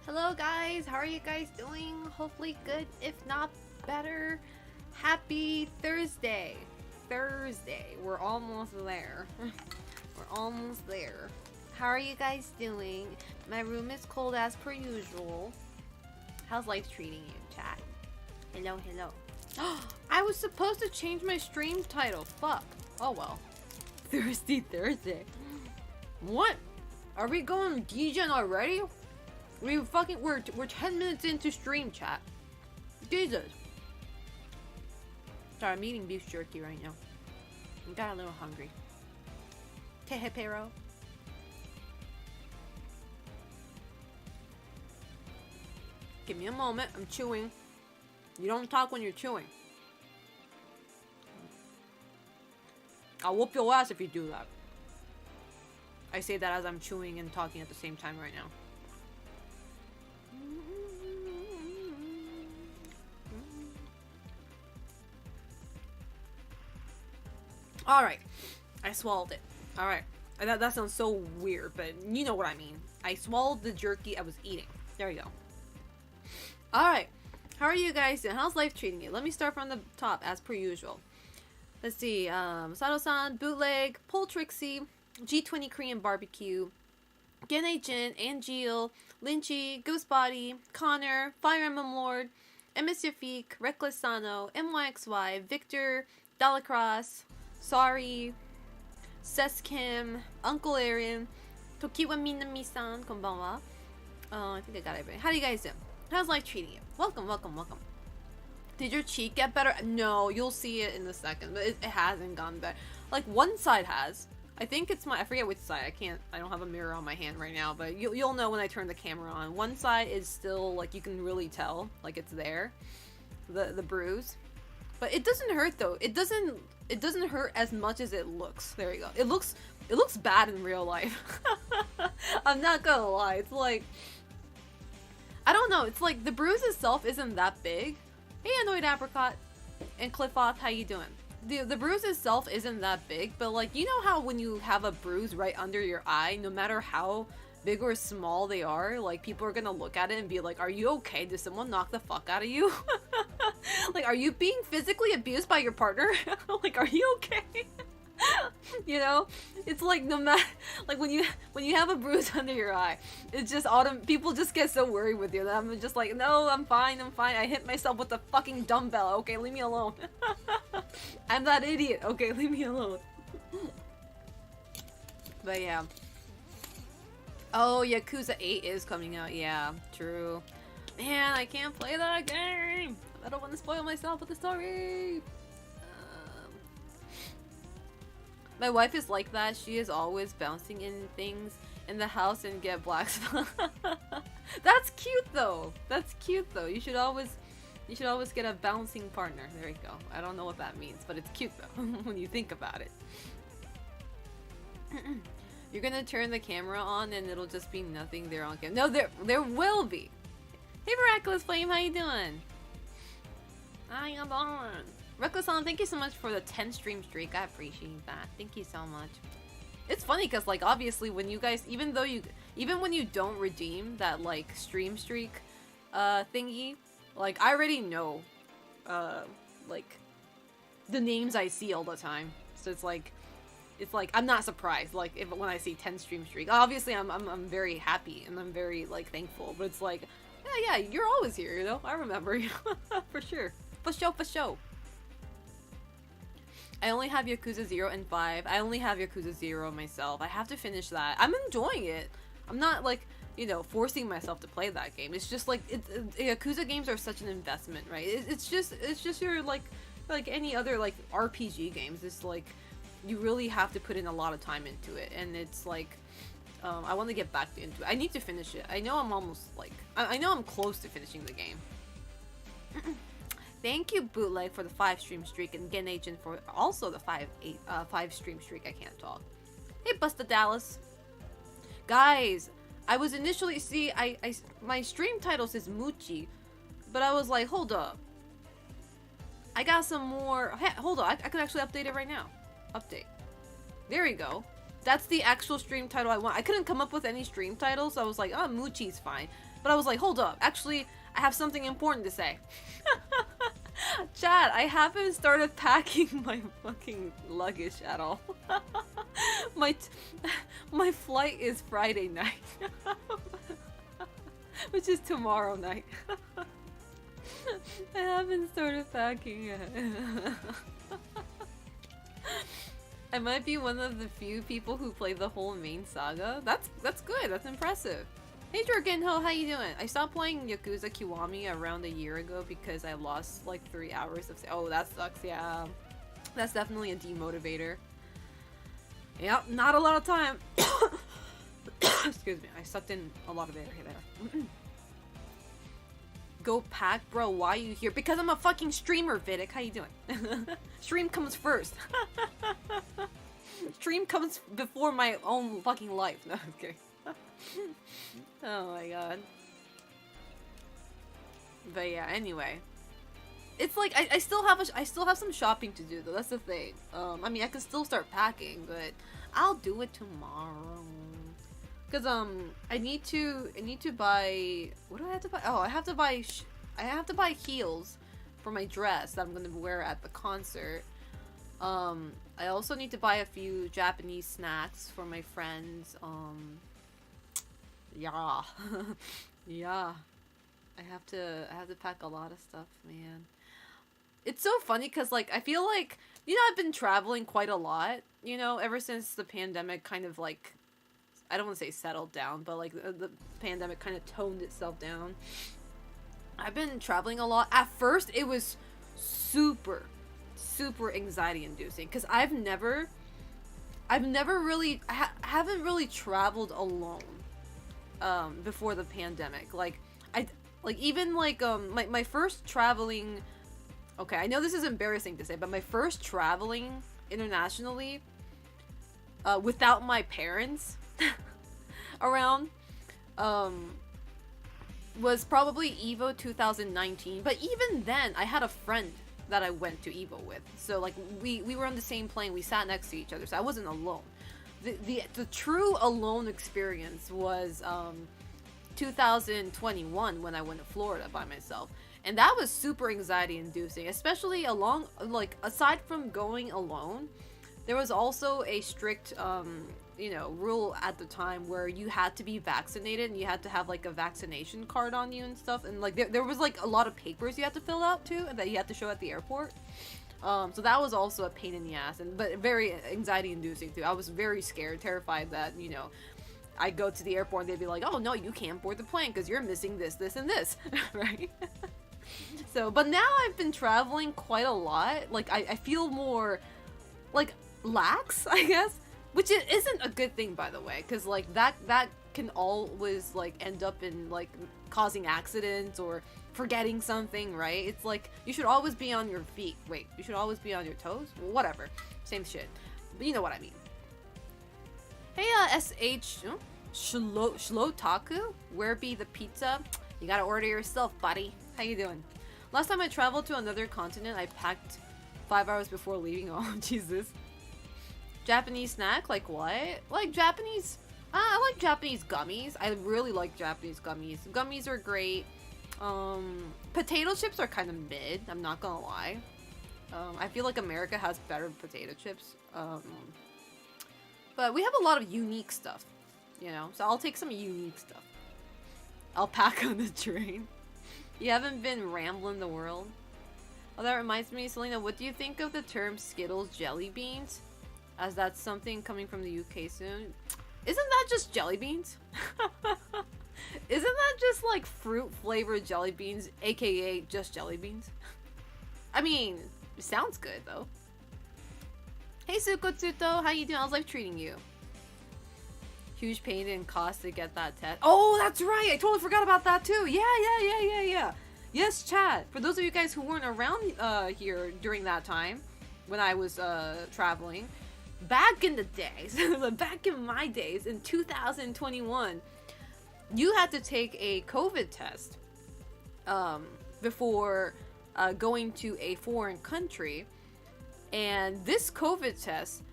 Hello guys, how are you guys doing? Hopefully good, if not better. Happy Thursday. We're almost there. We're almost there. How are you guys doing? My room is cold as per usual. How's life treating you, chat? Hello. I was supposed to change my stream title. Fuck. Oh well. Thirsty Thursday. What? Are we going degen already? We're 10 minutes into stream, chat. Jesus. Sorry, I'm eating beef jerky right now. I got a little hungry. Tejepero. Give me a moment. I'm chewing. You don't talk when you're chewing. I'll whoop your ass if you do that. I say that as I'm chewing and talking at the same time right now. Alright. I swallowed it. Alright. That sounds so weird, but you know what I mean. I swallowed the jerky I was eating. There you go. Alright. How are you guys doing? How's life treating you? Let me start from the top, as per usual. Let's see. Sato-san, Bootleg, Poltrixie, G20 Korean Barbecue, Gene Jin, Angeal, Lynchy, Goosebody, Connor, Fire Emblem Lord, MS Yafik, Reckless Sano, MYXY, Victor, Dalacross, Sorry, Seskim, Uncle Aaron, Tokiwa Minami-san, konbanwa. I think I got everybody. How do you guys do? How's life treating you? Welcome. Did your cheek get better? No, you'll see it in a second, but it hasn't gone better. Like, one side has. I think it's I forget which side. I don't have a mirror on my hand right now, but you'll know when I turn the camera on. One side is still, like, you can really tell, like, it's there. The bruise. But it doesn't hurt, though. It doesn't hurt as much as it looks. There you go. It looks bad in real life. I'm not gonna lie. It's like, I don't know. It's like the bruise itself isn't that big. Hey, Annoyed Apricot and Cliffoth, how you doing? The bruise itself isn't that big, but like, you know how when you have a bruise right under your eye, no matter how big or small they are, like, people are gonna look at it and be like, are you okay? Did someone knock the fuck out of you? Like, are you being physically abused by your partner? Like, are you okay? You know, it's like, no matter, like, when you have a bruise under your eye, it's just people just get so worried with you that I'm just like, no, I'm fine. I hit myself with a fucking dumbbell. Okay, leave me alone. I'm that idiot. Okay, leave me alone. But yeah. Oh, Yakuza 8 is coming out. Yeah, true. Man, I can't play that game. I don't want to spoil myself with the story. My wife is like that. She is always bouncing in things in the house and get black spot. That's cute though. You should always get a bouncing partner. There you go. I don't know what that means, but it's cute though when you think about it. You're gonna turn the camera on and it'll just be nothing there on camera. No, there will be. Hey, Miraculous Flame, how you doing? I am on. Reckless-on, thank you so much for the 10 stream streak. I appreciate that. Thank you so much. It's funny because, like, obviously when you guys, even when you don't redeem that, like, stream streak thingy, like, I already know like, the names I see all the time. So it's like I'm not surprised, like, when I see 10 stream streak. Obviously I'm very happy and I'm very, like, thankful, but it's like, yeah, you're always here, you know? I remember you. For sure. For show. I only have Yakuza 0 and 5. I only have Yakuza 0 myself. I have to finish that. I'm enjoying it. I'm not, like, you know, forcing myself to play that game. It's just, like, Yakuza games are such an investment, right? It's just your, like any other, like, RPG games. It's, like, you really have to put in a lot of time into it. And it's, like, I want to get back into it. I need to finish it. I know I'm almost, like, I know I'm close to finishing the game. Thank you, Bootleg, for the 5 stream streak, and Gen Agent for also the 5 stream streak. I can't talk. Hey, Busta Dallas. Guys, I was initially, my stream title says Muchi, but I was like, hold up. I got some more. Hey, hold on, I can actually update it right now. Update. There you go. That's the actual stream title I want. I couldn't come up with any stream titles, so I was like, oh, Muchi's fine. But I was like, hold up. Actually, I have something important to say. Chat, I haven't started packing my fucking luggage at all. My flight is Friday night. Which is tomorrow night. I haven't started packing yet. I might be one of the few people who play the whole main saga. That's good. That's impressive. Hey Jorgenho, how you doing? I stopped playing Yakuza Kiwami around a year ago because I lost like 3 hours of. Oh, that sucks. Yeah, that's definitely a demotivator. Yep, not a lot of time. Excuse me, I sucked in a lot of air there. Go pack, bro. Why are you here? Because I'm a fucking streamer, Vidic. How you doing? Stream comes first. Stream comes before my own fucking life. No, I'm kidding. Oh my god. But yeah, anyway. It's like I still have some shopping to do though. That's the thing. I mean I can still start packing, but I'll do it tomorrow. Cause I need to buy, what do I have to buy? Oh, I have to buy heels for my dress that I'm gonna wear at the concert. I also need to buy a few Japanese snacks for my friends. Yeah. Yeah. I have to pack a lot of stuff, man. It's so funny because, like, I feel like, you know, I've been traveling quite a lot, you know, ever since the pandemic kind of, like, I don't want to say settled down, but, like, the pandemic kind of toned itself down. I've been traveling a lot. At first, it was super anxiety-inducing because I haven't really traveled alone before the pandemic. My first traveling, okay, I know this is embarrassing to say, but my first traveling internationally without my parents around was probably EVO 2019. But even then, I had a friend that I went to EVO with. So like we were on the same plane, we sat next to each other, so I wasn't alone. The true alone experience was 2021 when I went to Florida by myself. And that was super anxiety inducing, especially aside from going alone, there was also a strict rule at the time where you had to be vaccinated and you had to have like a vaccination card on you and stuff, and like there was like a lot of papers you had to fill out too that you had to show at the airport. So that was also a pain in the ass, but very anxiety inducing too. I was very scared, terrified that, you know, I go to the airport and they'd be like, oh no, you can't board the plane because you're missing this, this, and this. Right? So, but now I've been traveling quite a lot. Like, I feel more, like, lax, I guess. Which isn't a good thing, by the way. Because, like, that can always, like, end up in, like, causing accidents or forgetting something, right? It's like, you should always be on your feet. Wait, you should always be on your toes? Well, whatever. Same shit. But you know what I mean. Hey, SH Shlotaku, where be the pizza? You gotta order yourself, buddy. How you doing? Last time I traveled to another continent, I packed 5 hours before leaving. Oh, Jesus. Japanese snack? Like what? Like Japanese... I like Japanese gummies. I really like Japanese gummies. Gummies are great. Potato chips are kind of mid, I'm not gonna lie. I feel like America has better potato chips. But we have a lot of unique stuff, you know? So I'll take some unique stuff. I'll pack on the train. You haven't been rambling the world? Oh, that reminds me, Selena, what do you think of the term Skittles jelly beans? As that's something coming from the UK soon. Isn't that just jelly beans? Isn't that just like fruit flavored jelly beans, aka just jelly beans? I mean, it sounds good though. Hey Sukotsuto, how you doing? How's life treating you? Huge pain and cost to get that test. Oh, that's right! I totally forgot about that too! Yeah. Yes, chat! For those of you guys who weren't around here during that time, when I was traveling, back in the days, back in my days, in 2021, you had to take a COVID test before going to a foreign country. And this COVID test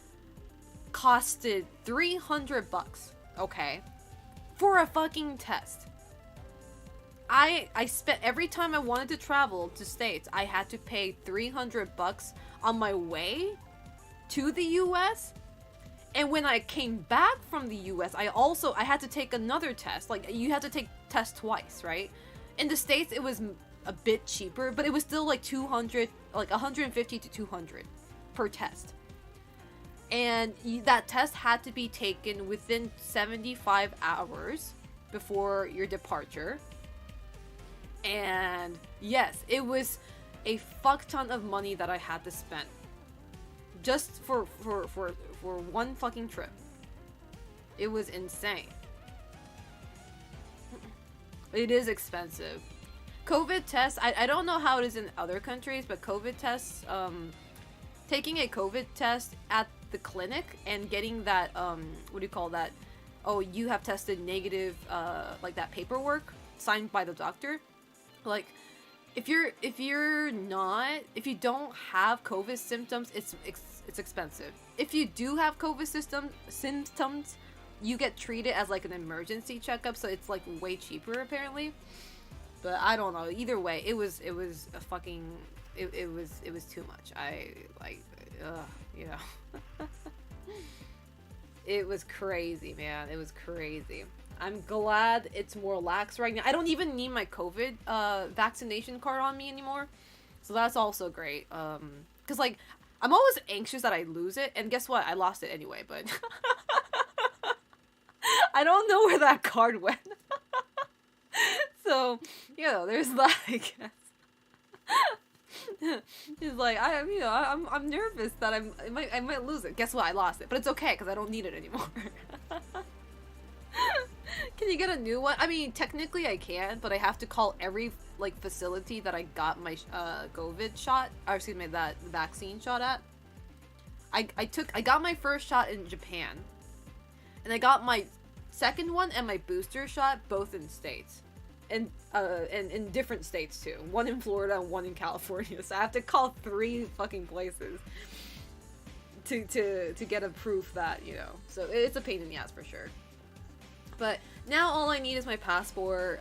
costed $300, okay? For a fucking test. I spent every time I wanted to travel to States, I had to pay $300 on my way to the US. And when I came back from the US, I had to take another test. Like, you had to take tests twice, right? In the States, it was a bit cheaper, but it was still like 200, like 150 to 200 per test. And that test had to be taken within 75 hours before your departure. And yes, it was a fuck ton of money that I had to spend just for one fucking trip. It was insane. It is expensive. COVID tests, I don't know how it is in other countries, but COVID tests, taking a COVID test at the clinic and getting that, what do you call that? Oh, you have tested negative, like that paperwork signed by the doctor. Like, if you don't have COVID symptoms, it's expensive. If you do have COVID symptoms, you get treated as like an emergency checkup, so it's like way cheaper apparently. But I don't know. Either way, it was a fucking it was too much. I like you know. It was crazy, man. It was crazy. I'm glad it's more lax right now. I don't even need my COVID vaccination card on me anymore. So that's also great. Cuz like I'm always anxious that I lose it, and guess what? I lost it anyway, but I don't know where that card went. So, you know, there's that, I guess. It's like I'm nervous that I might lose it. Guess what? I lost it, but it's okay because I don't need it anymore. Can you get a new one? I mean, technically I can, but I have to call every like facility that I got my COVID shot, or excuse me, that vaccine shot at. I got my first shot in Japan, and I got my second one and my booster shot both in States. And in different states too. One in Florida and one in California. So I have to call 3 fucking places to get a proof that, you know. So it's a pain in the ass for sure. But now all I need is my passport,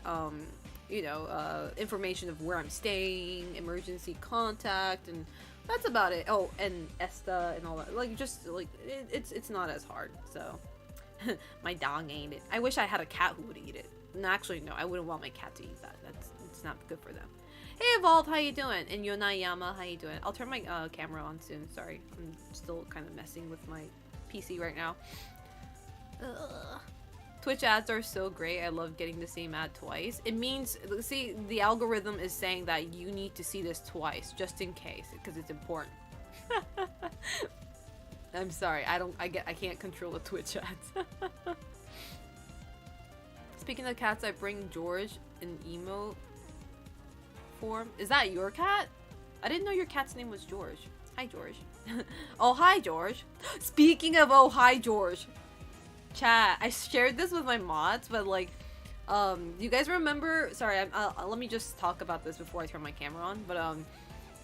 information of where I'm staying, emergency contact, and that's about it. Oh, and ESTA and all that. Like, just like it's not as hard. So my dog ate it. I wish I had a cat who would eat it. No, actually, no. I wouldn't want my cat to eat that. It's not good for them. Hey, Evolve, how you doing? And Yonayama, how you doing? I'll turn my camera on soon. Sorry, I'm still kind of messing with my PC right now. Ugh. Twitch ads are so great. I love getting the same ad twice. It means, see, the algorithm is saying that you need to see this twice, just in case, because it's important. I'm sorry. I can't control the Twitch ads. Speaking of cats, I bring George in emo form. Is that your cat? I didn't know your cat's name was George. Hi, George. Oh, hi, George. Speaking of oh, hi, George. Chat, I shared this with my mods, but like, you guys remember? Sorry, let me just talk about this before I turn my camera on. But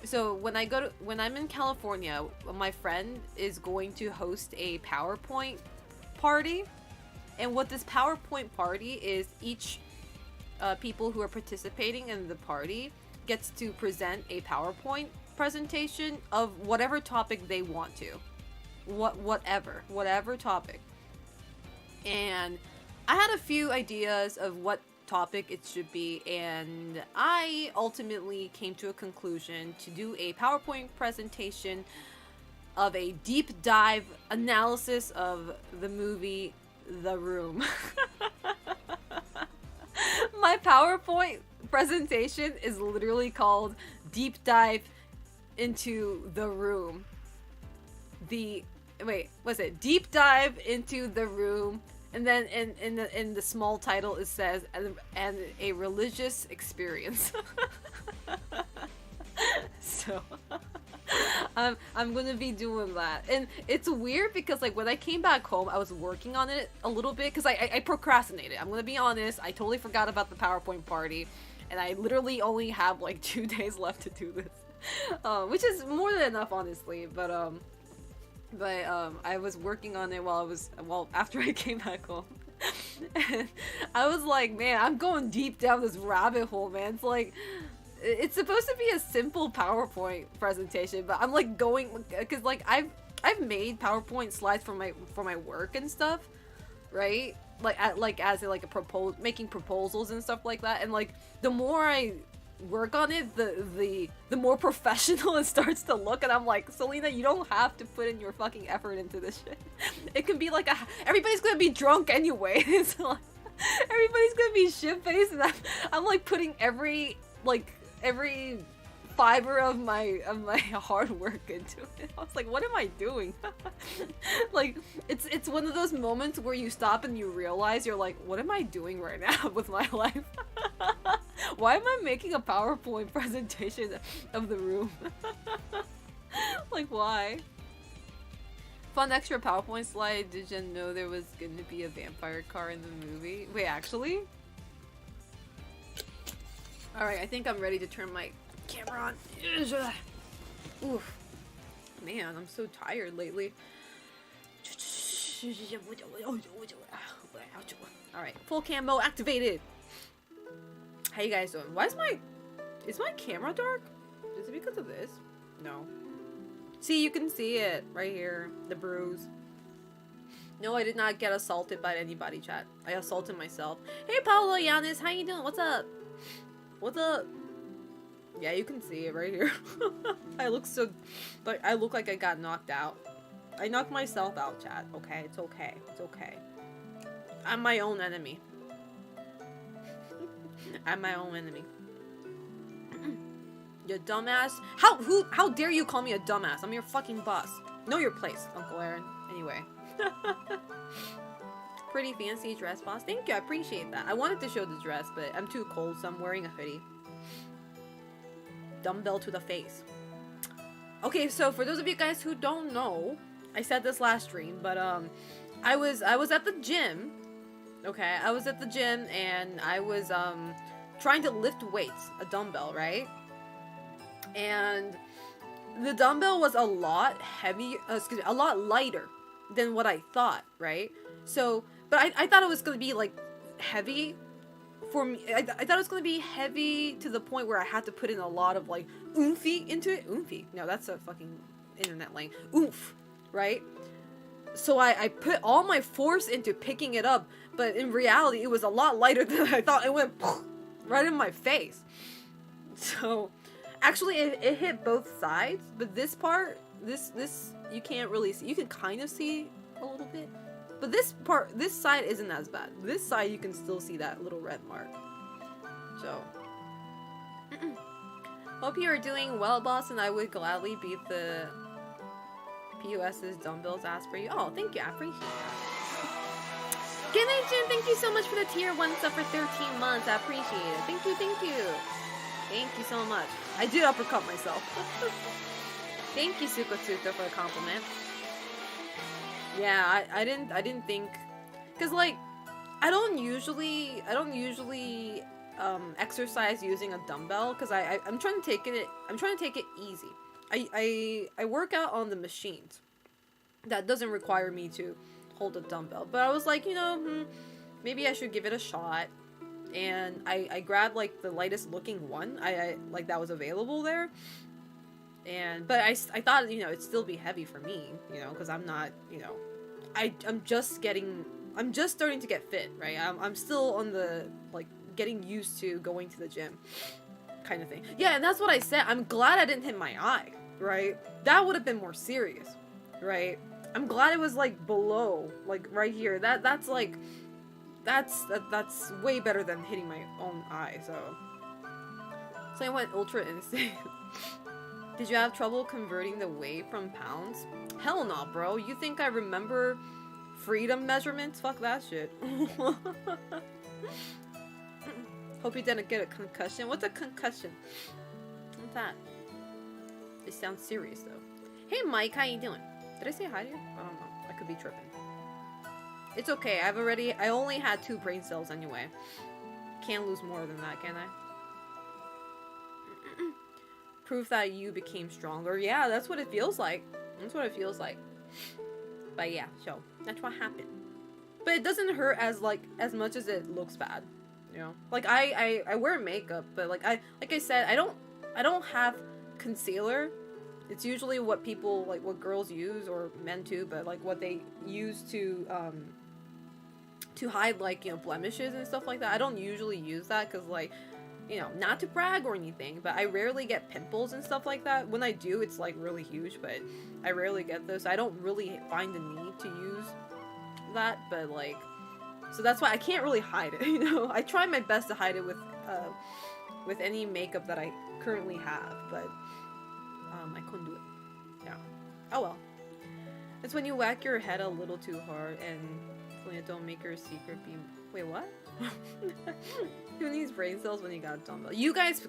so when I'm in California, my friend is going to host a PowerPoint party. And what this PowerPoint party is, each people who are participating in the party gets to present a PowerPoint presentation of whatever topic they want to. Whatever topic. And I had a few ideas of what topic it should be, and I ultimately came to a conclusion to do a PowerPoint presentation of a deep dive analysis of the movie The Room. My PowerPoint presentation is literally called Deep Dive into the Room. Deep Dive into the Room, and then in the small title it says and a religious experience. So I'm gonna be doing that. And it's weird because like when I came back home, I was working on it a little bit because I procrastinated. I'm gonna be honest, I totally forgot about the PowerPoint party, and I literally only have like 2 days left to do this, which is more than enough, honestly. But I was working on it after I came back home. And I was like, man, I'm going deep down this rabbit hole, man. It's like, it's supposed to be a simple PowerPoint presentation, but I'm like going, because like I've made PowerPoint slides for my work and stuff, right? Like as a making proposals and stuff like that, and like the more I work on it, the more professional it starts to look, and I'm like, Selena, you don't have to put in your fucking effort into this shit. It can be like everybody's gonna be drunk anyway. So like, everybody's gonna be shit-faced, and I'm like putting every fiber of my hard work into it. I was like, what am I doing? Like, it's one of those moments where you stop and you realize you're like, what am I doing right now with my life? Why am I making a PowerPoint presentation of the room? Like, why? Fun extra PowerPoint slide. Did you know there was gonna be a vampire car in the movie? Wait, actually? Alright, I think I'm ready to turn my camera on. Oof. Man, I'm so tired lately. Alright, full camo activated. How you guys doing? Is my camera dark? Is it because of this? No. See, you can see it right here. The bruise. No, I did not get assaulted by anybody, chat. I assaulted myself. Hey, Paolo Yanis, how you doing? What's up? What's up? Yeah, you can see it right here. I look like I got knocked out. I knocked myself out, chat. Okay, it's okay. It's okay. I'm my own enemy. I'm my own enemy. You dumbass. How dare you call me a dumbass? I'm your fucking boss. Know your place, Uncle Aaron. Anyway. Pretty fancy dress, boss. Thank you, I appreciate that. I wanted to show the dress, but I'm too cold, so I'm wearing a hoodie. Dumbbell to the face. Okay, so for those of you guys who don't know, I said this last stream, but I was at the gym. Okay, I was at the gym and I was trying to lift weights, a dumbbell, right? And the dumbbell was a lot heavy, a lot lighter than what I thought, right? So, but I thought it was gonna be like heavy for me. I thought it was gonna be heavy to the point where I had to put in a lot of like oomphy into it. Oomphy? No, that's a fucking internet lane. Oomph, right? So I put all my force into picking it up, but in reality, it was a lot lighter than I thought. It went right in my face. So, actually, it hit both sides, but this part, this you can't really see. You can kind of see a little bit, but this side isn't as bad. This side, you can still see that little red mark. So, hope you are doing well, boss, and I would gladly beat the POS's dumbbells ass for you. Oh, thank you. I appreciate that. Genei-jin, thank you so much for the tier 1 sub for 13 months. I appreciate it. Thank you, thank you. Thank you so much. I did uppercut myself. Thank you, Sukotsuka, for the compliment. Yeah, I didn't think, cause like I don't usually exercise using a dumbbell, cause I'm trying to take it easy. I work out on the machines. That doesn't require me to hold a dumbbell. But I was like, maybe I should give it a shot. And I grabbed like the lightest looking one. I like that was available there. But I thought, it'd still be heavy for me, because I'm not, I'm just starting to get fit, right? I'm still on the, like, getting used to going to the gym kind of thing. Yeah, and that's what I said. I'm glad I didn't hit my eye, right? That would have been more serious, right? I'm glad it was like below, like right here. That's way better than hitting my own eye. So I went ultra insane. Did you have trouble converting the weight from pounds? Hell no, bro. You think I remember freedom measurements? Fuck that shit. Hope you didn't get a concussion. What's a concussion? What's that? It sounds serious though. Hey Mike, how you doing? Did I say hi to you? I don't know. I could be tripping. It's okay. I only had 2 brain cells anyway. Can't lose more than that, can I? Proof that you became stronger. Yeah, that's what it feels like. That's what it feels like. But yeah, so that's what happened. but it doesn't hurt as much as it looks bad, you know. Like I wear makeup, but like I said, I don't have concealer. It's usually what people like, what girls use, or men too, but like what they use to hide, like, you know, blemishes and stuff like that. I don't usually use that because, like, you know, not to brag or anything, but I rarely get pimples and stuff like that. When I do, it's like really huge, but I rarely get those. I don't really find the need to use that, but like, so that's why I can't really hide it, you know. I try my best to hide it with any makeup that I currently have, but I couldn't do it. Yeah. Oh well. It's when you whack your head a little too hard and when you don't make your secret be. Wait, what? Who needs brain cells when you got a dumbbell? You guys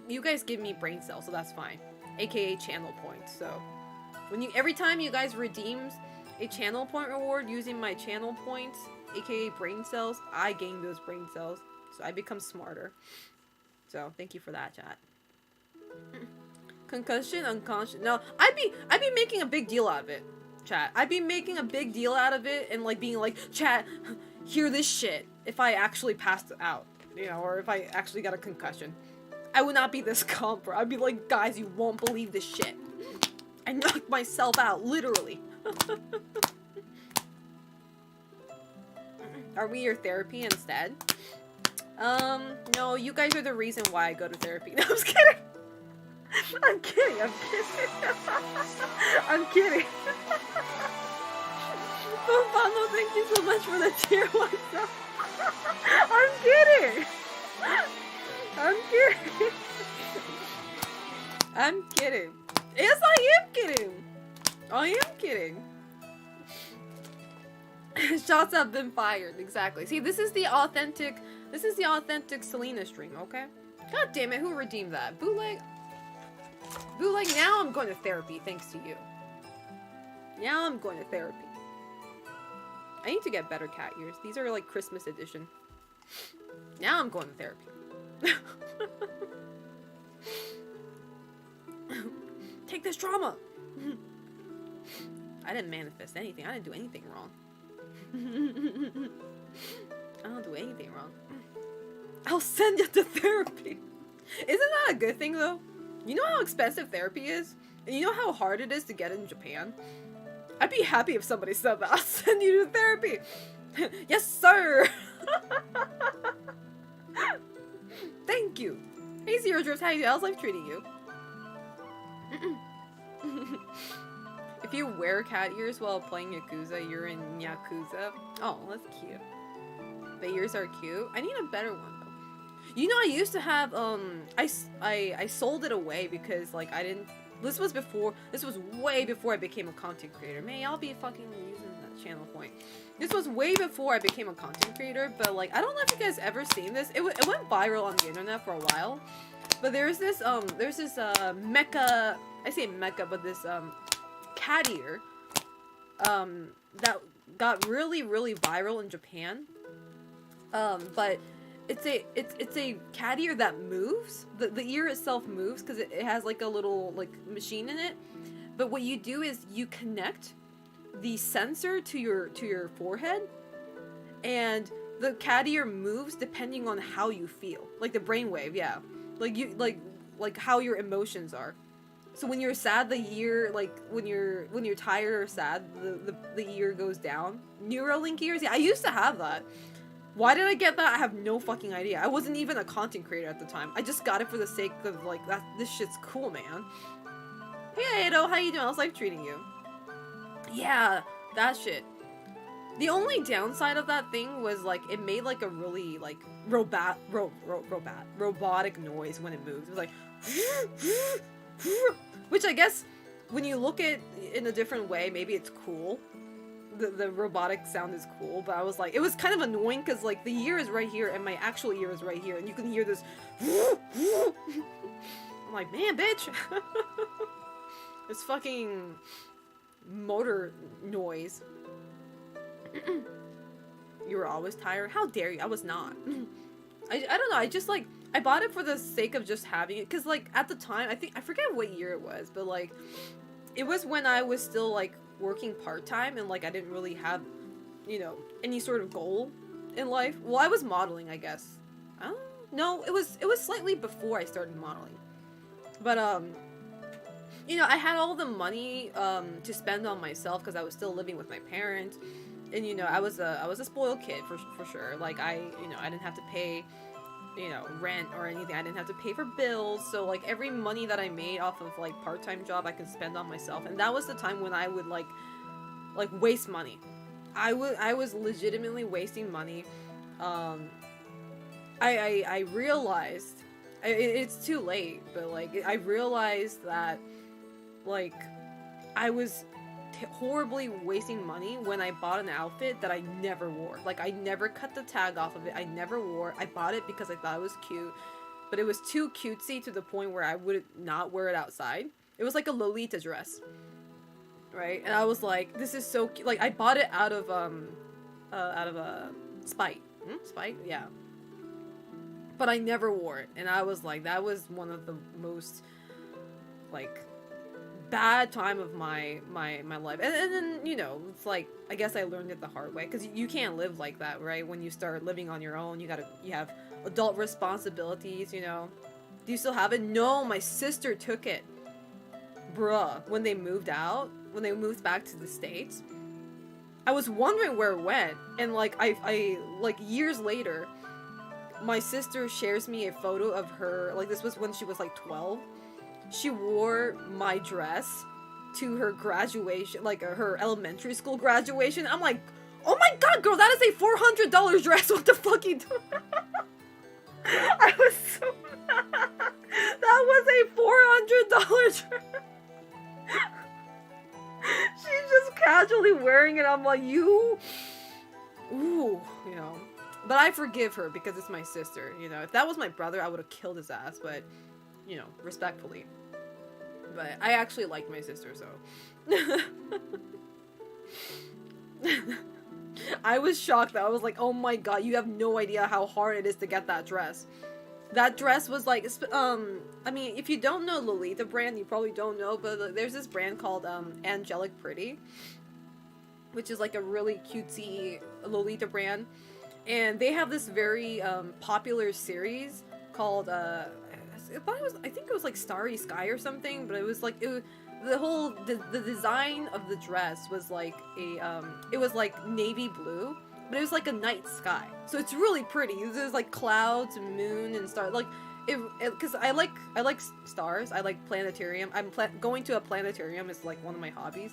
give me brain cells, so that's fine. AKA channel points. So when every time you guys redeems a channel point reward using my channel points, AKA brain cells, I gain those brain cells, so I become smarter. So thank you for that, chat. Concussion, unconscious. No, I'd be making a big deal out of it, chat. I'd be making a big deal out of it and like being like, chat, hear this shit. If I actually passed out, you know, or if I actually got a concussion, I would not be this calm, bro. I'd be like, guys, you won't believe this shit. I knocked myself out, literally. Are we your therapy instead? No, you guys are the reason why I go to therapy. No, I'm just kidding. I'm kidding. I'm kidding. Fofano, thank you so much for the tier 1 sub. I'm kidding. I'm kidding. I'm kidding. Yes, I am kidding. I am kidding. Shots have been fired. Exactly. See, this is the authentic Selena stream, okay? God damn it, who redeemed that? Bootleg? Bootleg, now I'm going to therapy thanks to you. Now I'm going to therapy. I need to get better cat ears. These are like Christmas edition. Now I'm going to therapy. Take this trauma. I didn't manifest anything. I didn't do anything wrong. I don't do anything wrong. I'll send you to therapy. Isn't that a good thing though? You know how expensive therapy is? And you know how hard it is to get in Japan? I'd be happy if somebody said that. I'll send you to therapy. Yes, sir. Thank you. Hey, Zero Drift, how you doing? How's life treating you? If you wear cat ears while playing Yakuza, you're in Yakuza. Oh, that's cute. The ears are cute. I need a better one though. You know, I used to have I sold it away because like I didn't. This was way before I became a content creator. Man, I'll be fucking using that channel point. This was way before I became a content creator, but like I don't know if you guys ever seen this. It went viral on the internet for a while. But there's this mecha. I say mecha, but this cat ear that got really viral in Japan. But it's a cat ear that moves. The ear itself moves because it has like a little like machine in it. But what you do is you connect the sensor to your forehead, and the cat ear moves depending on how you feel. Like the brainwave, yeah. Like you like how your emotions are. So when you're sad, the ear, like when you're tired or sad, the ear goes down. Neuralink ears, yeah, I used to have that. Why did I get that? I have no fucking idea. I wasn't even a content creator at the time. I just got it for the sake of like that. This shit's cool, man. Hey Ado, how you doing? How's life treating you? Yeah, that shit. The only downside of that thing was like it made like a really like robotic noise when it moved. It was like, which I guess when you look at it in a different way, maybe it's cool. The robotic sound is cool, but I was like, it was kind of annoying because like the ear is right here and my actual ear is right here, and you can hear this. I'm like, man, bitch. This fucking motor noise. You were always tired? How dare you? I was not. I don't know, I just like, I bought it for the sake of just having it, because like at the time, I forget what year it was, but like it was when I was still like working part-time and like I didn't really have, you know, any sort of goal in life. Well, I was modeling, I guess. No, it was slightly before I started modeling. But you know, I had all the money to spend on myself because I was still living with my parents, and you know, I was a spoiled kid for sure. Like I didn't have to pay, you know, rent or anything. I didn't have to pay for bills. So like every money that I made off of like part-time job, I could spend on myself. And that was the time when I would like waste money. I was legitimately wasting money. I realized it's too late, but like I realized that like I was horribly wasting money when I bought an outfit that I never wore. Like I never cut the tag off of it. I never wore. I bought it because I thought it was cute, but it was too cutesy to the point where I would not wear it outside. It was like a Lolita dress, right? And I was like, this is so cute. Like I bought it out of spite. Spite, yeah. But I never wore it, and I was like, that was one of the most like bad time of my life. And then, you know, it's like, I guess I learned it the hard way, because you can't live like that, right? When you start living on your own, you have adult responsibilities, you know. Do you still have it? No, my sister took it. Bruh, when they moved back to the States, I was wondering where it went, and like, I like, years later, my sister shares me a photo of her, like, this was when she was like 12. She wore my dress to her graduation, like her elementary school graduation. I'm like, oh my god, girl, that is a $400 dress. What the fuck you doing? I was so mad. That was a $400 dress. She's just casually wearing it. I'm like, ooh, you know. But I forgive her because it's my sister, you know. If that was my brother, I would have killed his ass, but, you know, respectfully. But I actually liked my sister, so. I was shocked though. I was like, oh my god, you have no idea how hard it is to get that dress. That dress was like, I mean, if you don't know Lolita brand, you probably don't know, but there's this brand called Angelic Pretty, which is like a really cutesy Lolita brand. And they have this very popular series called I think it was like Starry Sky or something, but it was like the design of the dress was like it was like navy blue, but it was like a night sky, so it's really pretty. There's like clouds and moon and stars, like because I like stars. I like planetarium. Going to a planetarium is like one of my hobbies,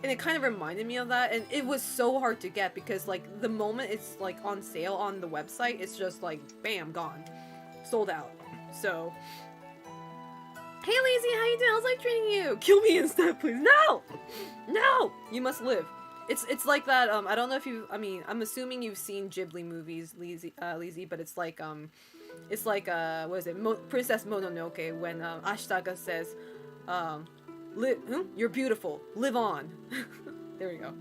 and it kind of reminded me of that. And it was so hard to get because like the moment it's like on sale on the website, it's just like bam, gone, sold out. So, hey Lazy, how you doing? How's life treating you? Kill me instead, please. No! No! You must live. It's like that, I don't know if you, I mean, I'm assuming you've seen Ghibli movies, Lazy, but it's like, what is it? Princess Mononoke, when, Ashitaka says, you're beautiful. Live on. There we go.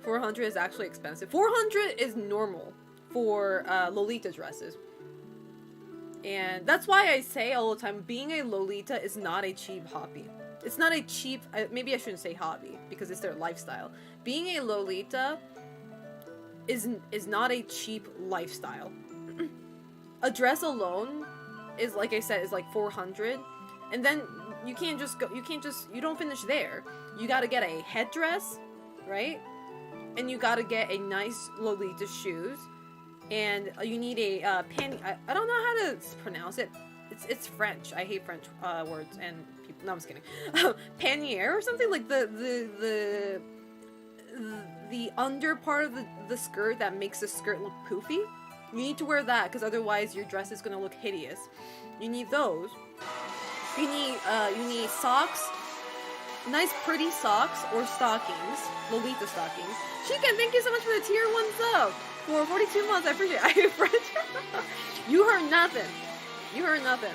400 is actually expensive. 400 is normal for Lolita dresses. And that's why I say all the time, being a Lolita is not a cheap hobby. It's not a cheap, maybe I shouldn't say hobby, because it's their lifestyle. Being a Lolita is not a cheap lifestyle. A dress alone is, like I said, is like 400. And then you don't finish there. You gotta get a headdress, right? And you gotta get a nice Lolita shoes. And you need a panty. I don't know how to pronounce it. It's French. I hate French words and people. No, I'm just kidding. Pannier or something, like the under part of the skirt that makes the skirt look poofy. You need to wear that because otherwise your dress is gonna look hideous. You need those. You need socks. Nice pretty socks or stockings. Lolita stockings. Shiken, thank you so much for the tier 1 sub. For 42 months, I appreciate it. I hear French. You heard nothing. You heard nothing.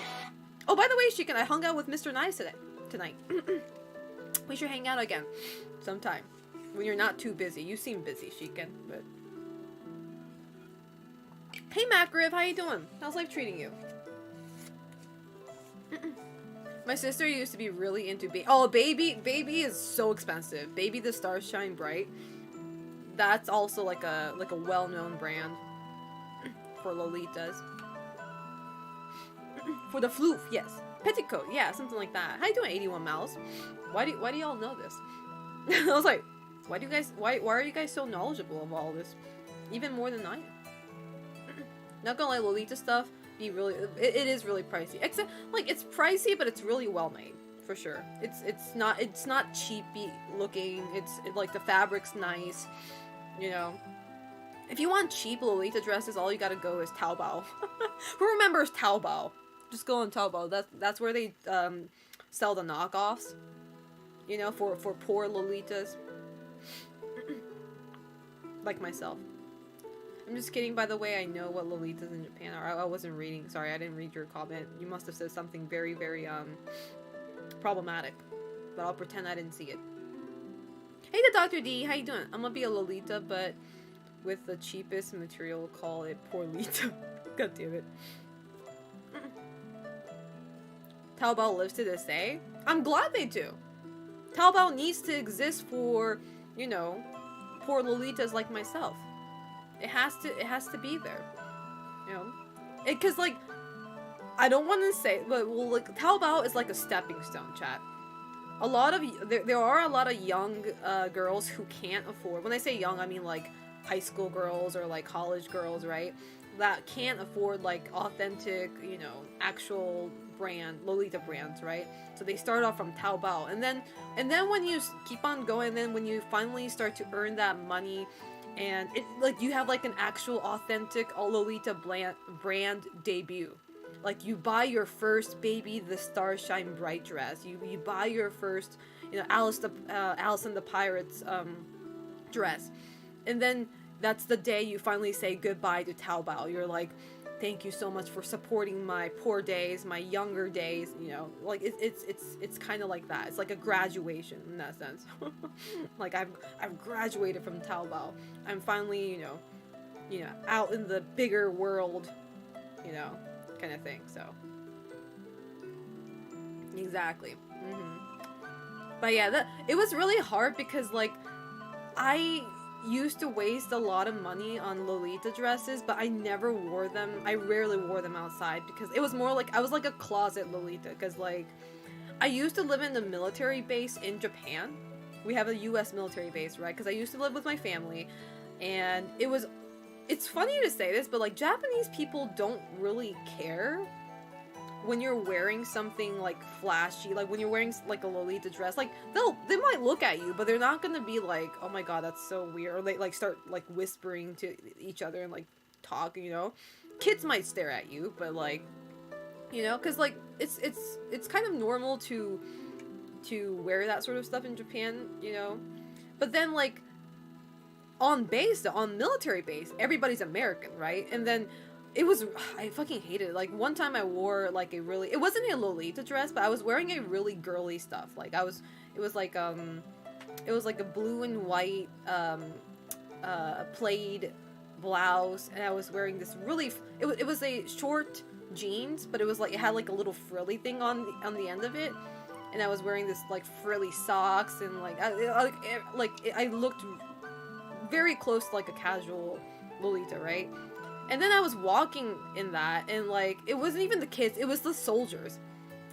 Oh, by the way, Shiken, I hung out with Mr. Nice tonight. We should hang out again sometime. When you're not too busy. You seem busy, Shiken, but... Hey, Macgriv, how you doing? How's life treating you? My sister used to be really into oh, Baby is so expensive. Baby the Stars Shine Bright. That's also like a well-known brand for Lolitas. For the floof, yes. Petticoat, yeah, something like that. How you doing, 81 Mouse? Why do y'all know this? I was like, why are you guys so knowledgeable of all this? Even more than I am. Not gonna lie, Lolita stuff it is really pricey. Except like it's pricey, but it's really well made for sure. It's not cheapy looking. It's like the fabric's nice, you know. If you want cheap Lolita dresses, all you gotta go is Taobao. Who remembers Taobao? Just go on Taobao. That's where they sell the knockoffs. You know, for poor Lolitas. Like myself. I'm just kidding, by the way. I know what Lolitas in Japan are. I wasn't reading. Sorry, I didn't read your comment. You must have said something very, very problematic. But I'll pretend I didn't see it. Hey, the Dr. D. How you doing? I'm gonna be a Lolita, but with the cheapest material. Call it poor Lita. God damn it. Taobao lives to this day. I'm glad they do. Taobao needs to exist for, you know, poor Lolitas like myself. It has to be there. You know? Because, like, I don't want to say, but, well, like, Taobao is like a stepping stone, chat. There are a lot of young girls who can't afford, when I say young, I mean, like, high school girls or, like, college girls, right? That can't afford, like, authentic, you know, actual Lolita brands, right? So they start off from Taobao, and then when you keep on going, then when you finally start to earn that money, and it like you have like an actual authentic Lolita brand debut, like you buy your first Baby the Stars Shine Bright dress, you buy your first, you know, Alice and the Pirates dress, and then that's the day you finally say goodbye to Taobao. You're like, thank you so much for supporting my poor days, my younger days, you know, like it's kind of like that. It's like a graduation in that sense. Like I've graduated from Taobao. I'm finally, you know, out in the bigger world, you know, kind of thing. So exactly. But yeah, it was really hard because like I used to waste a lot of money on Lolita dresses, but I never wore them. I rarely wore them outside because it was more like I was like a closet Lolita, because like I used to live in the military base in Japan. We have a US military base, right? Because I used to live with my family, and it's funny to say this, but like Japanese people don't really care when you're wearing something like flashy, like when you're wearing like a Lolita dress, like they might look at you, but they're not gonna be like, oh my god, that's so weird, or they like start like whispering to each other and like talk, you know. Kids might stare at you, but like, you know, because like it's kind of normal to wear that sort of stuff in Japan, you know. But then like on military base, everybody's American, right? And then I fucking hated it. Like, one time I wore, like, it wasn't a Lolita dress, but I was wearing a really girly stuff. Like, it was like a blue and white, plaid blouse, and I was wearing this really, it was a short jeans, but it was like, it had like a little frilly thing on the end of it, and I was wearing this, like, frilly socks, and like, I looked very close to, like, a casual Lolita, right? And then I was walking in that, and like, it wasn't even the kids, it was the soldiers.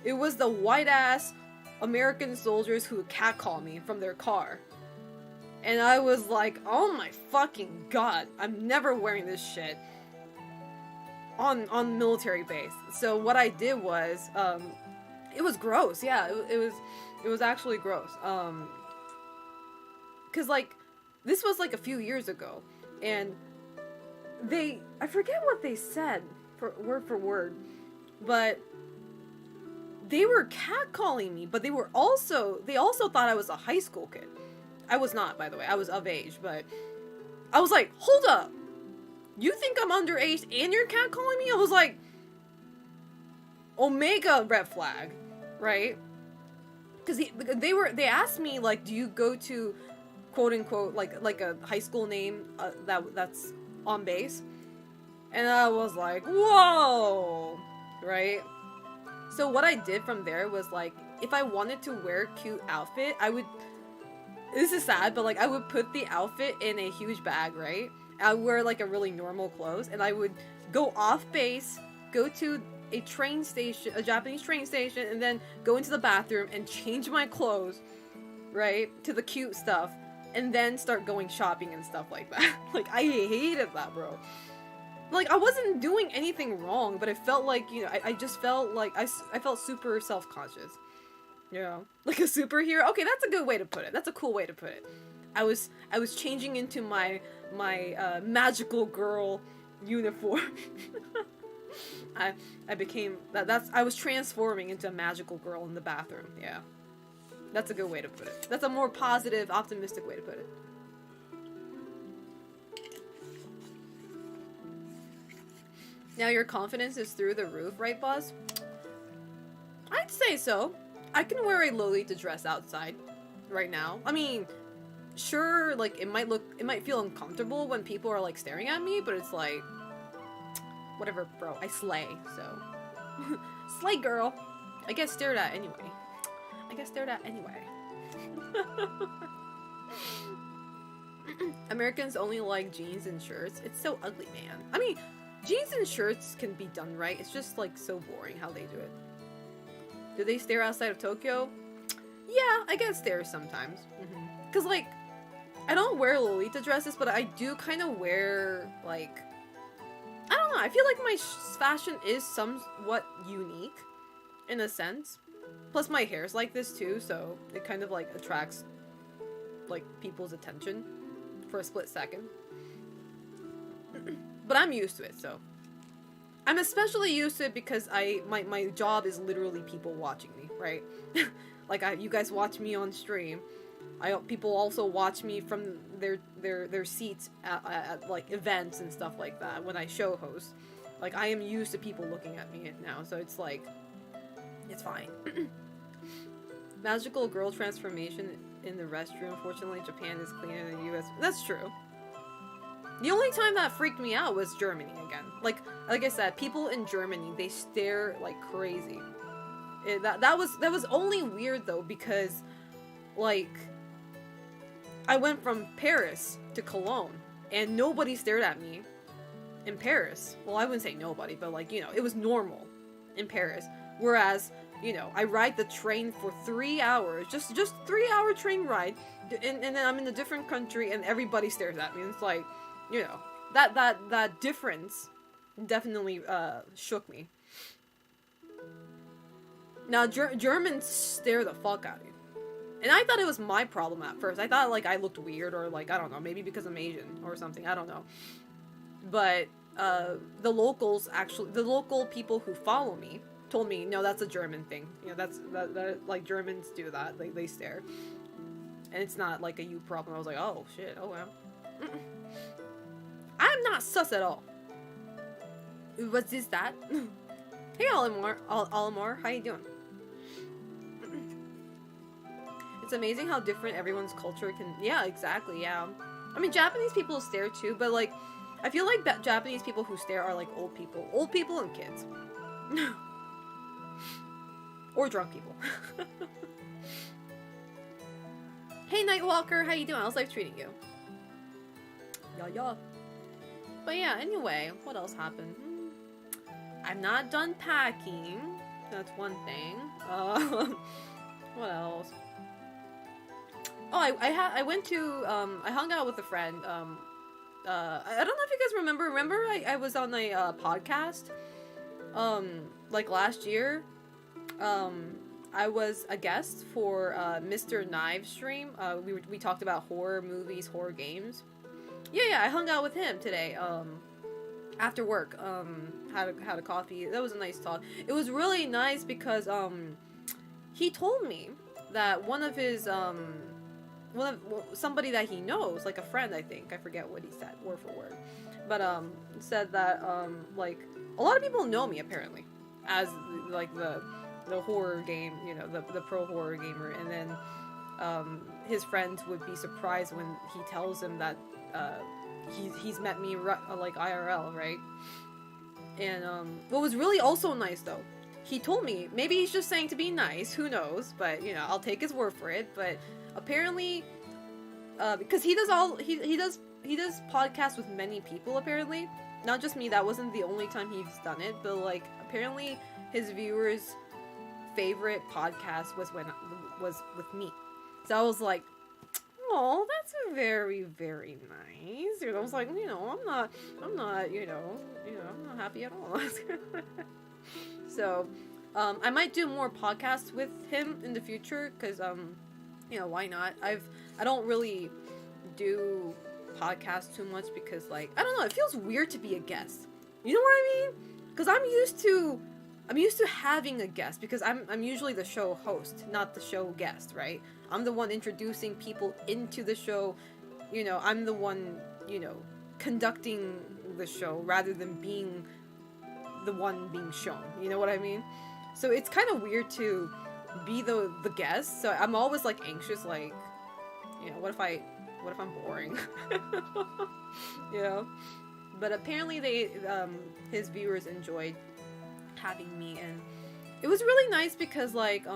It was the white-ass American soldiers who would catcall me from their car. And I was like, oh my fucking god, I'm never wearing this shit on military base. So what I did was, it was gross, yeah, it was actually gross. Cause like, this was like a few years ago, and I forget what they said word for word, but they were catcalling me, but they also thought I was a high school kid. I was not, by the way. I was of age, but I was like, hold up. You think I'm underage and you're catcalling me? I was like, omega red flag, right? Because they asked me, like, do you go to quote unquote like a high school name that's on base? And I was like, whoa, right? So what I did from there was like, if I wanted to wear a cute outfit, I would. This is sad, but like I would put the outfit in a huge bag, right? I would wear like a really normal clothes, and I would go off base, go to a train station, a Japanese train station, and then go into the bathroom and change my clothes, right, to the cute stuff, and then start going shopping and stuff like that. Like I hated that, bro. Like I wasn't doing anything wrong, but it felt like, you know, I just felt like I felt super self-conscious. Yeah, like a superhero. Okay, that's a good way to put it. That's a cool way to put it. I was changing into my magical girl uniform. I became that's I was transforming into a magical girl in the bathroom. Yeah, that's a good way to put it. That's a more positive, optimistic way to put it. Now your confidence is through the roof, right, Buzz? I'd say so. I can wear a Lolita dress outside right now. I mean, sure, like, it might feel uncomfortable when people are, like, staring at me, but it's like, whatever, bro. I slay, so. Slay, girl. I get stared at anyway. Americans only like jeans and shirts. It's so ugly, man. I mean, jeans and shirts can be done right. It's just, like, so boring how they do it. Do they stare outside of Tokyo? Yeah, I get stares sometimes. Because, like, I don't wear Lolita dresses, but I do kind of wear, like... I don't know, I feel like my fashion is somewhat unique, in a sense. Plus, my hair's like this, too, so it kind of, like, attracts, like, people's attention for a split second. But I'm used to it, so... I'm especially used to it because my job is literally people watching me, right? Like you guys watch me on stream. People also watch me from their seats at like events and stuff like that when I show host. Like I am used to people looking at me now, so it's like it's fine. Magical girl transformation in the restroom. Fortunately, Japan is cleaner than the US. That's true. The only time that freaked me out was Germany again. Like I said, people in Germany, they stare like crazy. That was only weird though because, like, I went from Paris to Cologne and nobody stared at me in Paris. Well, I wouldn't say nobody, but like, you know, it was normal in Paris. Whereas, you know, I ride the train for 3 hours, just 3-hour train ride, and then I'm in a different country and everybody stares at me. And it's like, you know, that difference definitely shook me. Now, Germans stare the fuck out of you. And I thought it was my problem at first. I thought, like, I looked weird or, like, I don't know, maybe because I'm Asian or something. I don't know. But the local people who follow me told me, no, that's a German thing. You know, that like, Germans do that. They stare. And it's not, like, a you problem. I was like, oh, shit, oh, well. I'm not sus at all. What's this, that? Hey, Olimar, how you doing? It's amazing how different everyone's culture can... Yeah, exactly, yeah. I mean, Japanese people stare too, but, like, I feel like that Japanese people who stare are, like, old people. Old people and kids. Or drunk people. Hey, Nightwalker, how you doing? How's life treating you? Yeah. But yeah, anyway, what else happened? I'm not done packing. That's one thing. What else? Oh, I went to, I hung out with a friend. I don't know if you guys remember. Remember I was on a podcast? Like last year. I was a guest for Mr. Knives stream. We talked about horror movies, horror games. Yeah, I hung out with him today. After work. Had a coffee. That was a nice talk. It was really nice because he told me that one of his somebody that he knows, like a friend, I think. I forget what he said, word for word. But said that like a lot of people know me apparently as like the horror game, you know, the pro horror gamer, and then his friends would be surprised when he tells them that he's met me like IRL, right? And what was really also nice though, he told me, maybe he's just saying to be nice, who knows, but, you know, I'll take his word for it, but apparently, because he does podcasts with many people, apparently, not just me, that wasn't the only time he's done it, but, like, apparently his viewers' favorite podcast was with me, so I was like, oh, that's very, very nice. You know, I was like, you know, I'm not, you know, I'm not happy at all. So, I might do more podcasts with him in the future, because, you know, why not? I don't really do podcasts too much, because, like, I don't know, it feels weird to be a guest. You know what I mean? Because I'm used to having a guest, because I'm usually the show host, not the show guest, right? I'm the one introducing people into the show, you know, I'm the one, you know, conducting the show rather than being the one being shown, you know what I mean? So it's kind of weird to be the guest, so I'm always, like, anxious, like, you know, what if I'm boring? You know? But apparently his viewers enjoyed having me, and it was really nice because, like,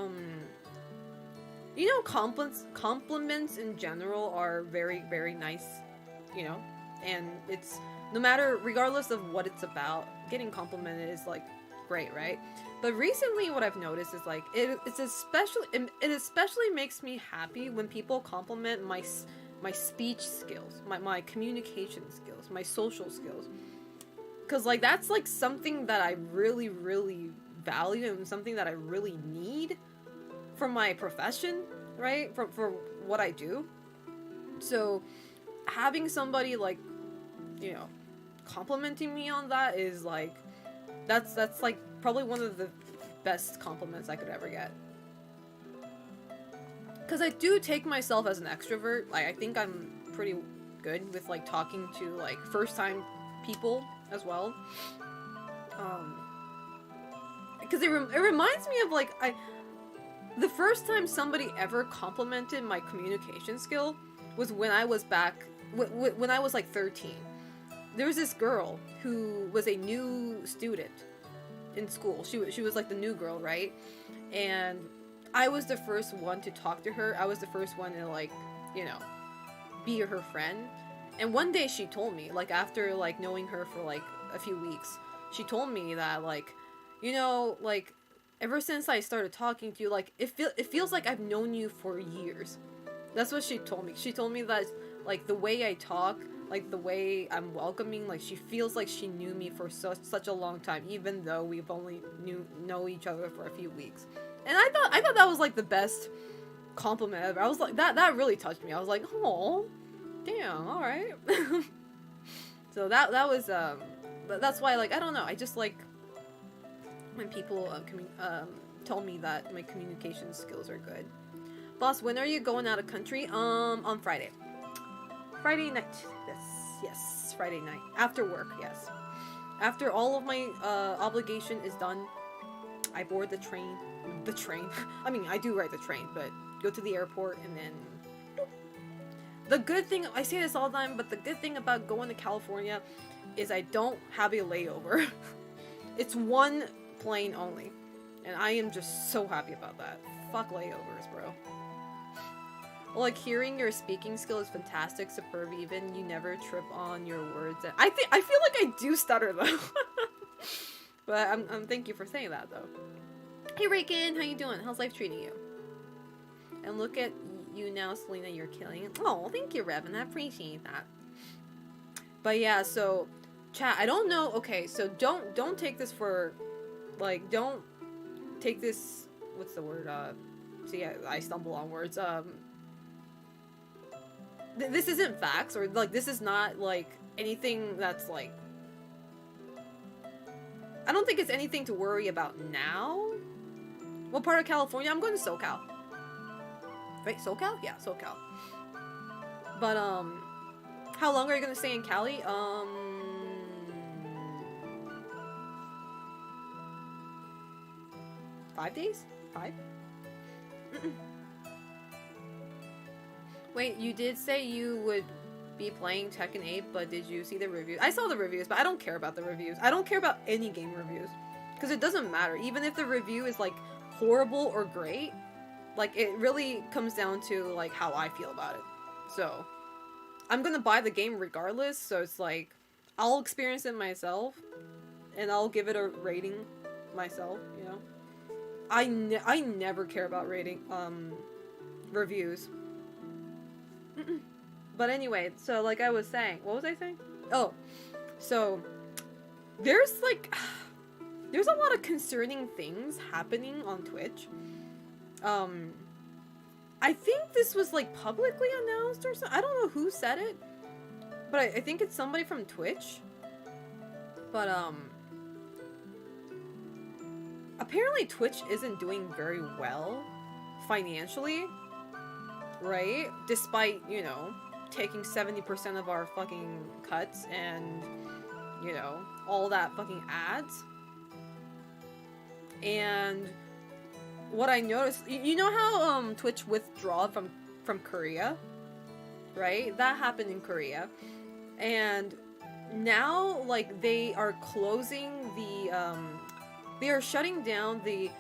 you know, compliments in general are very, very nice, you know, and it's, no matter, regardless of what it's about, getting complimented is, like, great, right? But recently what I've noticed is, like, it especially makes me happy when people compliment my speech skills, my communication skills, my social skills. Because, like, that's, like, something that I really, really value and something that I really need for my profession, right? For what I do. So, having somebody, like, you know, complimenting me on that is, like, that's like, probably one of the best compliments I could ever get. Because I do take myself as an extrovert. Like, I think I'm pretty good with, like, talking to, like, first-time people as well. Because it reminds me of, like, the first time somebody ever complimented my communication skill was when I was when I was, like, 13. There was this girl who was a new student in school. She was, like, the new girl, right? And I was the first one to talk to her. I was the first one to, like, you know, be her friend. And one day she told me, like, after, like, knowing her for, like, a few weeks, she told me that, like, you know, like, ever since I started talking to you, like, it feels like I've known you for years. That's what she told me. She told me that, like, the way I talk, like, the way I'm welcoming, like, she feels like she knew me for such a long time, even though we've only know each other for a few weeks. And I thought that was, like, the best compliment ever. I was like, that really touched me. I was like, oh, damn, all right. So that was that's why, like, I don't know, I just like when people tell me that my communication skills are good. Boss, when are you going out of country? On Friday night. Yes, Friday night after work. Yes, after all of my obligation is done, I board the train. I mean, I do ride the train, but go to the airport and then the good thing, I say this all the time, but the good thing about going to California is I don't have a layover. It's one plane only, and I am just so happy about that. Fuck layovers, bro. Like, hearing your speaking skill is fantastic, superb even. You never trip on your words. I feel like I do stutter though. But I'm thank you for saying that though. Hey Reagan, how you doing? How's life treating you? And look at you now, Selena, you're killing it. Oh, thank you, Revan. I appreciate that. But yeah, so chat, I don't know. Okay, so don't take this for, like, don't take this, what's the word? See, I stumble on words. This isn't facts, or, like, this is not, like, anything that's, like, I don't think it's anything to worry about now. What part of California? I'm going to SoCal. Right, SoCal? Yeah, SoCal. But, how long are you gonna stay in Cali? 5 days? 5? Wait, you did say you would be playing Tekken 8, but did you see the reviews? I saw the reviews, but I don't care about the reviews. I don't care about any game reviews. Because it doesn't matter. Even if the review is, like, horrible or great, like, it really comes down to, like, how I feel about it. So, I'm gonna buy the game regardless, so it's like, I'll experience it myself, and I'll give it a rating myself, you know? I never care about rating, reviews. But anyway, so like I was saying, what was I saying? Oh, so there's like, there's a lot of concerning things happening on Twitch. I think this was like publicly announced or something. I don't know who said it, but I think it's somebody from Twitch. But apparently Twitch isn't doing very well financially, right? Despite, you know, taking 70% of our fucking cuts and, you know, all that fucking ads. And what I noticed, you know how Twitch withdrew from Korea, right? That happened in Korea. And now, like, they are closing the, they are shutting down the,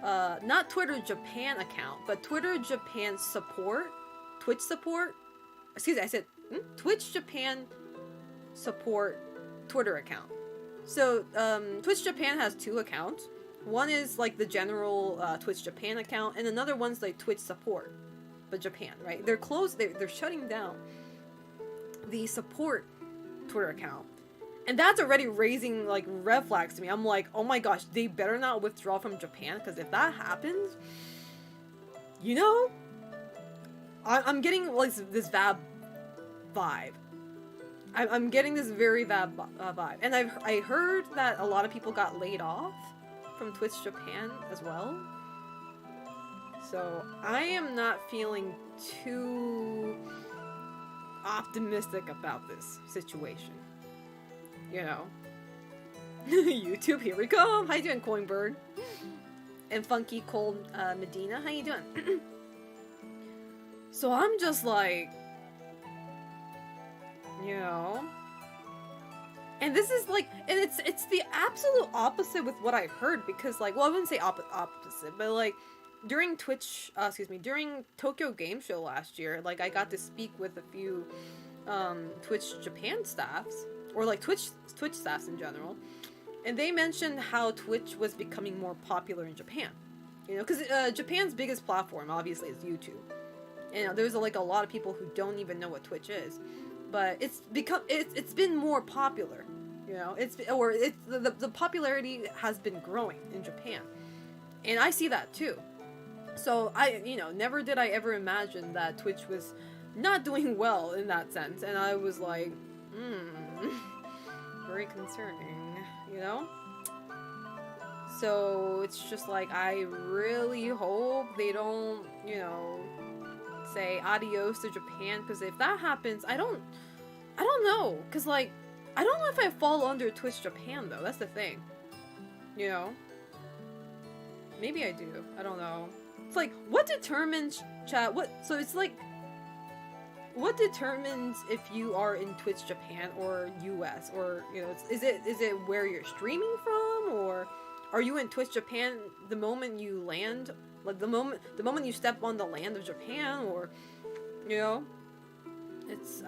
not Twitter Japan account, but Twitter Japan support, Twitch support, excuse me, I said, Twitch Japan support Twitter account. So, Twitch Japan has 2 accounts. One is, like, the general, Twitch Japan account, and another one's, like, Twitch support, but Japan, right? They're closed, they're shutting down the support Twitter account. And that's already raising, like, red flags to me. I'm like, oh my gosh, they better not withdraw from Japan, because if that happens, you know, I'm getting, like, this Vab vibe. I'm getting this very Vab vibe. And I heard that a lot of people got laid off from Twitch Japan as well. So, I am not feeling too optimistic about this situation. You know. YouTube, here we come! How you doing, Coinbird? And Funky Cold Medina, how you doing? So I'm just like, you know, and this is like, and it's the absolute opposite with what I heard, because like, well, I wouldn't say opposite, but like, during during Tokyo Game Show last year, like, I got to speak with a few Twitch Japan staffs, or like Twitch staffs in general, and they mentioned how Twitch was becoming more popular in Japan, you know, because Japan's biggest platform obviously is YouTube. And there's like a lot of people who don't even know what Twitch is, but it's been more popular, you know. The popularity has been growing in Japan, and I see that too. So never did I ever imagine that Twitch was not doing well in that sense, and I was like, very concerning, you know. So it's just like, I really hope they don't, you know, say adios to Japan, because if that happens, I don't know, because like, I don't know if I fall under Twitch Japan though. That's the thing, you know. Maybe I do. I don't know. It's like, what determines so it's like, what determines if you are in Twitch Japan or US, or, you know, is it where you're streaming from, or are you in Twitch Japan the moment you land? Like, the moment you step on the land of Japan, or, you know,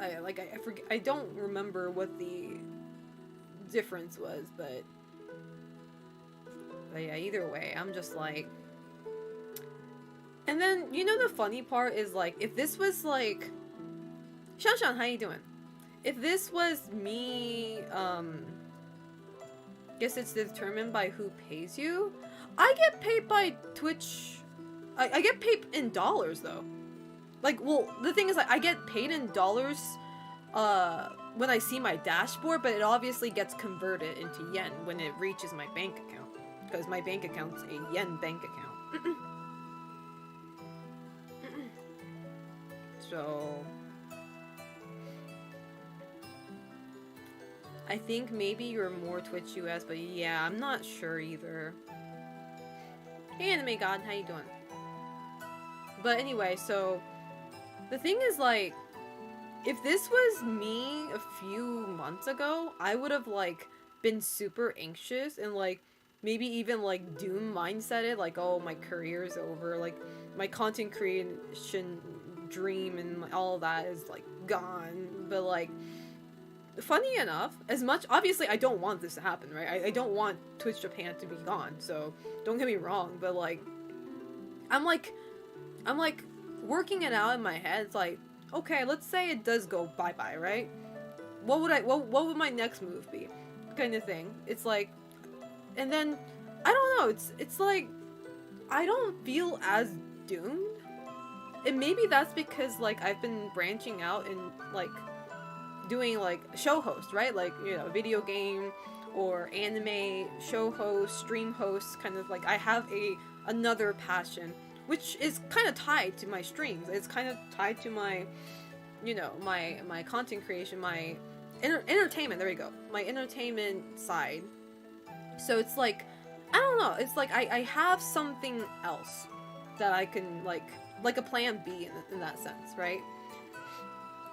I forget, I don't remember what the difference was, but yeah, either way, I'm just like, and then, you know, the funny part is, like, if this was like, Shanshan, how you doing? If this was me, guess it's determined by who pays you. I get paid by Twitch. I get paid in dollars, though. Like, well, the thing is, like, I get paid in dollars when I see my dashboard, but it obviously gets converted into yen when it reaches my bank account, because my bank account's a yen bank account. So I think maybe you're more Twitch US, but yeah, I'm not sure either. Hey, Anime God, how you doing? But anyway, so the thing is, like, if this was me a few months ago, I would have, like, been super anxious and, like, maybe even like doom mindseted, like, oh, my career's over, like my content creation dream and all of that is like gone. But like, funny enough, as much, obviously I don't want this to happen, right? I don't want Twitch Japan to be gone, so don't get me wrong, but like, I'm like working it out in my head. It's like, okay, let's say it does go bye-bye, right? What would my next move be? Kind of thing. It's like, and then, I don't know, it's like, I don't feel as doomed. And maybe that's because, like, I've been branching out and, like, doing, like, show host, right? Like, you know, video game or anime show host, stream host, kind of like, I have another passion, which is kind of tied to my streams. It's kind of tied to my, you know, my content creation, my entertainment, there you go, my entertainment side. So it's like, I don't know, it's like I have something else that I can, like a plan B in that sense, right?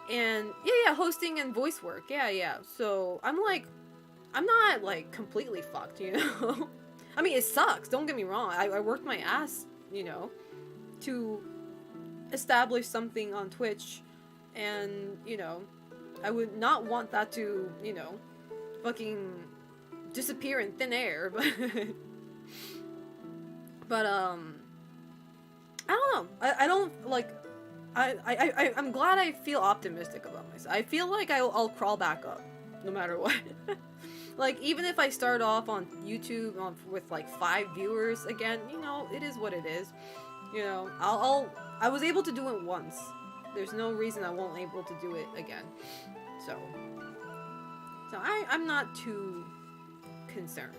And yeah, hosting and voice work, yeah. So I'm like, I'm not like completely fucked, you know? I mean, it sucks, don't get me wrong. I worked my ass, you know, to establish something on Twitch, and, you know, I would not want that to, you know, fucking disappear in thin air, but I don't know. I don't, like, I'm glad I feel optimistic about myself. I feel like I'll crawl back up, no matter what. Like, even if I start off on YouTube with, like, 5 viewers again, you know, it is what it is. You know, I was able to do it once. There's no reason I won't able to do it again. So I'm not too concerned.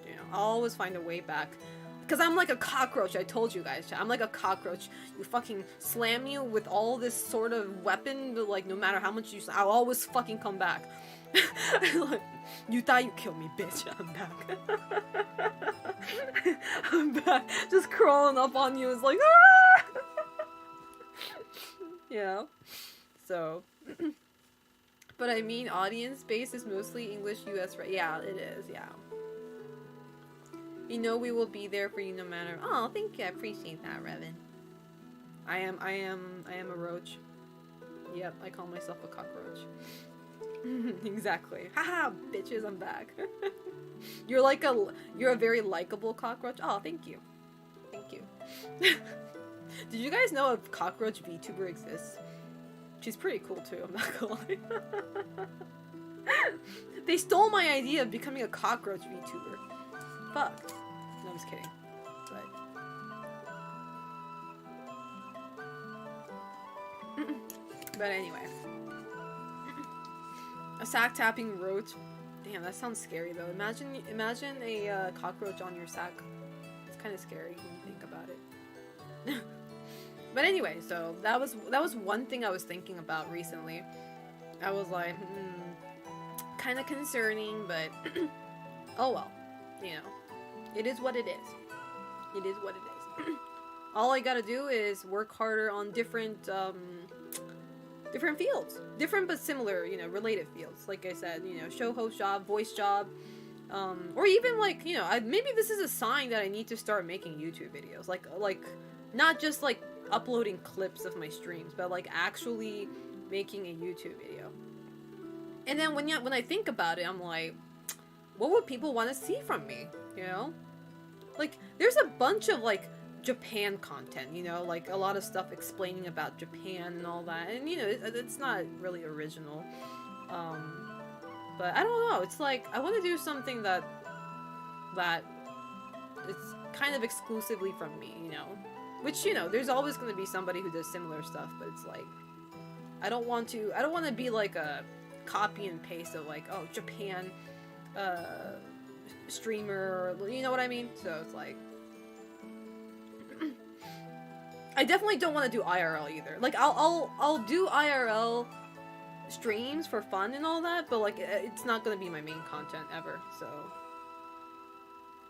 You know, I'll always find a way back. Because I'm like a cockroach, I told you guys. I'm like a cockroach. You fucking slam me with all this sort of weapon, but like, no matter how much I'll always fucking come back. Like, you thought you killed me, bitch. I'm back. I'm back. Just crawling up on you is like, ah! You know? So. But I mean, audience base is mostly English US, right? Yeah, it is, yeah. You know we will be there for you no matter. Oh, thank you. I appreciate that, Revan. I am a roach. Yep, I call myself a cockroach. Exactly. Haha, bitches, I'm back. You're a very likable cockroach. Oh, thank you. Thank you. Did you guys know a cockroach VTuber exists? She's pretty cool too, I'm not gonna lie. They stole my idea of becoming a cockroach VTuber. Fuck. No, I'm just kidding. But anyway. A sack tapping roach. Damn, that sounds scary though. Imagine a cockroach on your sack. It's kind of scary when you think about it. But anyway, so that was one thing I was thinking about recently. I was like, kind of concerning, but oh well, you know, it is what it is. It is what it is. All I gotta do is work harder on different fields, different but similar, you know, related fields. Like I said, you know, show host job, voice job, or even like, you know, maybe this is a sign that I need to start making YouTube videos, like not just like uploading clips of my streams, but like actually making a YouTube video. And then when I think about it, I'm like, what would people want to see from me? You know, like there's a bunch of like Japan content, you know, like a lot of stuff explaining about Japan and all that, and you know, it's not really original. But I don't know. It's like I want to do something that it's kind of exclusively from me, you know. Which, you know, there's always going to be somebody who does similar stuff, but it's like, I don't want to be like a copy and paste of like, oh, Japan, streamer, or, you know what I mean? So it's like, I definitely don't want to do IRL either. Like, I'll do IRL streams for fun and all that, but like, it's not going to be my main content ever, so.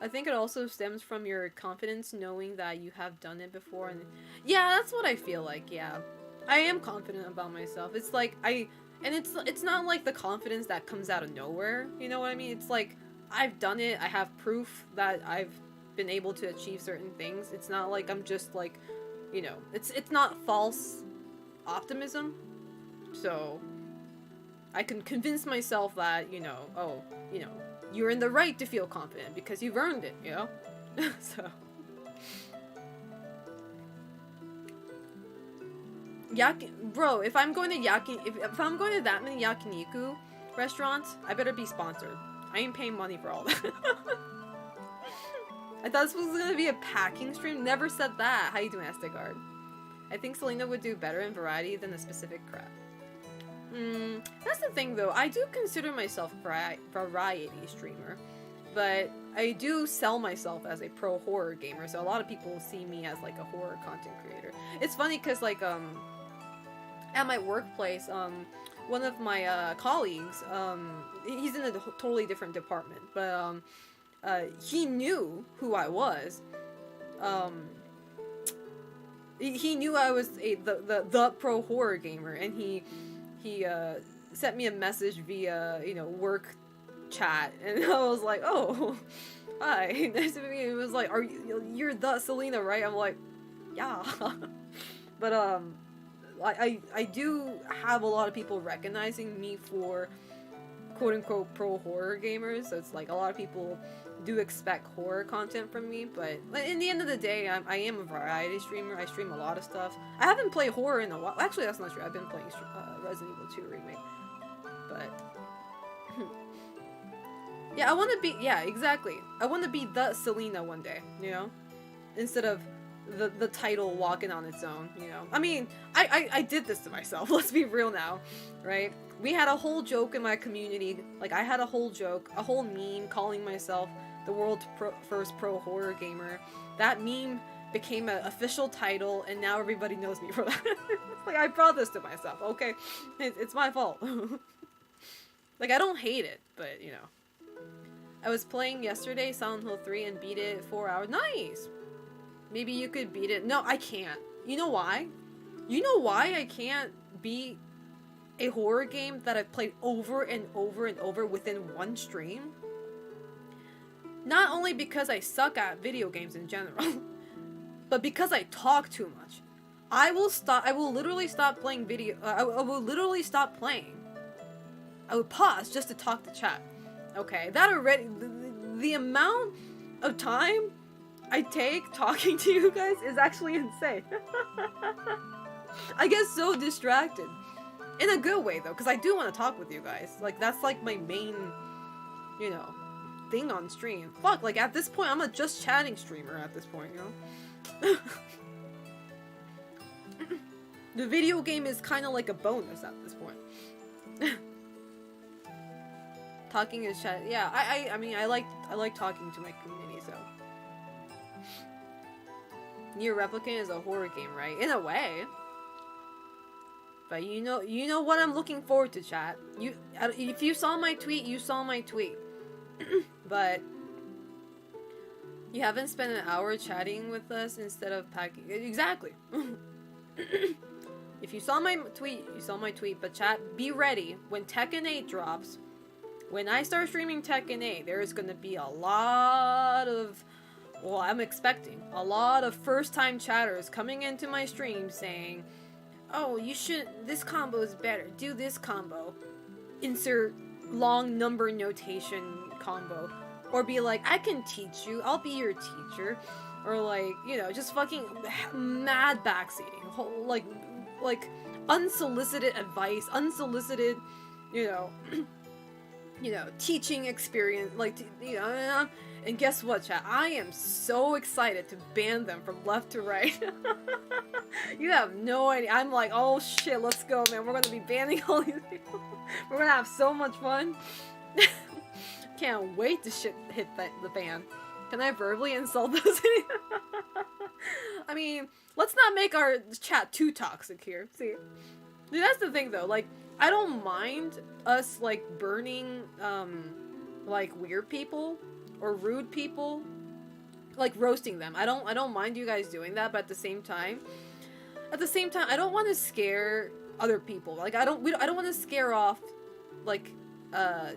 I think it also stems from your confidence knowing that you have done it before, and yeah, that's what I feel like, yeah. I am confident about myself. It's like, it's not like the confidence that comes out of nowhere, you know what I mean? It's like, I've done it. I have proof that I've been able to achieve certain things. It's not like I'm just like, you know, it's not false optimism. So I can convince myself that, you know, oh, you know, you're in the right to feel confident because you've earned it, you know? So bro, if I'm going to if I'm going to that many yakiniku restaurants, I better be sponsored. I ain't paying money for all that. I thought this was gonna be a packing stream. Never said that. How you doing, Estegard? I think Selena would do better in variety than a specific crap. That's the thing though. I do consider myself a variety streamer, but I do sell myself as a pro horror gamer. So a lot of people see me as like a horror content creator. It's funny because like at my workplace, one of my colleagues, he's in a totally different department, but he knew who I was. He knew I was the pro horror gamer, and he sent me a message via, you know, work chat, and I was like, oh, hi, nice to meet you. It was like, you're the Selena, right? I'm like, yeah. But I do have a lot of people recognizing me for quote-unquote pro horror gamers, so it's like a lot of people do expect horror content from me, but in the end of the day, I am a variety streamer. I stream a lot of stuff. I haven't played horror in a while. Actually, that's not true. I've been playing Resident Evil 2 Remake, but yeah, I want to be, yeah, exactly. I want to be the Selena one day, you know, instead of the title walking on its own, you know. I mean, I did this to myself. Let's be real now, right? We had a whole joke in my community. Like, I had a whole joke, a whole meme calling myself the world's first pro horror gamer. That meme became an official title, and now everybody knows me for that. Like, I brought this to myself, okay? It's my fault. Like, I don't hate it, but, you know. I was playing yesterday, Silent Hill 3, and beat it 4 hours. Nice! Maybe you could beat it. No, I can't. You know why? You know why I can't beat a horror game that I've played over and over and over within one stream? Not only because I suck at video games in general, but because I talk too much. I will literally stop playing video. I will literally stop playing. I would pause just to talk to chat. Okay, that already, the amount of time I take talking to you guys is actually insane. I get so distracted. In a good way, though, because I do want to talk with you guys. Like, that's, like, my main, you know, thing on stream. Fuck, like, at this point, I'm a just chatting streamer at this point, you know? The video game is kind of like a bonus at this point. Talking is chat. Yeah, I mean, I like talking to my community, so. Nier Replicant is a horror game, right? In a way. But you know what I'm looking forward to, chat. If you saw my tweet, you saw my tweet. But you haven't spent an hour chatting with us instead of packing. Exactly. If you saw my tweet, you saw my tweet. But chat, be ready when Tekken 8 drops. When I start streaming Tekken 8, there is going to be a lot of, well, I'm expecting a lot of first-time chatters coming into my stream saying, oh, you should, this combo is better, do this combo, insert long number notation combo, or be like, I can teach you, I'll be your teacher, or like, you know, just fucking mad backseating, like unsolicited advice, unsolicited, you know, teaching experience, like, you know, and guess what, chat? I am so excited to ban them from left to right. You have no idea. I'm like, oh shit, let's go, man. We're gonna be banning all these people. We're gonna have so much fun. Can't wait to hit the ban. Can I verbally insult those? I mean, let's not make our chat too toxic here. See, dude, that's the thing though. Like, I don't mind us like burning, like weird people or rude people, like roasting them. I don't mind you guys doing that, but at the same time, I don't want to scare other people. Like, I don't want to scare off like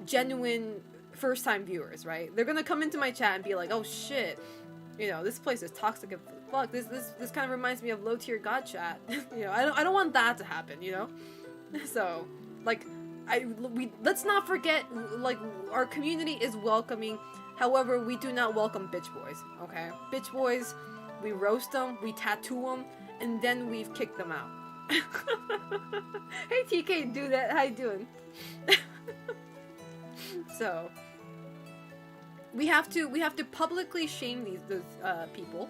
genuine first time viewers, right? They're gonna come into my chat and be like, oh shit, you know, this place is toxic as fuck. This kind of reminds me of low tier god chat. You know, I don't want that to happen, you know? So, like, let's not forget, like, our community is welcoming. However, we do not welcome bitch boys, okay? Bitch boys, we roast them, we tattoo them, and then we've kicked them out. Hey TK, do that. How you doing? So we have to publicly shame those people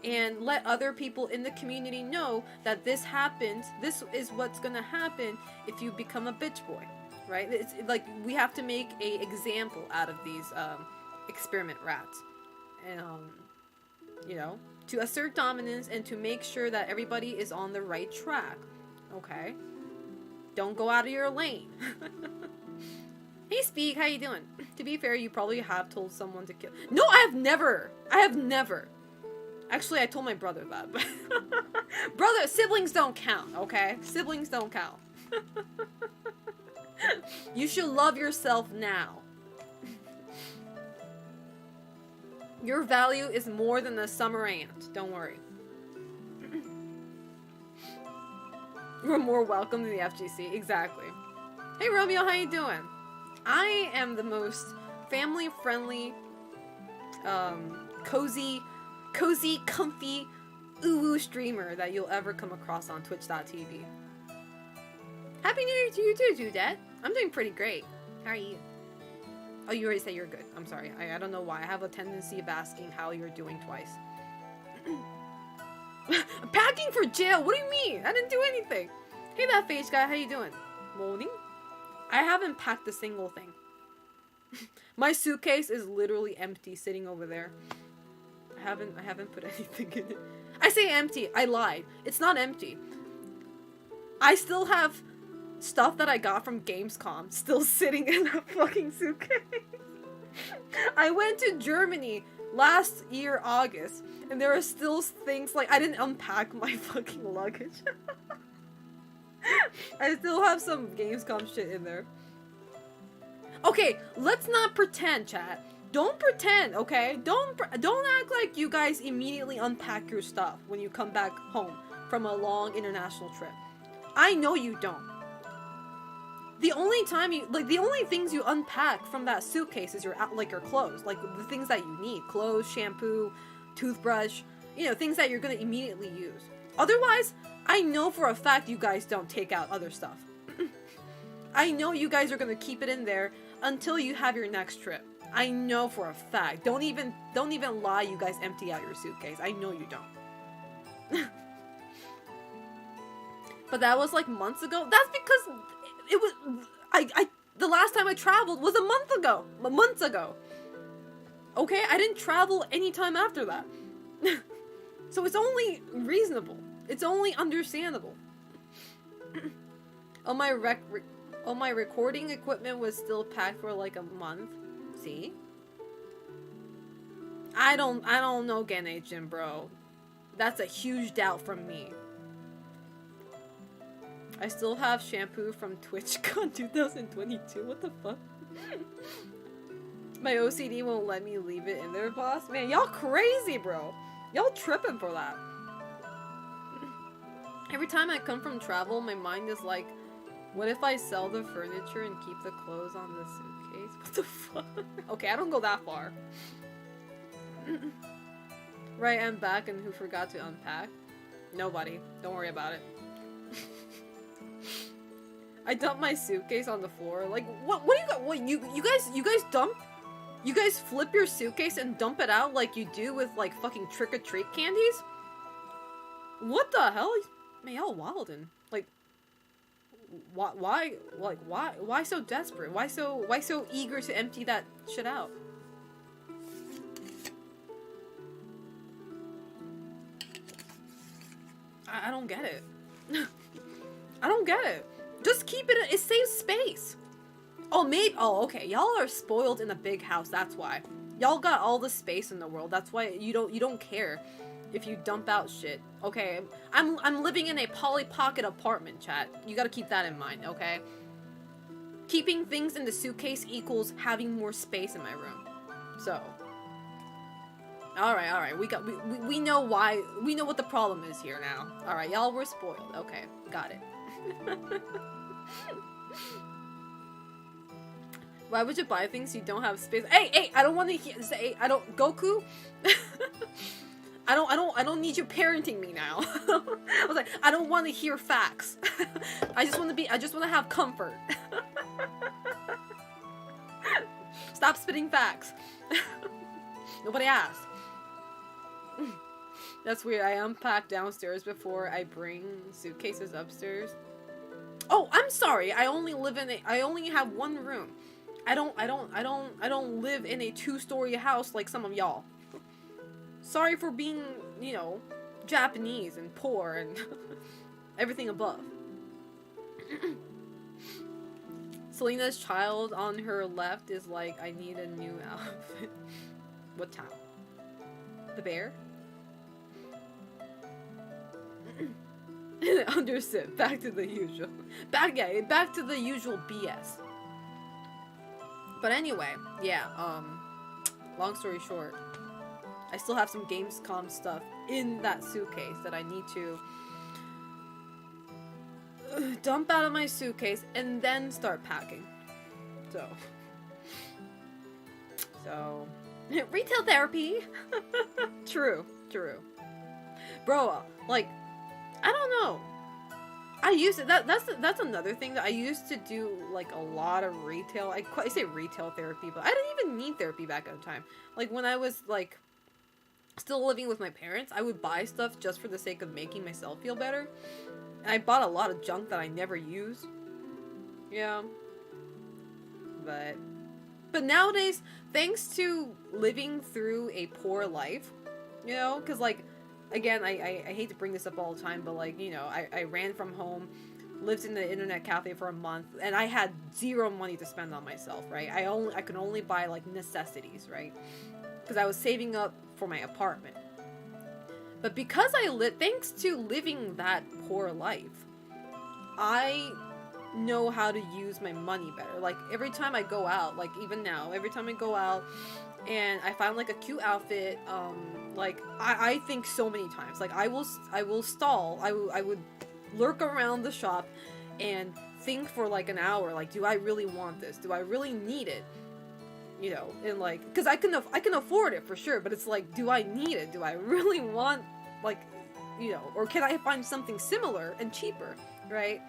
and let other people in the community know that this happens. This is what's gonna happen if you become a bitch boy, right? It's like we have to make a example out of these experiment rats, and you know, to assert dominance and to make sure that everybody is on the right track. Okay? Don't go out of your lane. Hey Speak, how you doing? To be fair, you probably have told someone to kill. No, I have never. Actually, I told my brother that. Brother, siblings don't count, okay? Siblings don't count. You should love yourself now. Your value is more than a summer ant. Don't worry. You're more welcome than the FGC. Exactly. Hey Romeo, how you doing? I am the most family-friendly, cozy, comfy, ooh streamer that you'll ever come across on Twitch.tv. Happy New Year to you too, Dudette. I'm doing pretty great. How are you? Oh, you already said you're good. I'm sorry. I don't know why. I have a tendency of asking how you're doing twice. Packing for jail? What do you mean? I didn't do anything. Hey, that face guy. How you doing? Morning? I haven't packed a single thing. My suitcase is literally empty, sitting over there. I haven't put anything in it. I say empty. I lied. It's not empty. I still have stuff that I got from Gamescom still sitting in a fucking suitcase. I went to Germany last year, August, and there are still things like I didn't unpack my fucking luggage. I still have some Gamescom shit in there. Okay, let's not pretend, chat. Don't pretend, okay? Don't act like you guys immediately unpack your stuff when you come back home from a long international trip. I know you don't. The only things you unpack from that suitcase is your clothes, like the things that you need, clothes, shampoo, toothbrush, you know, things that you're gonna immediately use. Otherwise, I know for a fact you guys don't take out other stuff. I know you guys are gonna keep it in there until you have your next trip. I know for a fact. Don't even lie, you guys empty out your suitcase. I know you don't. But that was like months ago. That's because it was the last time I traveled was a month ago. Months ago. Okay, I didn't travel anytime after that. So it's only reasonable. It's only understandable. All my recording equipment was still packed for like a month. See? I don't know Genajin, bro. That's a huge doubt from me. I still have shampoo from TwitchCon 2022. What the fuck? My OCD won't let me leave it in there, boss. Man, y'all crazy, bro. Y'all tripping for that. Every time I come from travel, my mind is like, what if I sell the furniture and keep the clothes on the suitcase? What the fuck? Okay, I don't go that far. Right, I'm back, and who forgot to unpack? Nobody. Don't worry about it. I dumped my suitcase on the floor. Like, what do you got? What, you guys dump? You guys flip your suitcase and dump it out like you do with, like, fucking trick-or-treat candies? What the hell? Man, y'all wildin'. Like, why so desperate? Why so eager to empty that shit out? I don't get it. I don't get it. Just keep it. It saves space. Oh, maybe. Oh, okay. Y'all are spoiled in a big house. That's why. Y'all got all the space in the world. That's why you don't care if you dump out shit. Okay. I'm living in a Polly Pocket apartment, chat. You gotta keep that in mind. Okay. keeping things in the suitcase equals having more space in my room. So, all right, we know why, we know what the problem is here now. All right, y'all were spoiled. Okay, got it. Why would you buy things you don't have space? Hey, I don't want to hear. Hey, I don't, Goku. I don't need you parenting me now. I was like, I don't want to hear facts. I just want to have comfort. Stop spitting facts. Nobody asked. That's weird. I unpack downstairs before I bring suitcases upstairs. Oh, I'm sorry. I only have one room. I don't live in a 2-story house like some of y'all. Sorry for being, you know, Japanese and poor and everything above. Selena's child on her left is like, I need a new outfit. What town? The bear? Understood. Back to the usual. Back to the usual BS. But anyway, yeah, long story short, I still have some Gamescom stuff in that suitcase that I need to dump out of my suitcase and then start packing. So retail therapy. True. Bro, like, I don't know. I used to, that's another thing that I used to do, like, a lot of retail. I say retail therapy, but I didn't even need therapy back at the time. Like, when I was, like, still living with my parents, I would buy stuff just for the sake of making myself feel better. And I bought a lot of junk that I never used. Yeah. But nowadays, thanks to living through a poor life, you know, because, like, again, I hate to bring this up all the time, but, like, you know, I ran from home, lived in the internet cafe for a month, and I had zero money to spend on myself, right? I could only buy, like, necessities, right? Because I was saving up for my apartment. But because thanks to living that poor life, I know how to use my money better. Like, every time I go out, like, even now, every time I go out and I find, like, a cute outfit, like, I think so many times, like, I will stall, I would lurk around the shop and think for, like, an hour, like, do I really want this? Do I really need it? You know, and, like, because I can afford it for sure, but it's like, do I need it? Do I really want, like, you know, or can I find something similar and cheaper, right?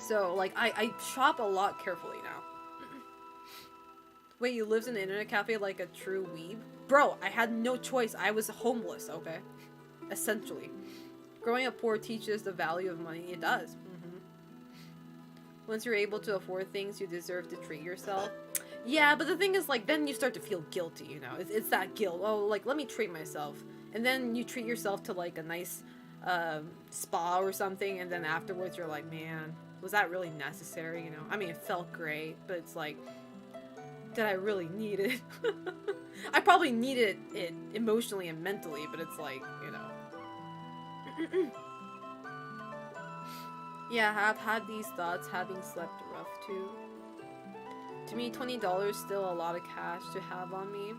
So, like, I shop a lot carefully now. Wait, you lived in the internet cafe like a true weeb? Bro, I had no choice. I was homeless, okay? Essentially. Growing up poor teaches the value of money. It does. Mm-hmm. Once you're able to afford things, you deserve to treat yourself. Yeah, but the thing is, like, then you start to feel guilty, you know? It's that guilt. Oh, like, let me treat myself. And then you treat yourself to, like, a nice spa or something, and then afterwards you're like, man, was that really necessary, you know? I mean, it felt great, but it's like, did I really need it? I probably needed it emotionally and mentally, but it's like, you know. Yeah, I've had these thoughts having slept rough too. To me, $20 is still a lot of cash to have on me.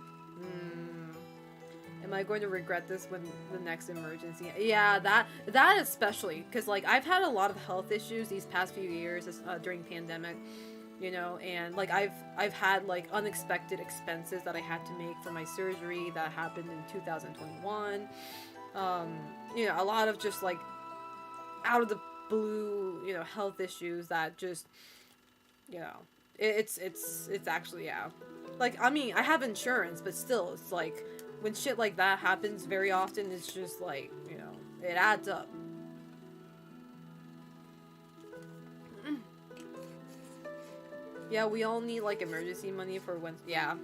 Am I going to regret this when the next emergency? Yeah, that especially, because, like, I've had a lot of health issues these past few years during pandemic. You know, and, like, I've had, like, unexpected expenses that I had to make for my surgery that happened in 2021. You know, a lot of just, like, out of the blue, you know, health issues that just, you know, it's actually, yeah. Like, I mean, I have insurance, but still, it's like, when shit like that happens very often, it's just like, you know, it adds up. Yeah, we all need, like, emergency money for when, yeah,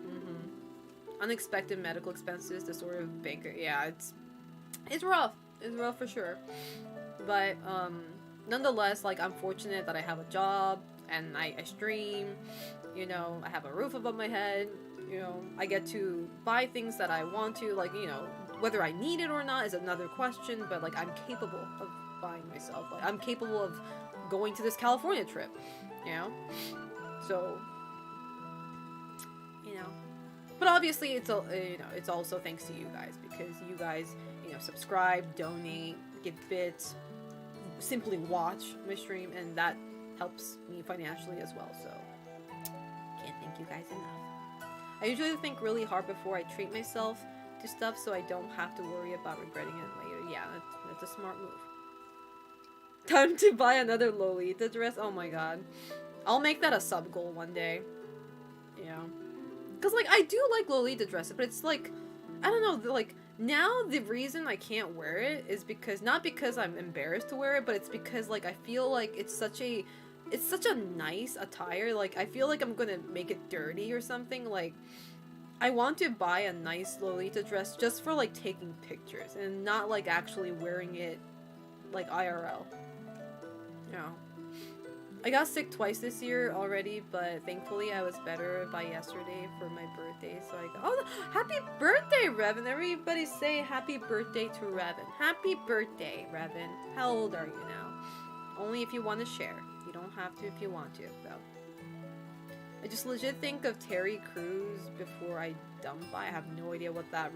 unexpected medical expenses, the sort of banker, yeah, it's rough. It's rough for sure. But, nonetheless, like, I'm fortunate that I have a job, and I stream, you know, I have a roof above my head, you know, I get to buy things that I want to, like, you know, whether I need it or not is another question, but, like, I'm capable of buying myself, like, I'm capable of going to this California trip, you know? So, you know, but obviously it's it's also thanks to you guys, because you guys, subscribe, donate, give bits, simply watch my stream, and that helps me financially as well. So can't thank you guys enough. I usually think really hard before I treat myself to stuff, so I don't have to worry about regretting it later. Yeah, that's a smart move. Time to buy another Lolita dress. Oh my god, I'll make that a sub goal one day. Because, like, I do like Lolita dresses, but it's like, I don't know, like, now the reason I can't wear it is because, not because I'm embarrassed to wear it, but it's because, like, I feel like it's such a nice attire. Like, I feel like I'm gonna make it dirty or something. Like, I want to buy a nice Lolita dress just for, like, taking pictures and not, like, actually wearing it, like, IRL. I got sick twice this year already, but thankfully I was better by yesterday for my birthday, so happy birthday, Revan! Everybody say happy birthday to Revan. Happy birthday, Revan. How old are you now? Only if you want to share. You don't have to if you want to, though. I just legit think of Terry Crews before I dump by. I have no idea what that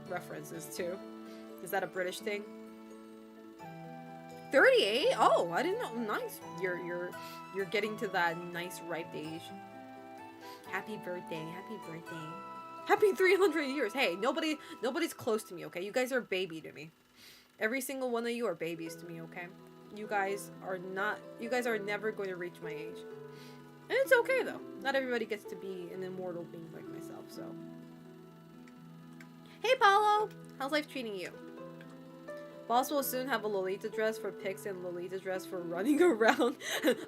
reference is to. Is that a British thing? 38? Oh, I didn't know. Nice. You're getting to that nice ripe age. Happy birthday. Happy birthday. Happy 300 years. Hey, nobody's close to me, okay? You guys are baby to me. Every single one of you are babies to me, okay? You guys are never going to reach my age. And it's okay, though. Not everybody gets to be an immortal being like myself, so. Hey, Paulo! How's life treating you? Boss will soon have a Lolita dress for pics and Lolita dress for running around.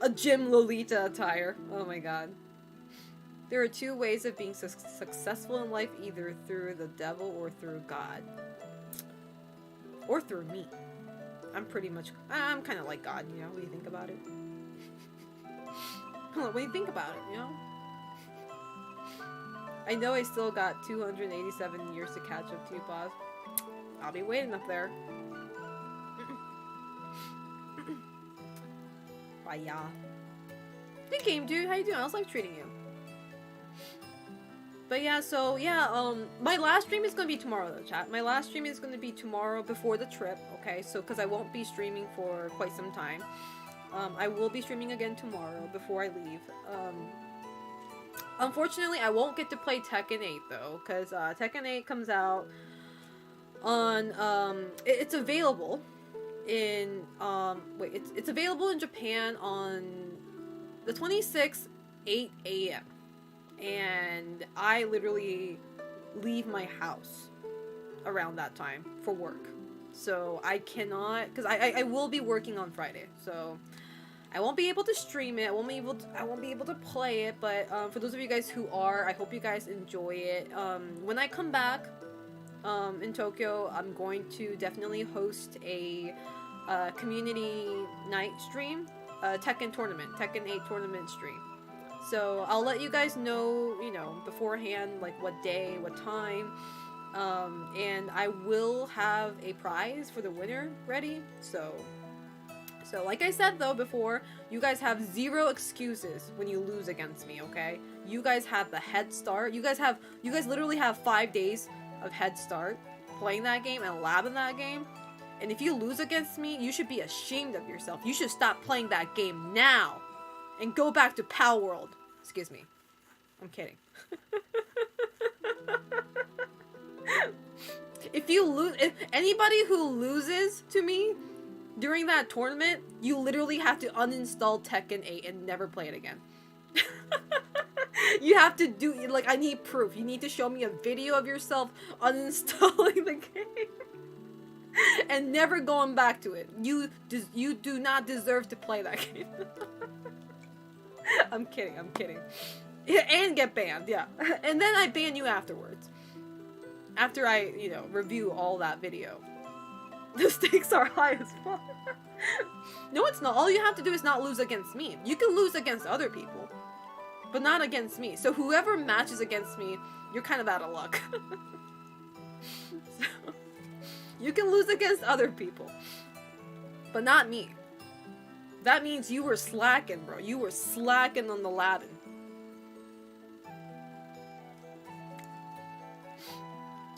A gym Lolita attire. Oh my god. There are two ways of being successful in life, either through the devil or through God. Or through me. I'm kind of like God, when you think about it. When you think about it, I know I still got 287 years to catch up to you, boss. I'll be waiting up there. Bye-ya. Hey, Game Dude, how you doing? How's life treating you? But yeah, so yeah, my last stream is gonna be tomorrow, though, chat. My last stream is gonna be tomorrow before the trip, okay? So, because I won't be streaming for quite some time. I will be streaming again tomorrow before I leave. Unfortunately, I won't get to play Tekken 8, though, because Tekken 8 comes out on, it's available in, it's available in Japan on the 26th, 8 a.m. And I literally leave my house around that time for work. So I cannot, because I will be working on Friday, so I won't be able to stream it. I won't be able to play it. But for those of you guys who are, I hope you guys enjoy it. When I come back in Tokyo, I'm going to definitely host a community night stream, Tekken 8 tournament stream. So I'll let you guys know, beforehand, like what day, what time, and I will have a prize for the winner ready. So like I said though before, you guys have zero excuses when you lose against me, okay? You guys have the head start. You guys literally have 5 days of head start playing that game and labbing that game. And if you lose against me, you should be ashamed of yourself. You should stop playing that game now and go back to Pal World. Excuse me. I'm kidding. If anybody who loses to me during that tournament, you literally have to uninstall Tekken 8 and never play it again. You have to do, like, I need proof. You need to show me a video of yourself uninstalling the game and never going back to it. You do not deserve to play that game. I'm kidding. And get banned, yeah. And then I ban you afterwards. After I, review all that video. The stakes are high as fuck. No, it's not. All you have to do is not lose against me. You can lose against other people, but not against me. So whoever matches against me, you're kind of out of luck. So, you can lose against other people, but not me. That means you were slacking, bro. You were slacking on the Latin.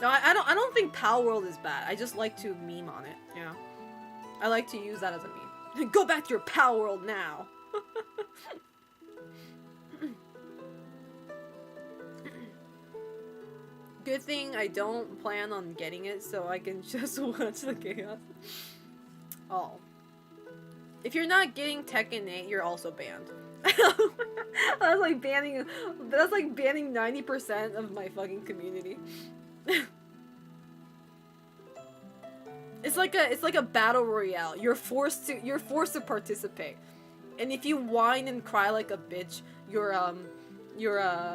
No, I don't think Pal World is bad. I just like to meme on it, you know? I like to use that as a meme. Go back to your Pal World now! Good thing I don't plan on getting it, so I can just watch the chaos. Oh. If you're not getting Tekken 8, you're also banned. That's like banning 90% of my fucking community. It's like a battle royale. You're forced to participate. And if you whine and cry like a bitch, your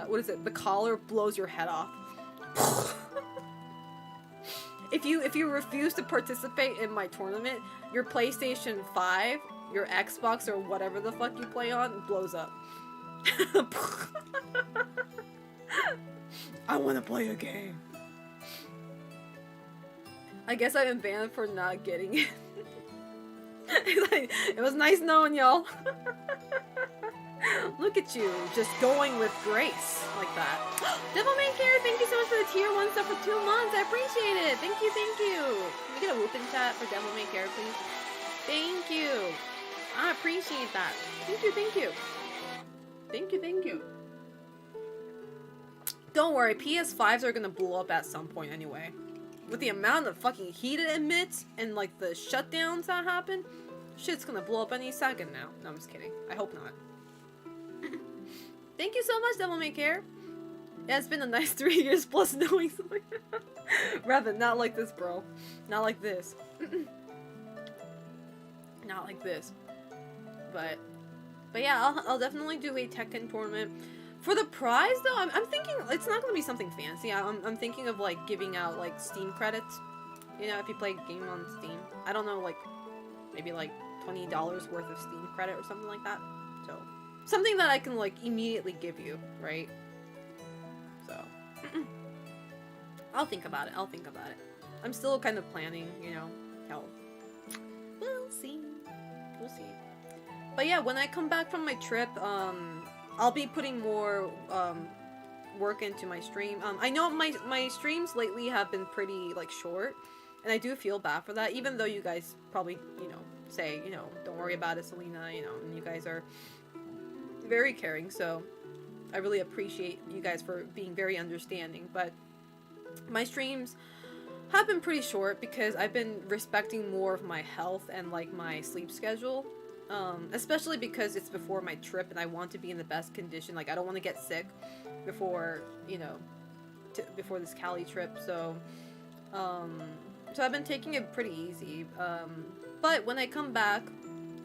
what is it? The collar blows your head off. If you refuse to participate in my tournament, your PlayStation 5, your Xbox, or whatever the fuck you play on blows up. I want to play a game. I guess I've been banned for not getting it. It was nice knowing y'all. Look at you, just going with grace like that. Devilman Care, thank you so much for the tier 1 sub for 2 months. I appreciate it. Thank you, thank you. Can we get a whoop in chat for Devilman Care, please? Thank you. I appreciate that. Thank you, thank you. Thank you, thank you. Don't worry, PS5s are gonna blow up at some point anyway. With the amount of fucking heat it emits and like the shutdowns that happen, shit's gonna blow up any second now. No, I'm just kidding. I hope not. Thank you so much, Devil May Care. Yeah, it's been a nice 3 years plus knowing something. Rather, not like this, bro. Not like this. Not like this. But yeah, I'll definitely do a Tekken tournament. For the prize, though, I'm thinking it's not going to be something fancy. I'm thinking of, like, giving out, like, Steam credits. You know, if you play a game on Steam. I don't know, like, maybe, like, $20 worth of Steam credit or something like that. So, something that I can, like, immediately give you, right? So, I'll think about it. I'll think about it. I'm still kind of planning, you know, how... We'll see. We'll see. But yeah, when I come back from my trip, I'll be putting more work into my stream. I know my streams lately have been pretty like short, and I do feel bad for that. Even though you guys probably say don't worry about it, Selena. And you guys are very caring. So I really appreciate you guys for being very understanding. But my streams have been pretty short because I've been respecting more of my health and like my sleep schedule. Especially because it's before my trip and I want to be in the best condition. Like, I don't want to get sick before, before this Cali trip. So I've been taking it pretty easy. But when I come back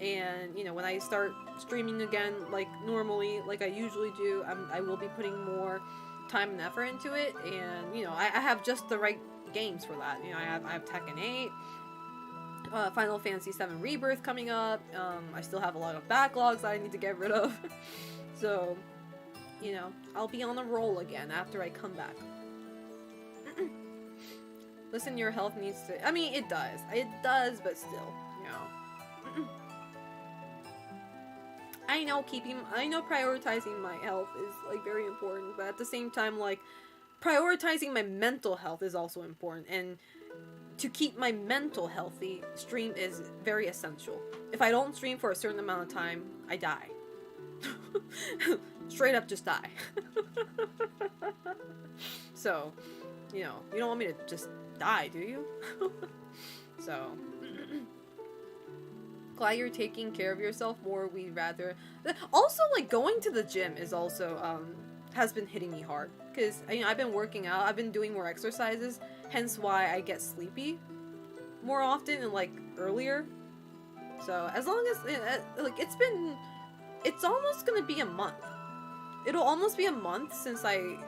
and, when I start streaming again, like normally, like I usually do, I will be putting more time and effort into it. And, I have just the right games for that. I have Tekken 8. Final Fantasy VII Rebirth coming up. I still have a lot of backlogs that I need to get rid of. So, I'll be on a roll again after I come back. Listen, your health needs to... I mean, it does. It does, but still, I know prioritizing my health is, like, very important, but at the same time, like, prioritizing my mental health is also important, and to keep my mental healthy, stream is very essential. If I don't stream for a certain amount of time, I die. Straight up just die. So, you don't want me to just die, do you? So, glad you're taking care of yourself more. We'd rather... Also, like, going to the gym is also, has been hitting me hard. Because, I've been working out, I've been doing more exercises, hence why I get sleepy more often and, like, earlier. So, as long as, like, it's almost gonna be a month. It'll almost be a month since I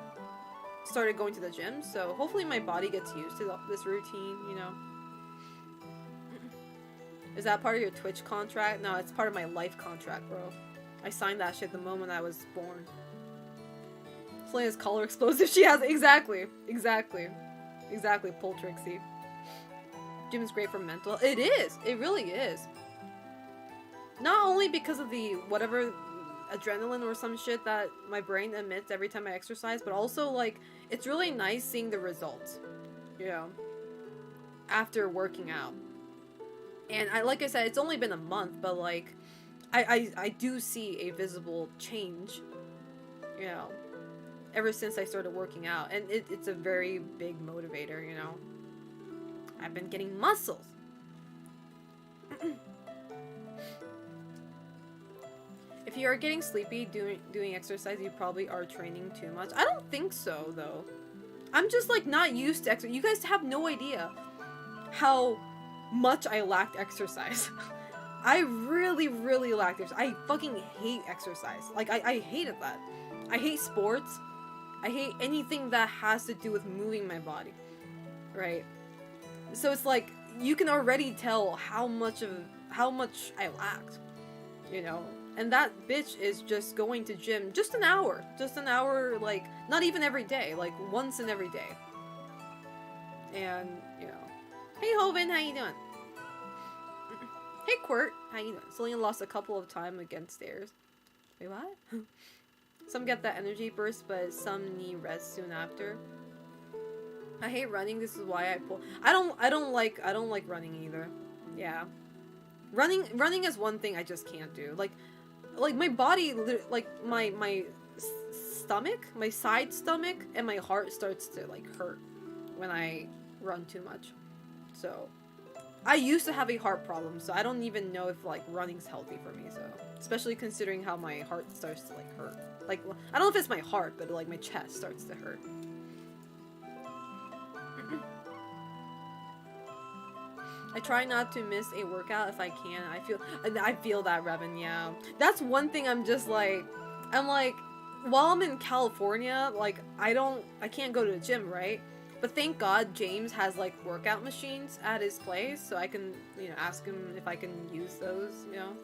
started going to the gym, so hopefully my body gets used to this routine, Is that part of your Twitch contract? No, it's part of my life contract, bro. I signed that shit the moment I was born. Selena's color explosive. She has exactly, Pull Trixie. Gym is great for mental. It is. It really is. Not only because of the whatever adrenaline or some shit that my brain emits every time I exercise, but also like it's really nice seeing the results, you know, after working out. And I like I said, it's only been a month, but like I do see a visible change, you know, ever since I started working out, and it's a very big motivator, you know. I've been getting muscles. If you are getting sleepy doing exercise, you probably are training too much. I don't think so, though. I'm just, like, not used to exercise. You guys have no idea how much I lacked exercise. I really, really lacked exercise. I fucking hate exercise. Like, I hated that. I hate sports. I hate anything that has to do with moving my body. Right? So it's like, you can already tell how much I lacked. You know? And that bitch is just going to gym just an hour. Just an hour, like, not even every day. Like, once in every day. And, you know. Hey, Hoven, how you doing? Hey, Quirt, how you doing? Selena lost a couple of time against stairs. Wait, what? Some get that energy burst, but some need rest soon after. I hate running. This is why I pull. I don't like running either. Yeah. Running is one thing I just can't do. Like my body, like my stomach, my side stomach, and my heart starts to like hurt when I run too much. So I used to have a heart problem, so I don't even know if like running's healthy for me. So especially considering how my heart starts to like hurt. Like I don't know if it's my heart, but like my chest starts to hurt. I try not to miss a workout if I can. I feel that, Revan, yeah. That's one thing I'm like, while I'm in California, like, I can't go to the gym, right? But thank God James has, like, workout machines at his place, so I can, you know, ask him if I can use those, you know?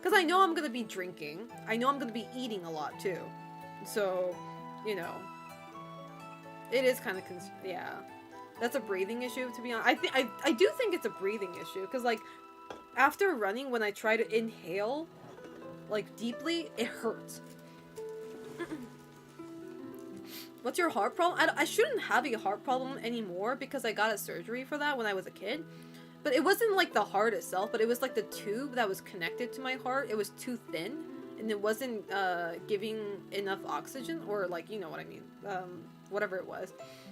Because I know I'm gonna be drinking. I know I'm gonna be eating a lot, too. So, you know, it is kind of, yeah. That's a breathing issue, to be honest. I do think it's a breathing issue, because, like, after running, when I try to inhale, like, deeply, it hurts. What's your heart problem? I shouldn't have a heart problem anymore, because I got a surgery for that when I was a kid. But it wasn't, like, the heart itself, but it was, like, the tube that was connected to my heart. It was too thin, and it wasn't, giving enough oxygen, or, like, you know what I mean. Whatever it was.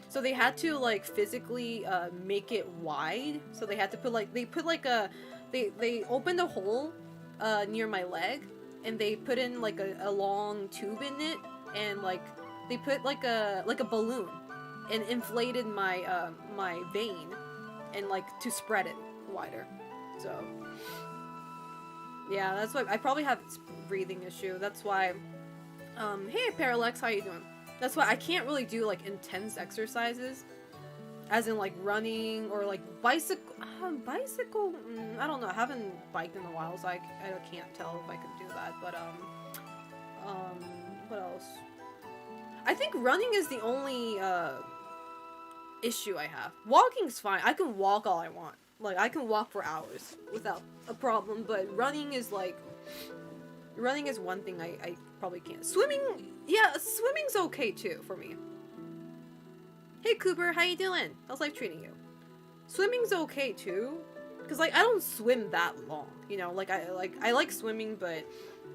So they had to, like, physically, make it wide. So they had to put, like, they opened a hole, near my leg, and they put in, like, a long tube in it, and, like, they put, like a balloon, and inflated my, my vein, and, like, to spread it wider. So, yeah, that's why, I probably have a breathing issue. That's why, hey, Parallax, how you doing? That's why I can't really do, like, intense exercises. As in, like, running or, like, bicycle. I don't know. I haven't biked in a while, so I can't tell if I can do that. But, what else? I think running is the only, issue I have. Walking's fine. I can walk all I want. Like, I can walk for hours without a problem, but running is, like... Running is one thing I probably can't. Swimming, yeah, swimming's okay too for me. Hey Cooper, how you doing? How's life treating you? Swimming's okay too, cause like I don't swim that long, you know. Like I like swimming, but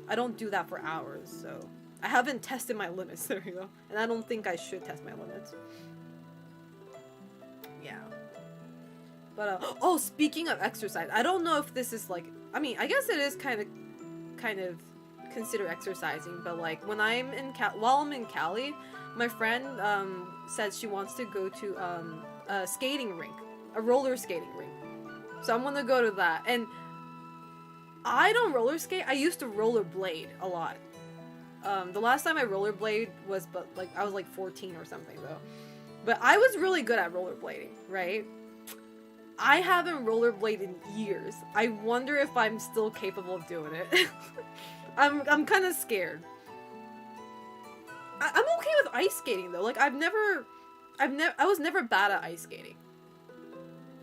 I don't do that for hours. So I haven't tested my limits. There you go. And I don't think I should test my limits. Yeah. But oh, speaking of exercise, I don't know if this is like. I mean, I guess it is kind of consider exercising, but like when I'm in while I'm in Cali, my friend said she wants to go to a skating rink, a roller skating rink. So I'm gonna go to that. And I don't roller skate. I used to rollerblade a lot. The last time I rollerblade was I was like 14 or something though. But I was really good at rollerblading, right? I haven't rollerbladed in years. I wonder if I'm still capable of doing it. I'm kind of scared. I'm okay with ice skating though. Like I was never bad at ice skating.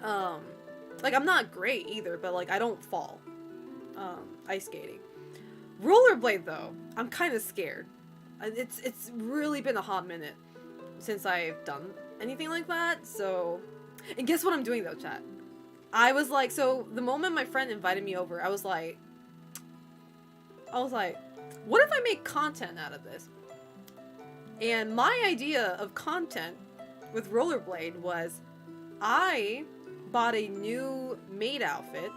Like I'm not great either, but like I don't fall. ice skating. Rollerblade though, I'm kind of scared. It's really been a hot minute since I've done anything like that. So, and guess what I'm doing though, chat? I was like, so the moment my friend invited me over, I was like, what if I make content out of this? And my idea of content with Rollerblade was, I bought a new maid outfit,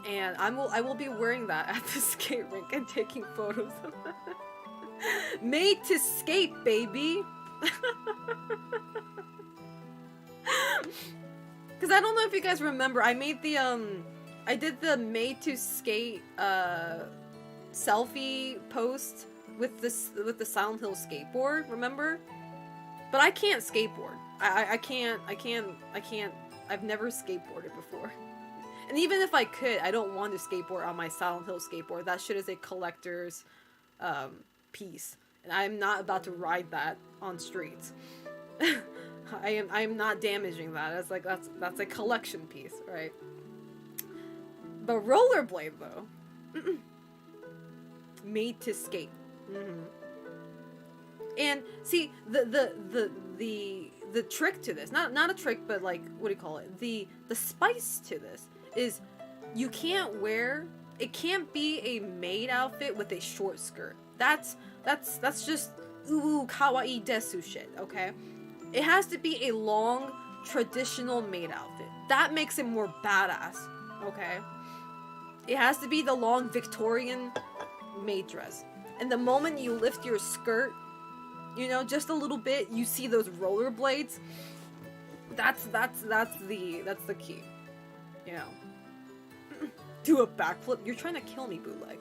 and I will be wearing that at the skate rink and taking photos of it. Made to skate, baby. Because I don't know if you guys remember, I made the I did the made to skate selfie post with the Silent Hill skateboard, remember? But I can't skateboard. I can't, I've never skateboarded before. And even if I could, I don't want to skateboard on my Silent Hill skateboard. That shit is a collector's piece. And I'm not about to ride that on streets. I am not damaging that. It's like, that's a collection piece, right? But Rollerblade though, made to skate. And see, the trick to this, not a trick, but like, what do you call it? The spice to this is, you can't wear, it can't be a maid outfit with a short skirt. That's just ooh kawaii desu shit, okay? It has to be a long traditional maid outfit. That makes it more badass, okay? It has to be the long Victorian maid dress. And the moment you lift your skirt, you know, just a little bit, you see those rollerblades. That's the key. You know. Do a backflip. You're trying to kill me, bootleg.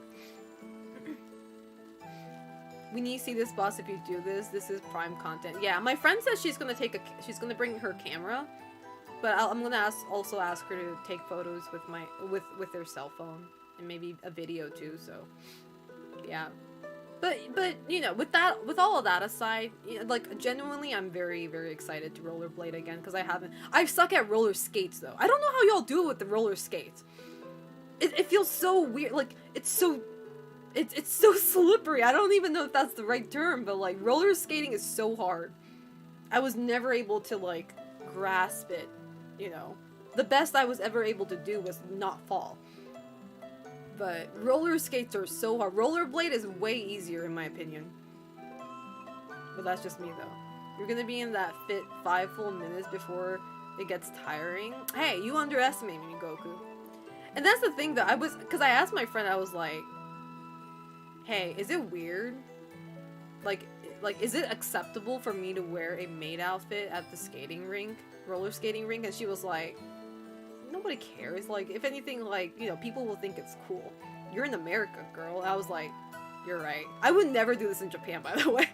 We need to see this, boss. If you do this, this is prime content. Yeah, my friend says she's gonna bring her camera, but I'm gonna also ask her to take photos with their cell phone and maybe a video too. So, yeah. But you know, with all of that aside, you know, like genuinely, I'm very, very excited to rollerblade again because I suck at roller skates though. I don't know how y'all do it with the roller skates. It feels so weird. Like it's so slippery. I don't even know if that's the right term, but like roller skating is so hard. I was never able to like grasp it. You know, the best I was ever able to do was not fall. But roller skates are so hard. Rollerblade is way easier in my opinion. But that's just me though. You're gonna be in that fit 5 full minutes before it gets tiring. Hey, you underestimate me, Goku. And that's the thing though, because I asked my friend, I was like, hey, is it weird? Like, is it acceptable for me to wear a maid outfit at the skating rink, roller skating rink? And she was like, nobody cares. Like, if anything, like, you know, people will think it's cool. You're in America, girl. I was like, you're right. I would never do this in Japan, by the way.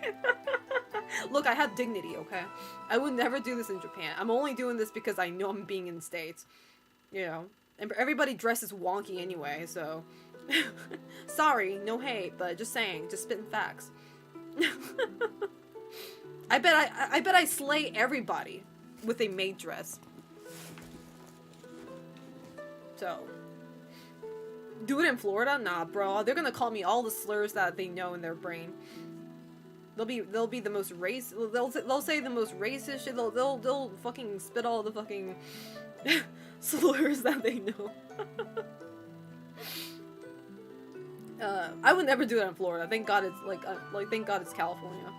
Look, I have dignity, okay? I would never do this in Japan. I'm only doing this because I know I'm being in the States. You know? And everybody dresses wonky anyway, so... Sorry, no hate, but just saying, just spitting facts. I bet I slay everybody with a maid dress. So, do it in Florida? Nah, bro. They're gonna call me all the slurs that they know in their brain. They'll be the most they'll say the most racist shit. They'll fucking spit all the fucking slurs that they know. I would never do that in Florida. Thank God it's thank God it's California.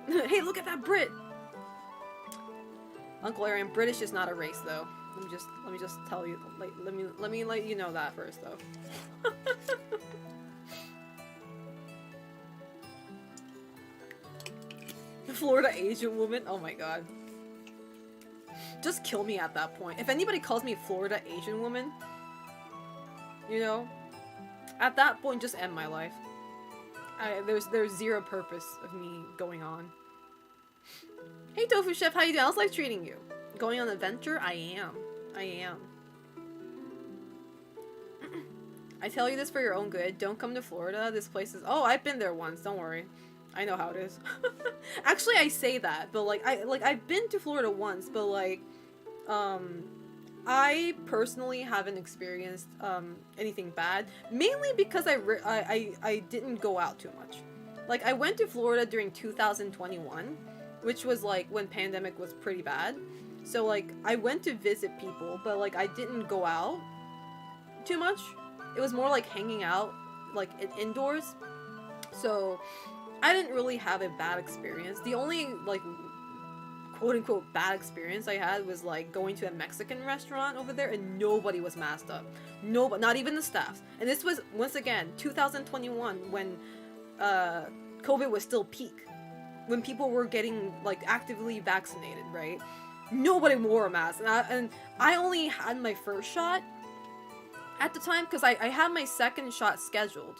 Hey, look at that Brit. Uncle Arian, British is not a race though. Let me just tell you. Like, let me let you know that first though. Florida Asian woman. Oh my god. Just kill me at that point. If anybody calls me Florida Asian woman, you know, at that point, just end my life. There's zero purpose of me going on. Hey Tofu Chef, how you doing? How's life treating you? Going on an adventure? I am. I tell you this for your own good. Don't come to Florida. This place is... Oh, I've been there once. Don't worry. I know how it is. Actually, I say that, but like I've been to Florida once, but like Um, I personally haven't experienced anything bad, mainly because I didn't go out too much. Like, I went to Florida during 2021, which was like when pandemic was pretty bad. So like I went to visit people, but like I didn't go out too much. It was more like hanging out like indoors. So I didn't really have a bad experience. The only like quote unquote bad experience I had was like going to a Mexican restaurant over there and nobody was masked up. Nobody, not even the staffs. And this was once again 2021 when COVID was still peak. When people were getting like actively vaccinated, right? Nobody wore a mask. And I only had my first shot at the time because I had my second shot scheduled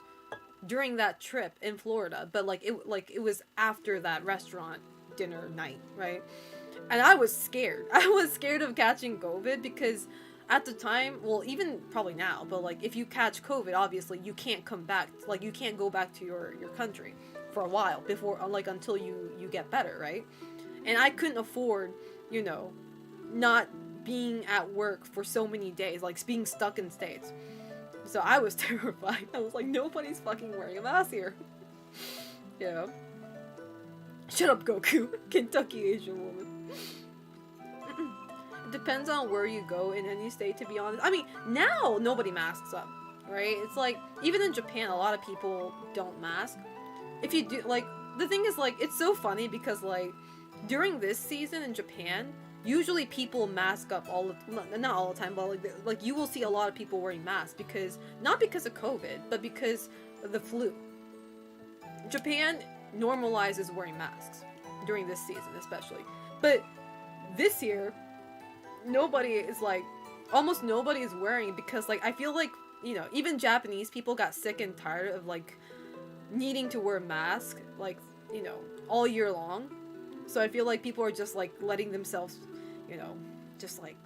during that trip in Florida, but like it was after that restaurant dinner night, right? And I was scared. I was scared of catching COVID because at the time, well, even probably now, but like if you catch COVID, obviously you can't come back. Like you can't go back to your country for a while before, like until you get better, right? And I couldn't afford, you know, not being at work for so many days, like being stuck in States. So I was terrified. I was like, nobody's fucking wearing a mask here. Yeah. Shut up, Goku. Kentucky Asian woman. It depends on where you go in any state, to be honest. I mean, now nobody masks up, right? It's like, even in Japan, a lot of people don't mask. If you do, like, the thing is, like, it's so funny because, like, during this season in Japan, usually people mask up not all the time, but like you will see a lot of people wearing masks because, not because of COVID, but because of the flu. Japan normalizes wearing masks during this season, especially. But this year, almost nobody is wearing because, like, I feel like, you know, even Japanese people got sick and tired of, like, needing to wear a mask, like, you know, all year long. So I feel like people are just, like, letting themselves, you know, just, like,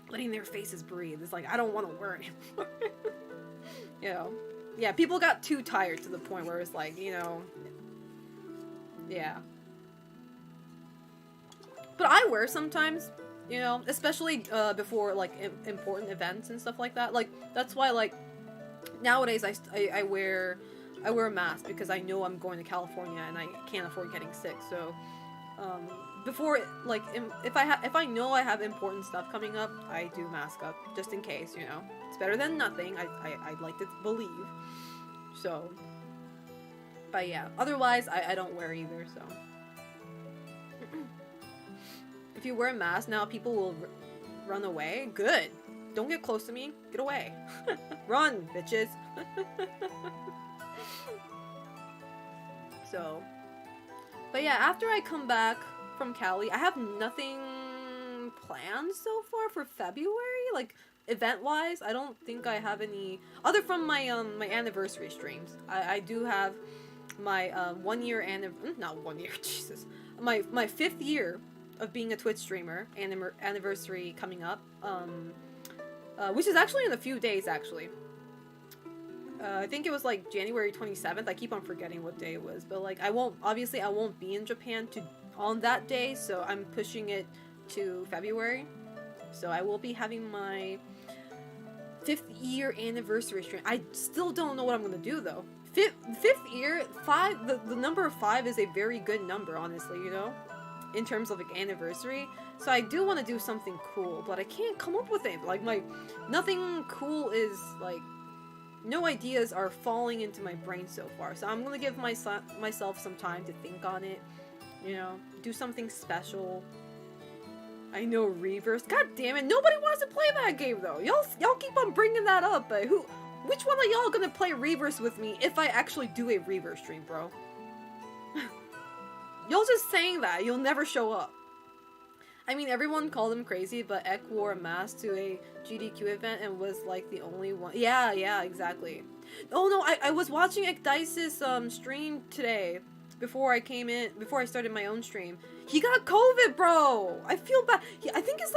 letting their faces breathe. It's like, I don't want to wear it anymore. You know? Yeah, people got too tired to the point where it's like, you know, yeah. But I wear sometimes, you know, especially before, like, important events and stuff like that. Like, that's why, like, nowadays I wear a mask because I know I'm going to California and I can't afford getting sick. So, before, like, if I know I have important stuff coming up, I do mask up just in case, you know. It's better than nothing. I'd like to believe. So, but yeah, otherwise I don't wear either. So, if you wear a mask now, people will run away. Good. Don't get close to me. Get away. Run, bitches. So, but yeah, after I come back from Cali, I have nothing planned so far for February. Like, event-wise, I don't think I have any, other from my my anniversary streams. I do have my 1 year not 1 year, Jesus. My 5th year of being a Twitch streamer anniversary coming up. Which is actually in a few days, actually. I think it was like January 27th. I keep on forgetting what day it was, but like I won't be in Japan on that day, so I'm pushing it to February. So I will be having my 5th year anniversary stream. I still don't know what I'm gonna do though. Fifth year, 5. The number 5 is a very good number, honestly. You know, in terms of like anniversary. So I do want to do something cool, but I can't come up with it. Like nothing cool is like. No ideas are falling into my brain so far, so I'm gonna give myself some time to think on it, you know, do something special. I know Reverse. God damn it, nobody wants to play that game though. Y'all keep on bringing that up, but which one of y'all gonna play Reverse with me if I actually do a Reverse stream, bro? Y'all just saying that, you'll never show up. I mean, everyone called him crazy, but Ek wore a mask to a GDQ event and was, like, the only one. Yeah, exactly. Oh, no, I was watching Ekdice's, stream today, before I started my own stream. He got COVID, bro! I feel bad. I think it's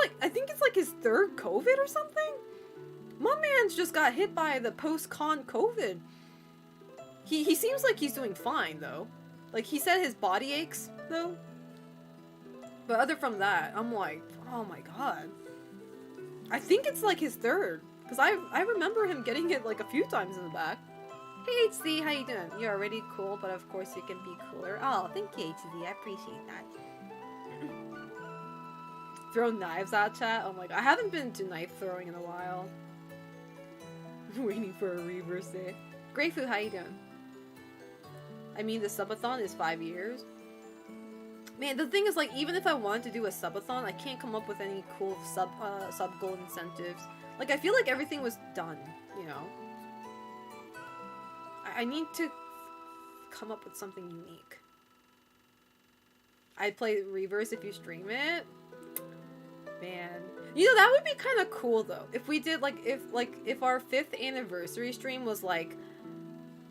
like his 3rd COVID or something? My man's just got hit by the post-con COVID. He seems like he's doing fine, though. Like, he said his body aches, though. But other from that, I'm like, oh my god. I think it's like his third. Because I remember him getting it like a few times in the back. Hey HC, how you doing? You're already cool, but of course you can be cooler. Oh, thank you HC, I appreciate that. Throw knives at chat? Oh my god, I haven't been to knife throwing in a while. Waiting for a reverse day. Greyfu, how you doing? I mean, the subathon is 5 years. Man, the thing is, like, even if I wanted to do a subathon, I can't come up with any cool sub goal incentives. Like, I feel like everything was done, you know? I need to come up with something unique. I'd play Reverse if you stream it. Man. You know, that would be kind of cool, though. If we did, if our 5th anniversary stream was, like,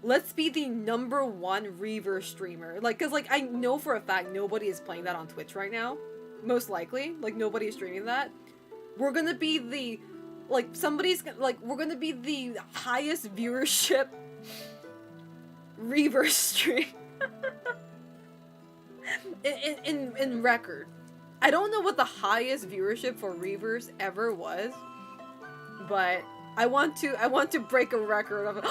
let's be the #1 Reverse streamer. Like, cause, like, I know for a fact nobody is playing that on Twitch right now. Most likely. Like, nobody is streaming that. We're gonna be the, like, we're gonna be the highest viewership Reverse stream. in record. I don't know what the highest viewership for Reverse ever was, but I want to break a record of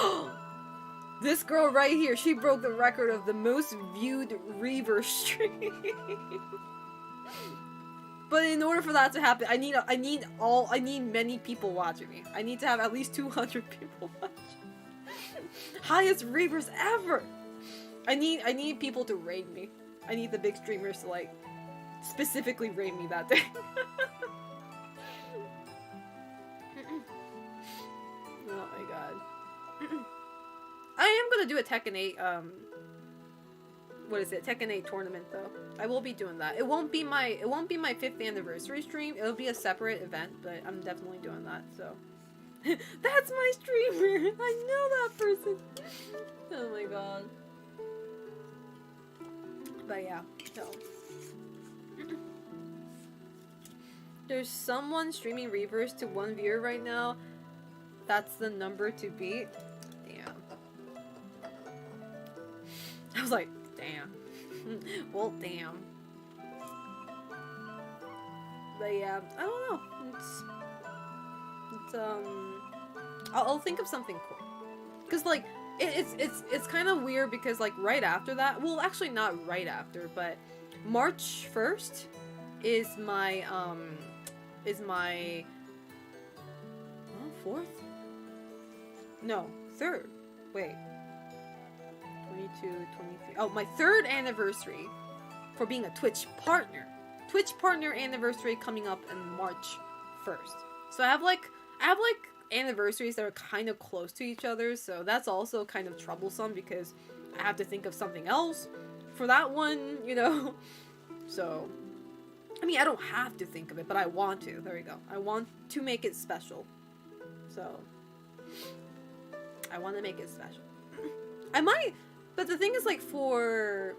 this girl right here. She broke the record of the most viewed Reverse stream. But in order for that to happen, I need many people watching me. I need to have at least 200 people watching. Highest Reverse ever. I need people to raid me. I need the big streamers to, like, specifically raid me that day. Oh my god. I am gonna do a Tekken 8, what is it? Tekken 8 tournament, though. I will be doing that. It won't be my 5th anniversary stream. It'll be a separate event, but I'm definitely doing that, so. That's my streamer! I know that person! Oh my god. But yeah, so. There's someone streaming Reverse to 1 viewer right now. That's the number to beat. Damn. I was like, damn. Well, damn. But yeah, I don't know. I'll think of something cool. Cause like, it's kind of weird because like right after that, well actually not right after, but March 1st is my 4th? No, 3rd. Wait. 22, 23. Oh, my 3rd anniversary for being a Twitch partner. Twitch partner anniversary coming up in March 1st. So I have like anniversaries that are kind of close to each other, so that's also kind of troublesome because I have to think of something else for that one, you know? So, I mean, I don't have to think of it, but I want to. There we go. I want to make it special. So, I want to make it special. I might, but the thing is, like, for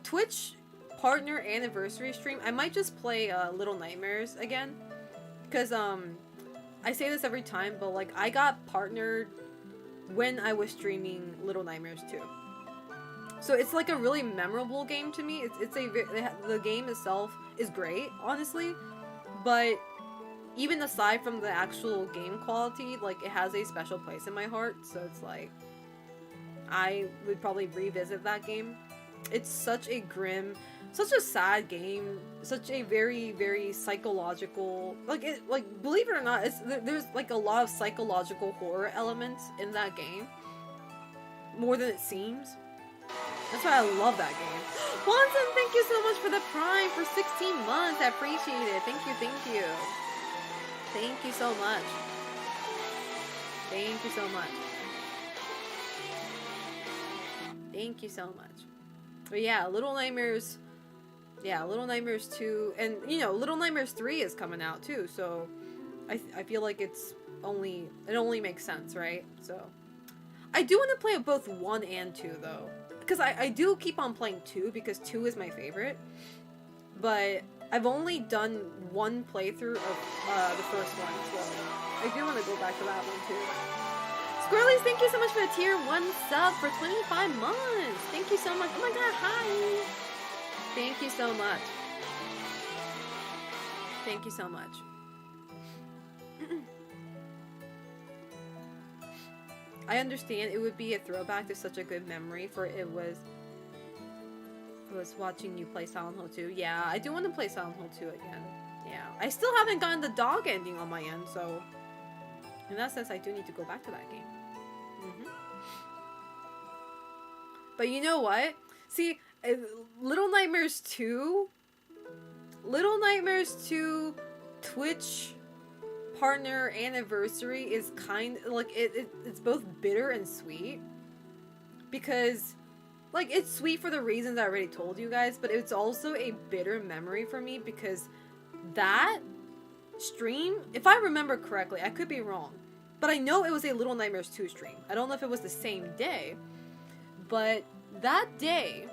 Twitch partner anniversary stream, I might just play Little Nightmares again, because I say this every time, but like I got partnered when I was streaming Little Nightmares 2, so it's like a really memorable game to me. The game itself is great, honestly, but even aside from the actual game quality, like it has a special place in my heart. So it's like I would probably revisit that game. It's such a grim, such a sad game, such a very, very psychological, like, believe it or not, there's, like, a lot of psychological horror elements in that game, more than it seems. That's why I love that game. Watson, thank you so much for the Prime for 16 months, I appreciate it, thank you, thank you. Thank you so much. Thank you so much. Thank you so much. But yeah, Little Nightmares 2, and you know, Little Nightmares 3 is coming out too, so I feel like it only makes sense, right? So I do want to play both 1 and 2 though, because I do keep on playing 2 because 2 is my favorite, but I've only done 1 playthrough of the first one, so I do want to go back to that one too. Squirrelies, thank you so much for the tier 1 sub for 25 months. Thank you so much. Oh my god, hi. Thank you so much. Thank you so much. I understand it would be a throwback to such a good memory for it was watching you play Silent Hill 2. Yeah, I do want to play Silent Hill 2 again. Yeah. I still haven't gotten the dog ending on my end, so in that sense I do need to go back to that game. But you know what? See, Little Nightmares 2 Twitch partner anniversary is kind like it's both bitter and sweet, because like it's sweet for the reasons I already told you guys, but it's also a bitter memory for me because that stream, if I remember correctly, I could be wrong, but I know it was a Little Nightmares 2 stream. I don't know if it was the same day, but that day,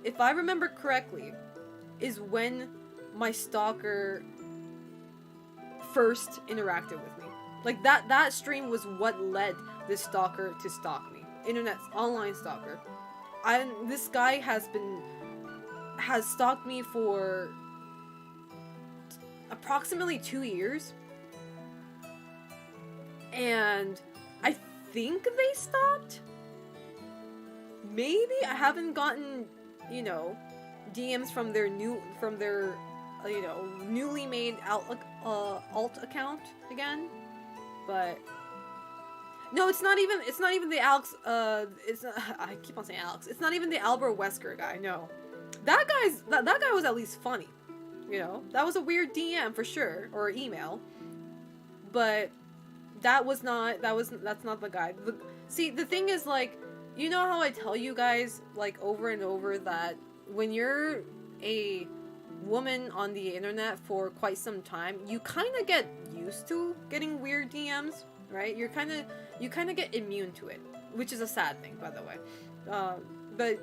if I remember correctly, is when my stalker first interacted with me. Like that stream was what led this stalker to stalk me. Online stalker. This guy has stalked me for approximately 2 years. And I think they stopped. Maybe I haven't gotten, you know, DMs from their newly made alt account again, but no, it's not even the Alex. I keep on saying Alex. It's not even the Albert Wesker guy. No, that guy was at least funny. You know, that was a weird DM for sure, or email, but that's not the guy. See, the thing is, like, you know how I tell you guys, like, over and over that when you're a woman on the internet for quite some time, you kind of get used to getting weird DMs, right? You kind of get immune to it, which is a sad thing, by the way. But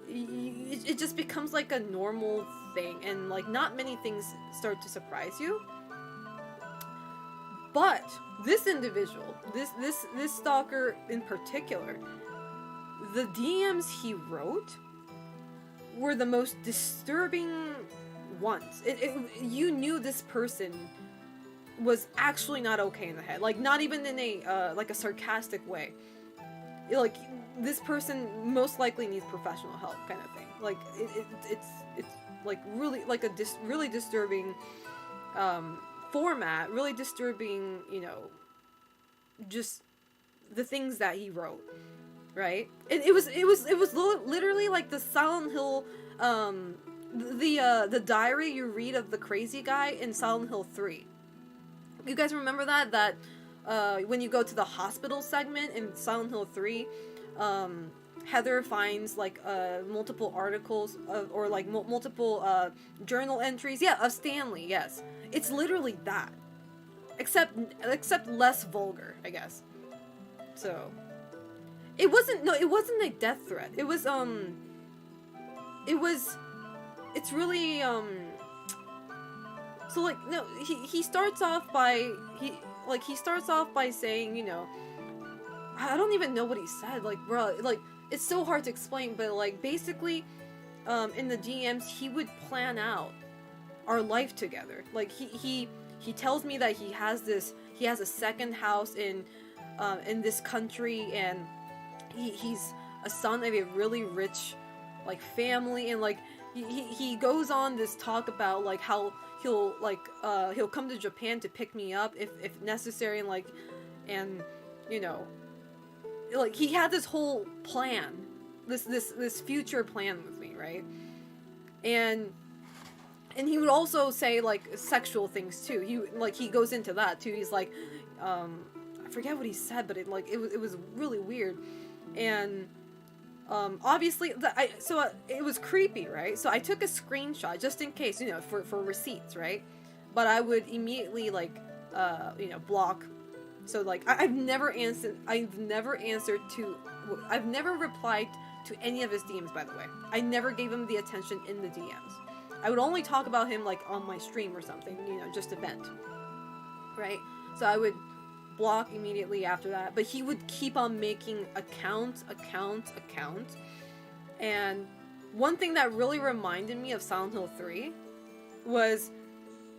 it just becomes like a normal thing, and like not many things start to surprise you. But this individual, this stalker in particular, the DMs he wrote were the most disturbing ones. You knew this person was actually not okay in the head. Like, not even in a like a sarcastic way. Like, this person most likely needs professional help, kind of thing. Like, it's like really like a really disturbing format, really disturbing, you know, just the things that he wrote. Right? It was literally like the Silent Hill, the diary you read of the crazy guy in Silent Hill 3. You guys remember that when you go to the hospital segment in Silent Hill 3, Heather finds like multiple articles or like multiple journal entries, of Stanley. Yes, it's literally that, except less vulgar, I guess. So. It wasn't a death threat. It's really, so like, no, he starts off by saying, you know, I don't even know what he said, like, bro, like, it's so hard to explain, but like, basically, in the DMs, he would plan out our life together. Like, he tells me that he has a second house in this country, and he's a son of a really rich, like, family, and like he goes on this talk about like how he'll come to Japan to pick me up if necessary, and like, and you know, like, he had this whole plan, this future plan with me, right? And he would also say like sexual things too. He goes into that too. He's like, I forget what he said, but it was really weird. And obviously it was creepy, right? So I took a screenshot just in case, you know, for receipts, right? But I would immediately like you know, block. So like I've never replied to any of his DMs, by the way. I never gave him the attention in the DMs. I would only talk about him like on my stream or something, you know, just to vent, right? So I would block immediately after that, but he would keep on making accounts. And one thing that really reminded me of Silent Hill 3 was,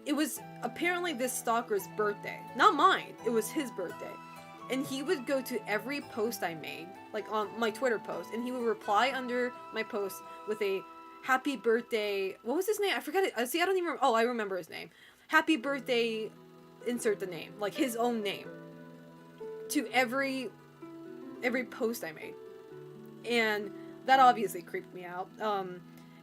it was apparently this stalker's birthday. Not mine, it was his birthday. And he would go to every post I made, like on my Twitter post, and he would reply under my post with a happy birthday. What was his name? I forgot it. See, I don't even remember. Oh, I remember his name. Happy birthday, insert the name, like his own name, to every post I made. And that obviously creeped me out.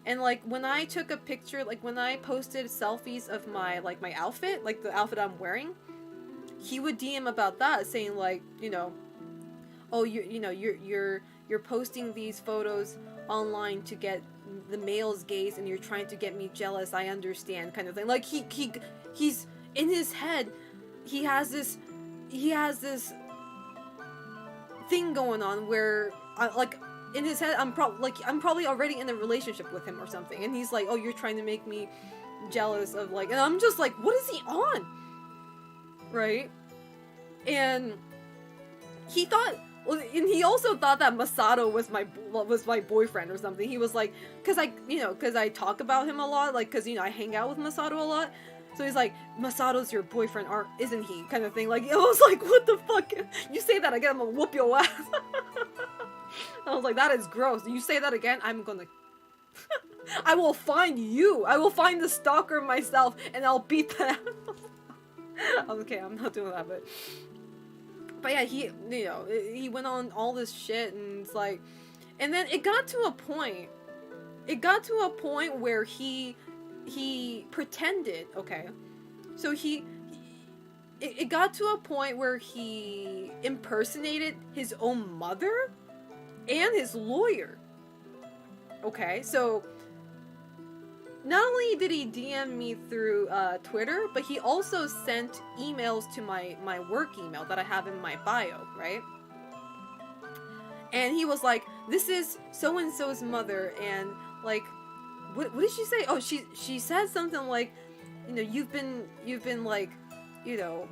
And like when I took a picture, like when I posted selfies of my outfit, like the outfit I'm wearing, he would DM about that, saying like, you know, oh, you're posting these photos online to get the male's gaze, and you're trying to get me jealous. I understand, kind of thing. Like he's in his head, he has this thing going on where like in his head I'm probably already in a relationship with him or something, and he's like, oh, you're trying to make me jealous of, like, and I'm just like, what is he on? Right? And he thought, well, and he also thought that Masato was my boyfriend or something. He was like, cause I talk about him a lot, like, cause, you know, I hang out with Masato a lot. So he's like, Masato's your boyfriend, isn't he? Kind of thing. Like, I was like, what the fuck? You say that again, I'm gonna whoop your ass. I was like, that is gross. You say that again, I'm gonna... I will find you. I will find the stalker myself, and I'll beat that. Okay, I'm not doing that, but yeah, he went on all this shit, and it's like, and then it got to a point where he pretended, okay, so it got to a point where he impersonated his own mother and his lawyer. Okay, so not only did he DM me through Twitter, but he also sent emails to my work email that I have in my bio, right? And he was like, this is so-and-so's mother, and like, what did she say? Oh, she said something like, you know, you've been like, you know,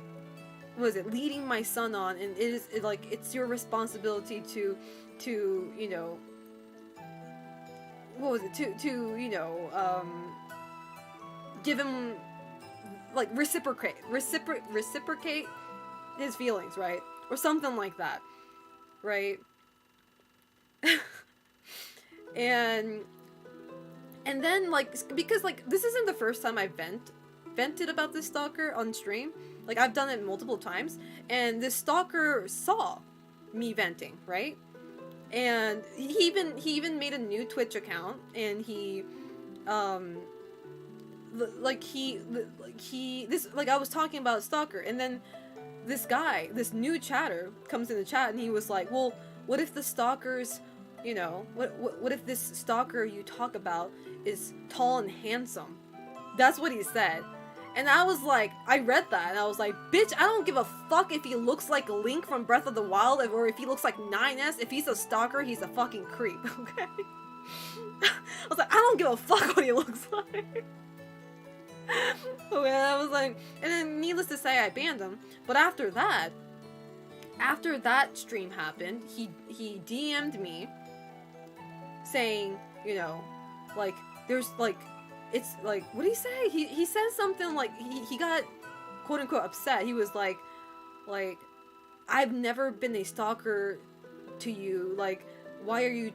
what was it, leading my son on, and it's your responsibility to you know, what was it, to you know, give him, like, reciprocate his feelings, right? Or something like that, right? and then, like, because, like, this isn't the first time I vented about this stalker on stream. Like, I've done it multiple times, and this stalker saw me venting, right? And he even made a new Twitch account, and he I was talking about stalker, and then this new chatter comes in the chat, and he was like, well, what if the stalker's, you know, what if this stalker you talk about is tall and handsome? That's what he said. And I was like, I read that, and I was like, bitch, I don't give a fuck if he looks like Link from Breath of the Wild, or if he looks like 9S. If he's a stalker, he's a fucking creep, okay? I was like, I don't give a fuck what he looks like. Okay, I was like, and then needless to say, I banned him. But after that stream happened, he DM'd me saying, you know, like, there's, like, it's like, what did he say? He said something like, he got quote unquote upset. He was like, I've never been a stalker to you. Like, why are you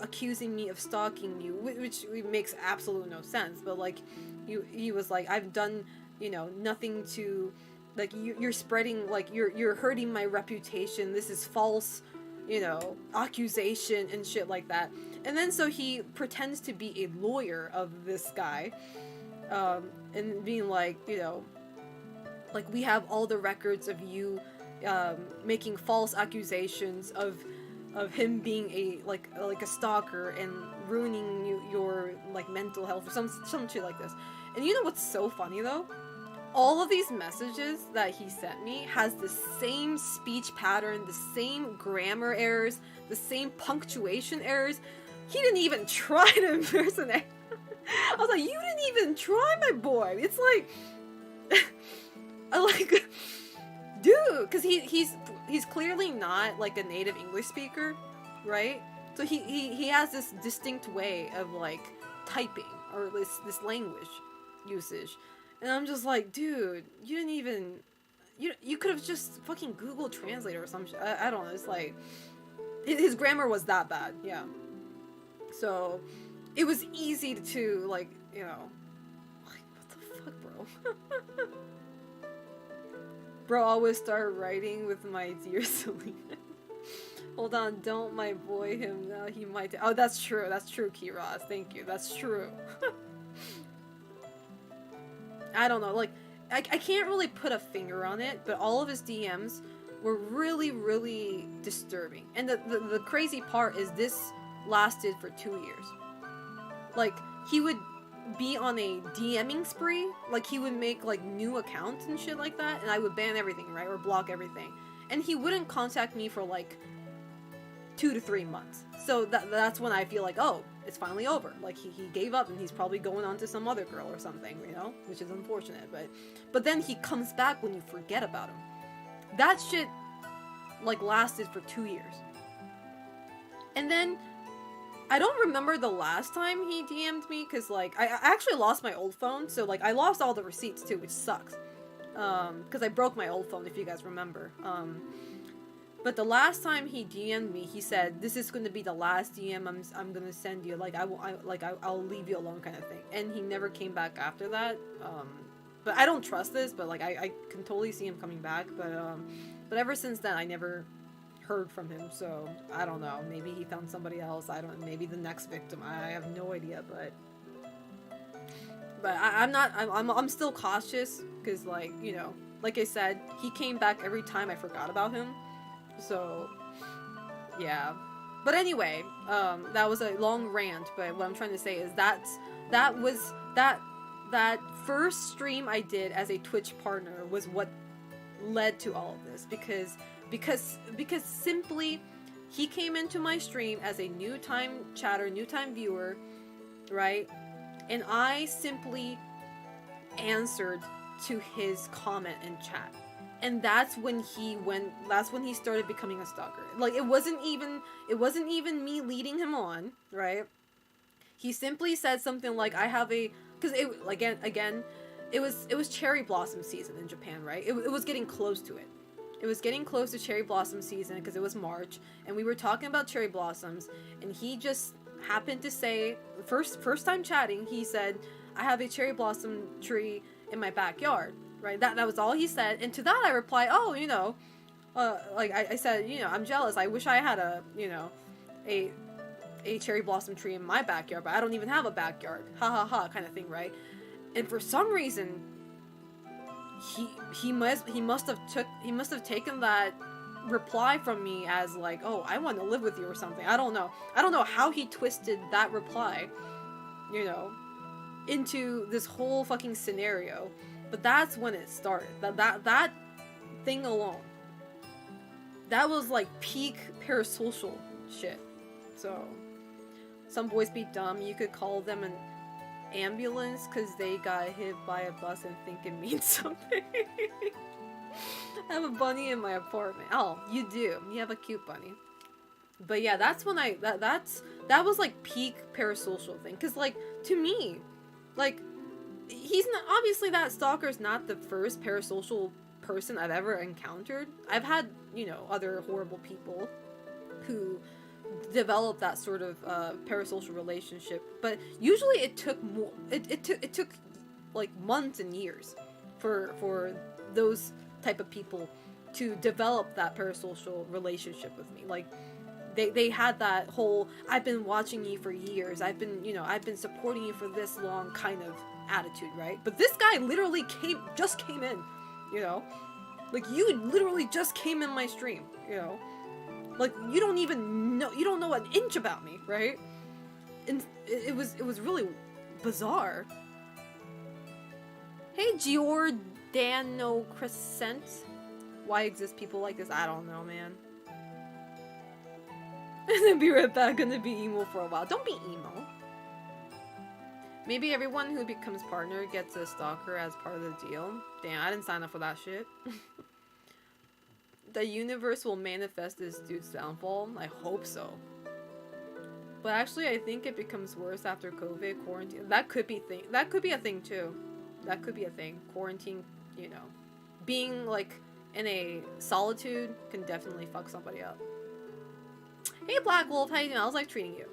accusing me of stalking you? Which makes absolutely no sense. But like, he was like, I've done, you know, nothing to, like, you're spreading, like, you're hurting my reputation. This is false, you know, accusation and shit like that. And then so he pretends to be a lawyer of this guy, and being like, you know, like, we have all the records of you making false accusations of him being a stalker and ruining your like mental health or some shit like this. And you know what's so funny though? All of these messages that he sent me has the same speech pattern, the same grammar errors, the same punctuation errors. He didn't even try to impersonate. I was like, you didn't even try, my boy. It's like, dude, because he's clearly not like a native English speaker, right? So he has this distinct way of like typing or this language usage, and I'm just like, dude, you didn't even you could have just fucking Google Translate or some shit. I don't know. It's like his grammar was that bad, yeah. So it was easy to like, you know, like what the fuck, bro. Bro, always start writing with my dear Selena. Hold on, don't my boy him now. He might. Oh, that's true. That's true, Kiraz. Thank you. That's true. I don't know. Like, I can't really put a finger on it, but all of his DMs were really, really disturbing. And the crazy part is this lasted for 2 years. Like, he would be on a DMing spree. Like, he would make, like, new accounts and shit like that, and I would ban everything, right? Or block everything. And he wouldn't contact me for, like, 2 to 3 months. So that's when I feel like, oh, it's finally over. Like, he gave up and he's probably going on to some other girl or something, you know? Which is unfortunate, but then he comes back when you forget about him. That shit, like, lasted for 2 years. And then, I don't remember the last time he DM'd me, because, like, I actually lost my old phone, so, like, I lost all the receipts, too, which sucks. Because I broke my old phone, if you guys remember. But the last time he DM'd me, he said, "This is going to be the last DM I'm going to send you. Like, I'll leave you alone," kind of thing. And he never came back after that. But I don't trust this, but, like, I can totally see him coming back. But ever since then, I never heard from him. So, I don't know. Maybe he found somebody else. Maybe the next victim. I have no idea, but I'm still cautious. Because, like, you know, like I said, he came back every time I forgot about him. So, yeah. But anyway, that was a long rant, but what I'm trying to say is that first stream I did as a Twitch partner was what led to all of this, because simply he came into my stream as a new time chatter, new time viewer, right? And I simply answered to his comment in chat. And that's when he started becoming a stalker. Like, it wasn't even me leading him on, right? He simply said something like, I have a, because it was cherry blossom season in Japan, right? It was getting close to it. It was getting close to cherry blossom season because it was March, and we were talking about cherry blossoms, and he just happened to say, first time chatting, he said, I have a cherry blossom tree in my backyard. Right, that was all he said, and to that I replied, oh, you know, like I said, you know, I'm jealous. I wish I had a, you know, a cherry blossom tree in my backyard, but I don't even have a backyard. Ha ha ha, kind of thing, right? And for some reason, he must have taken that reply from me as like, oh, I want to live with you or something. I don't know how he twisted that reply, you know, into this whole fucking scenario. But that's when it started. That thing alone. That was like peak parasocial shit. So, some boys be dumb. You could call them an ambulance because they got hit by a bus and think it means something. I have a bunny in my apartment. Oh, you do. You have a cute bunny. But yeah, that's when that was like peak parasocial thing. Because, like, to me, like, he's not, obviously that stalker's not the first parasocial person I've ever encountered. I've had, you know, other horrible people who developed that sort of parasocial relationship, but usually it took more, it took like months and years for those type of people to develop that parasocial relationship with me. Like, they had that whole, I've been watching you for years, I've been supporting you for this long kind of attitude, right? But this guy literally just came in, you know? Like, you literally just came in my stream, you know? Like, you don't know an inch about me, right? And it was really bizarre. Hey, Giordano Crescent. Why exist people like this? I don't know, man. And then be right back, gonna be emo for a while. Don't be emo. Maybe everyone who becomes partner gets a stalker as part of the deal. Damn, I didn't sign up for that shit. the universe will manifest this dude's downfall. I hope so. But actually, I think it becomes worse after COVID quarantine. That could be a thing too. That could be a thing. Quarantine, you know, being like in a solitude can definitely fuck somebody up. Hey Black Wolf, how you doing? How's life treating you?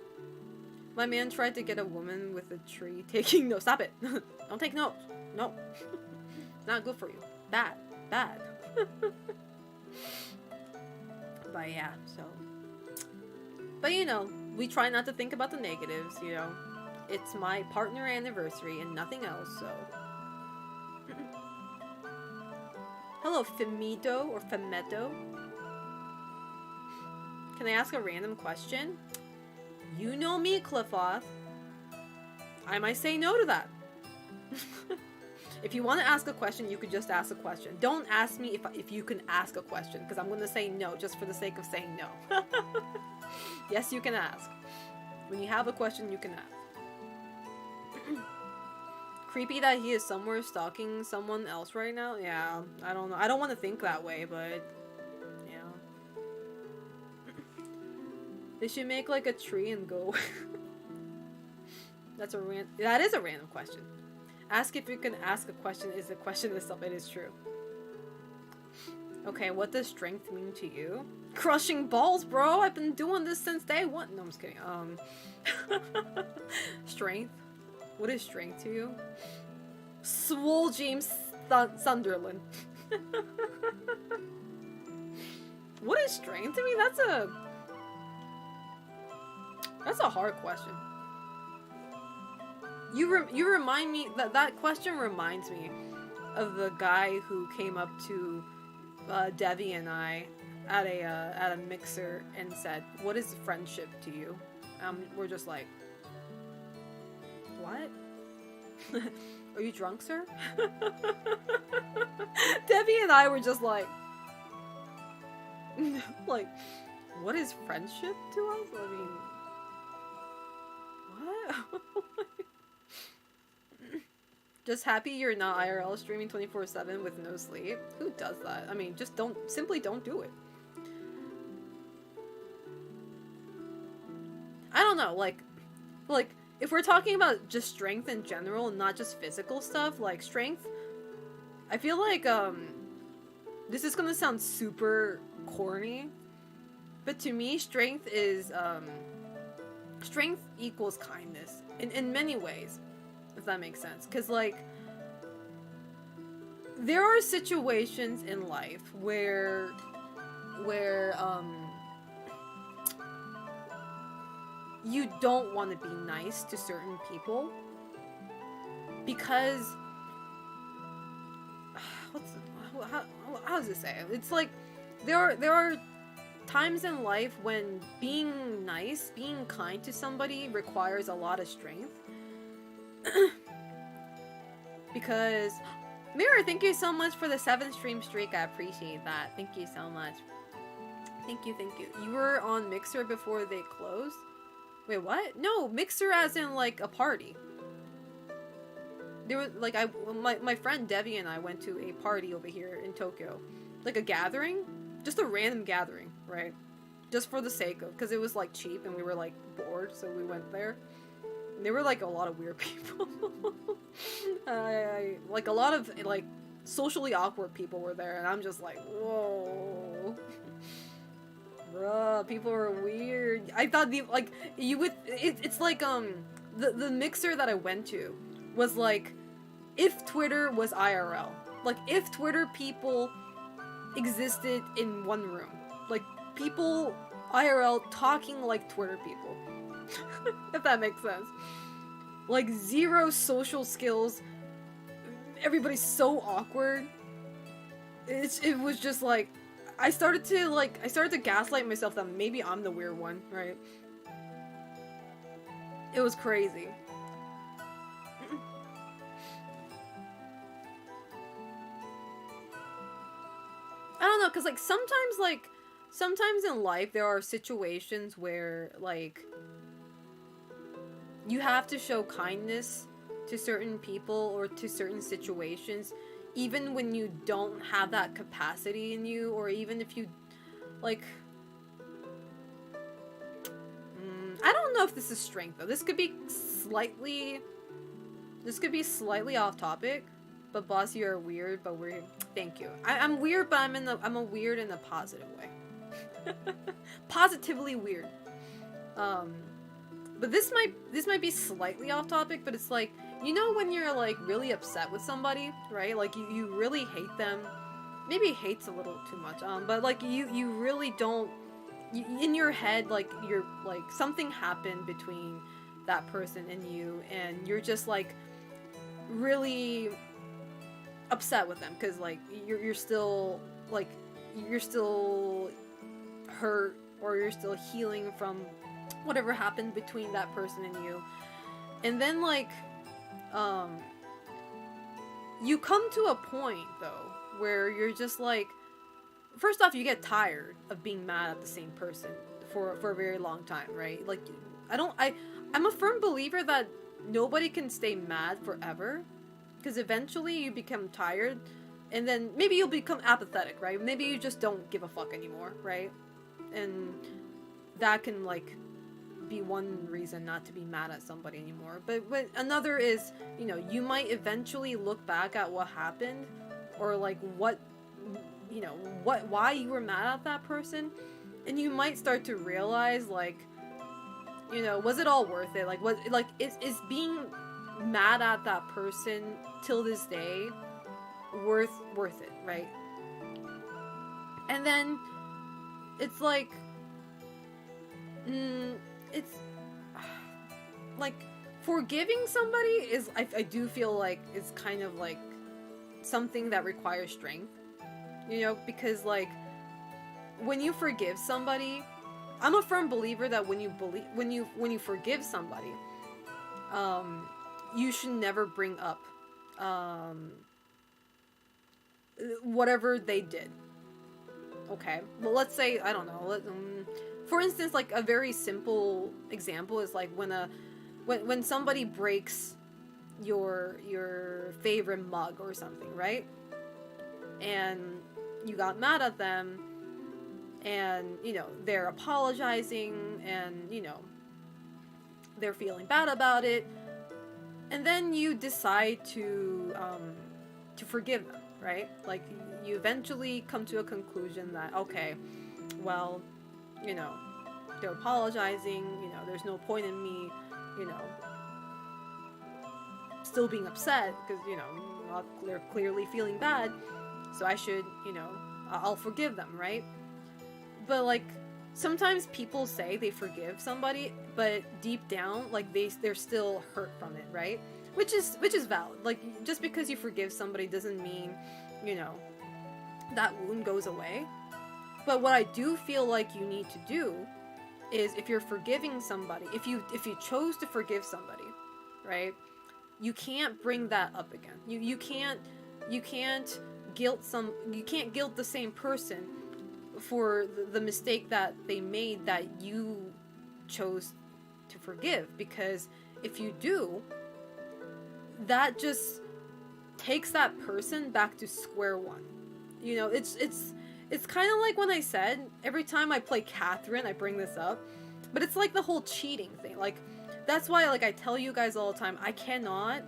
My man tried to get a woman with a tree taking notes. Stop it! Don't take notes. No, it's not good for you. Bad. But yeah, so. But you know, we try not to think about the negatives, you know. It's my partner anniversary and nothing else, so. Hello, Femito or Femeto. Can I ask a random question? You know me, Cliffoth. I might say no to that. If you want to ask a question, you could just ask a question. Don't ask me if you can ask a question, because I'm going to say no just for the sake of saying no. Yes, you can ask. When you have a question, you can ask. Creepy that he is somewhere stalking someone else right now? Yeah, I don't know. I don't want to think that way, but... yeah. They should make like a tree and go... That is a random question. Ask if you can ask a question is the question itself. It is true. Okay, what does strength mean to you? Crushing balls, bro! I've been doing this since day one. No, I'm just kidding. Strength? What is strength to you? Swole James Sunderland. What is strength to me? That's a hard question. You remind me that question reminds me of the guy who came up to Devi and I at a mixer and said, "What is friendship to you?" We're just like, "What? Are you drunk, sir?" Devi and I were just like, like, what is friendship to us? I mean, what? Just happy you're not IRL streaming 24/7 with no sleep. Who does that? I mean, just simply don't do it. I don't know, like, if we're talking about just strength in general, not just physical stuff, like strength, I feel like, this is gonna sound super corny, but to me, strength is, strength equals kindness in many ways. If that makes sense. Because, like, there are situations in life where you don't want to be nice to certain people because how does it say? It's like there are times in life when being nice, being kind to somebody requires a lot of strength. Because Mirror, thank you so much for the 7 stream streak. I appreciate that. Thank you so much. Thank you. You were on Mixer before they closed? Wait, what? No, Mixer as in like a party. There was like my friend Devi and I went to a party over here in Tokyo. Like a gathering? Just a random gathering, right? Just for the sake of, because it was like cheap and we were like bored, so we went there. There were like a lot of weird people. Like a lot of like socially awkward people were there, and I'm just like, whoa, bruh, people are weird. I thought it's like the mixer that I went to was like if Twitter was IRL, like if Twitter people existed in one room, like people IRL talking like Twitter people. If that makes sense. Like, zero social skills. Everybody's so awkward. It was just like... I started to gaslight myself that maybe I'm the weird one, right? It was crazy. I don't know, because, like, sometimes in life there are situations where, like... you have to show kindness to certain people or to certain situations. even when you don't have that capacity in you, or even if you, like, I don't know if this is strength, though. This could be slightly off topic, but boss, you are weird, but weird. Thank you. I'm weird, but I'm a weird in a positive way. Positively weird. But this might be slightly off topic, but it's like, you know when you're like really upset with somebody, right? Like you really hate them. Maybe hate's a little too much, but like you really don't, in your head, like you're like something happened between that person and you, and you're just like really upset with them because like you're still like you're still hurt, or you're still healing from whatever happened between that person and you. And then like you come to a point though where you're just like, first off, you get tired of being mad at the same person for a very long time, right? Like I'm a firm believer that nobody can stay mad forever, because eventually you become tired, and then maybe you'll become apathetic, right? Maybe you just don't give a fuck anymore, right? And that can like be one reason not to be mad at somebody anymore. But another is, you know, you might eventually look back at what happened, or like what, you know, why you were mad at that person, and you might start to realize, like, you know, was it all worth it? Like, what, like, is being mad at that person till this day worth it, right? And then it's like, it's like forgiving somebody is, I do feel like it's kind of like something that requires strength, you know, because like when you forgive somebody, I'm a firm believer that when you forgive somebody, you should never bring up whatever they did. Okay, well, let's say, I don't know, for instance, like a very simple example is like when somebody breaks your favorite mug or something, right? And you got mad at them, and you know they're apologizing, and you know they're feeling bad about it, and then you decide to forgive them, right? Like you eventually come to a conclusion that, okay, well, you know, they're apologizing, you know, there's no point in me, you know, still being upset, because, you know, they're clearly feeling bad, so I should, you know, I'll forgive them, right? But like sometimes people say they forgive somebody, but deep down, like they're still hurt from it, right? Which is valid. Like, just because you forgive somebody doesn't mean, you know, that wound goes away. But what I do feel like you need to do is, if you're forgiving somebody, if you chose to forgive somebody, right? You can't bring that up again. You can't guilt the same person for the mistake that they made that you chose to forgive, because if you do, that just takes that person back to square one. You know, it's kind of like when I said, every time I play Catherine, I bring this up, but it's like the whole cheating thing. Like, that's why, like, I tell you guys all the time, I cannot,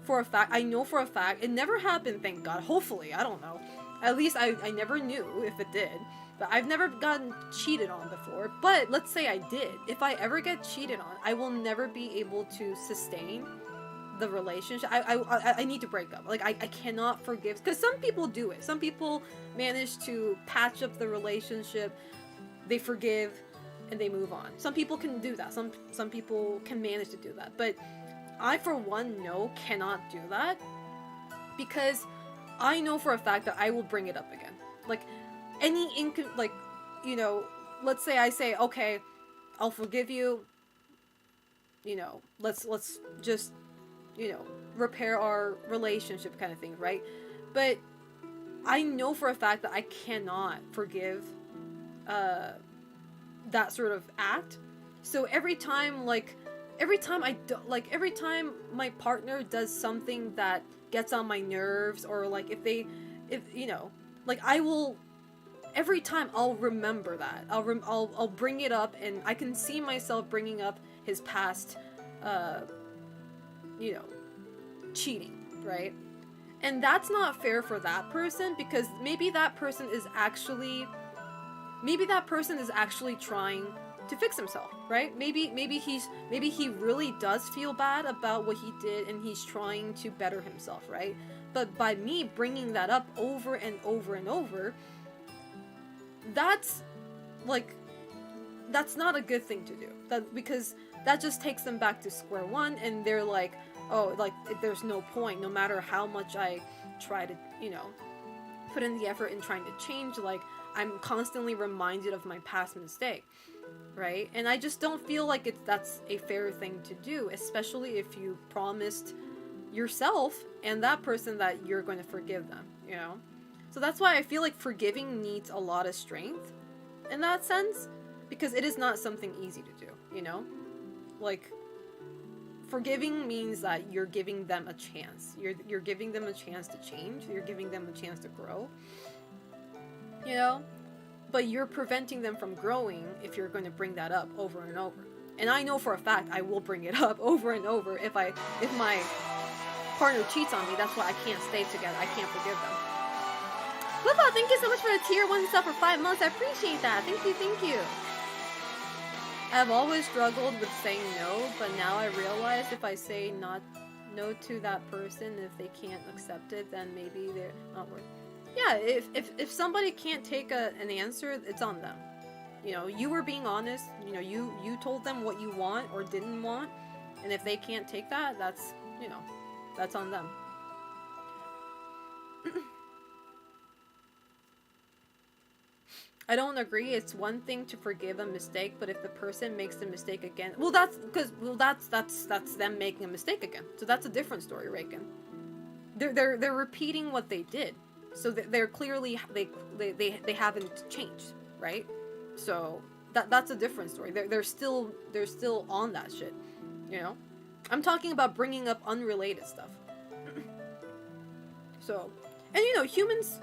for a fact, I know for a fact, it never happened, thank God, hopefully, I don't know. At least I never knew if it did, but I've never gotten cheated on before. But let's say I did. If I ever get cheated on, I will never be able to sustain the relationship. I need to break up. Like, I cannot forgive, because some people do it. Some people manage to patch up the relationship, they forgive, and they move on. Some people can do that. Some people can manage to do that. But I, for one, cannot do that, because I know for a fact that I will bring it up again. Like, like, you know, let's say I say, okay, I'll forgive you, you know, let's just, you know, repair our relationship kind of thing, right? But I know for a fact that I cannot forgive that sort of act. So every time, like, every time I do, like, every time my partner does something that gets on my nerves, or like if you know, like, I will, every time I'll remember that. I'll bring it up, and I can see myself bringing up his past, you know, cheating, right? And that's not fair for that person, because maybe that person is actually trying to fix himself, right? Maybe he really does feel bad about what he did, and he's trying to better himself, right? But by me bringing that up over and over and over, that's like, that's not a good thing to do. Because that just takes them back to square one, and they're like, oh, like, there's no point, no matter how much I try to, you know, put in the effort in trying to change, like, I'm constantly reminded of my past mistake, right? And I just don't feel like that's a fair thing to do, especially if you promised yourself and that person that you're going to forgive them, you know? So that's why I feel like forgiving needs a lot of strength in that sense, because it is not something easy to do, you know? Like, forgiving means that you're giving them a chance. You're giving them a chance to change. You're giving them a chance to grow. You know? But you're preventing them from growing if you're going to bring that up over and over. And I know for a fact I will bring it up over and over if my partner cheats on me. That's why I can't stay together. I can't forgive them. Flippa, thank you so much for the tier 1 sub for 5 months. I appreciate that. Thank you, thank you. I've always struggled with saying no, but now I realize if I say no to that person, if they can't accept it, then maybe they're not worth it. Yeah, if somebody can't take an answer, it's on them. You know, you were being honest, you know, you told them what you want or didn't want, and if they can't take that, that's, you know, that's on them. I don't agree. It's one thing to forgive a mistake, but if the person makes the mistake again, that's them making a mistake again. So that's a different story, Raken. They're repeating what they did, so they're clearly they haven't changed, right? So that's a different story. They're still on that shit, you know. I'm talking about bringing up unrelated stuff. So, and you know, humans.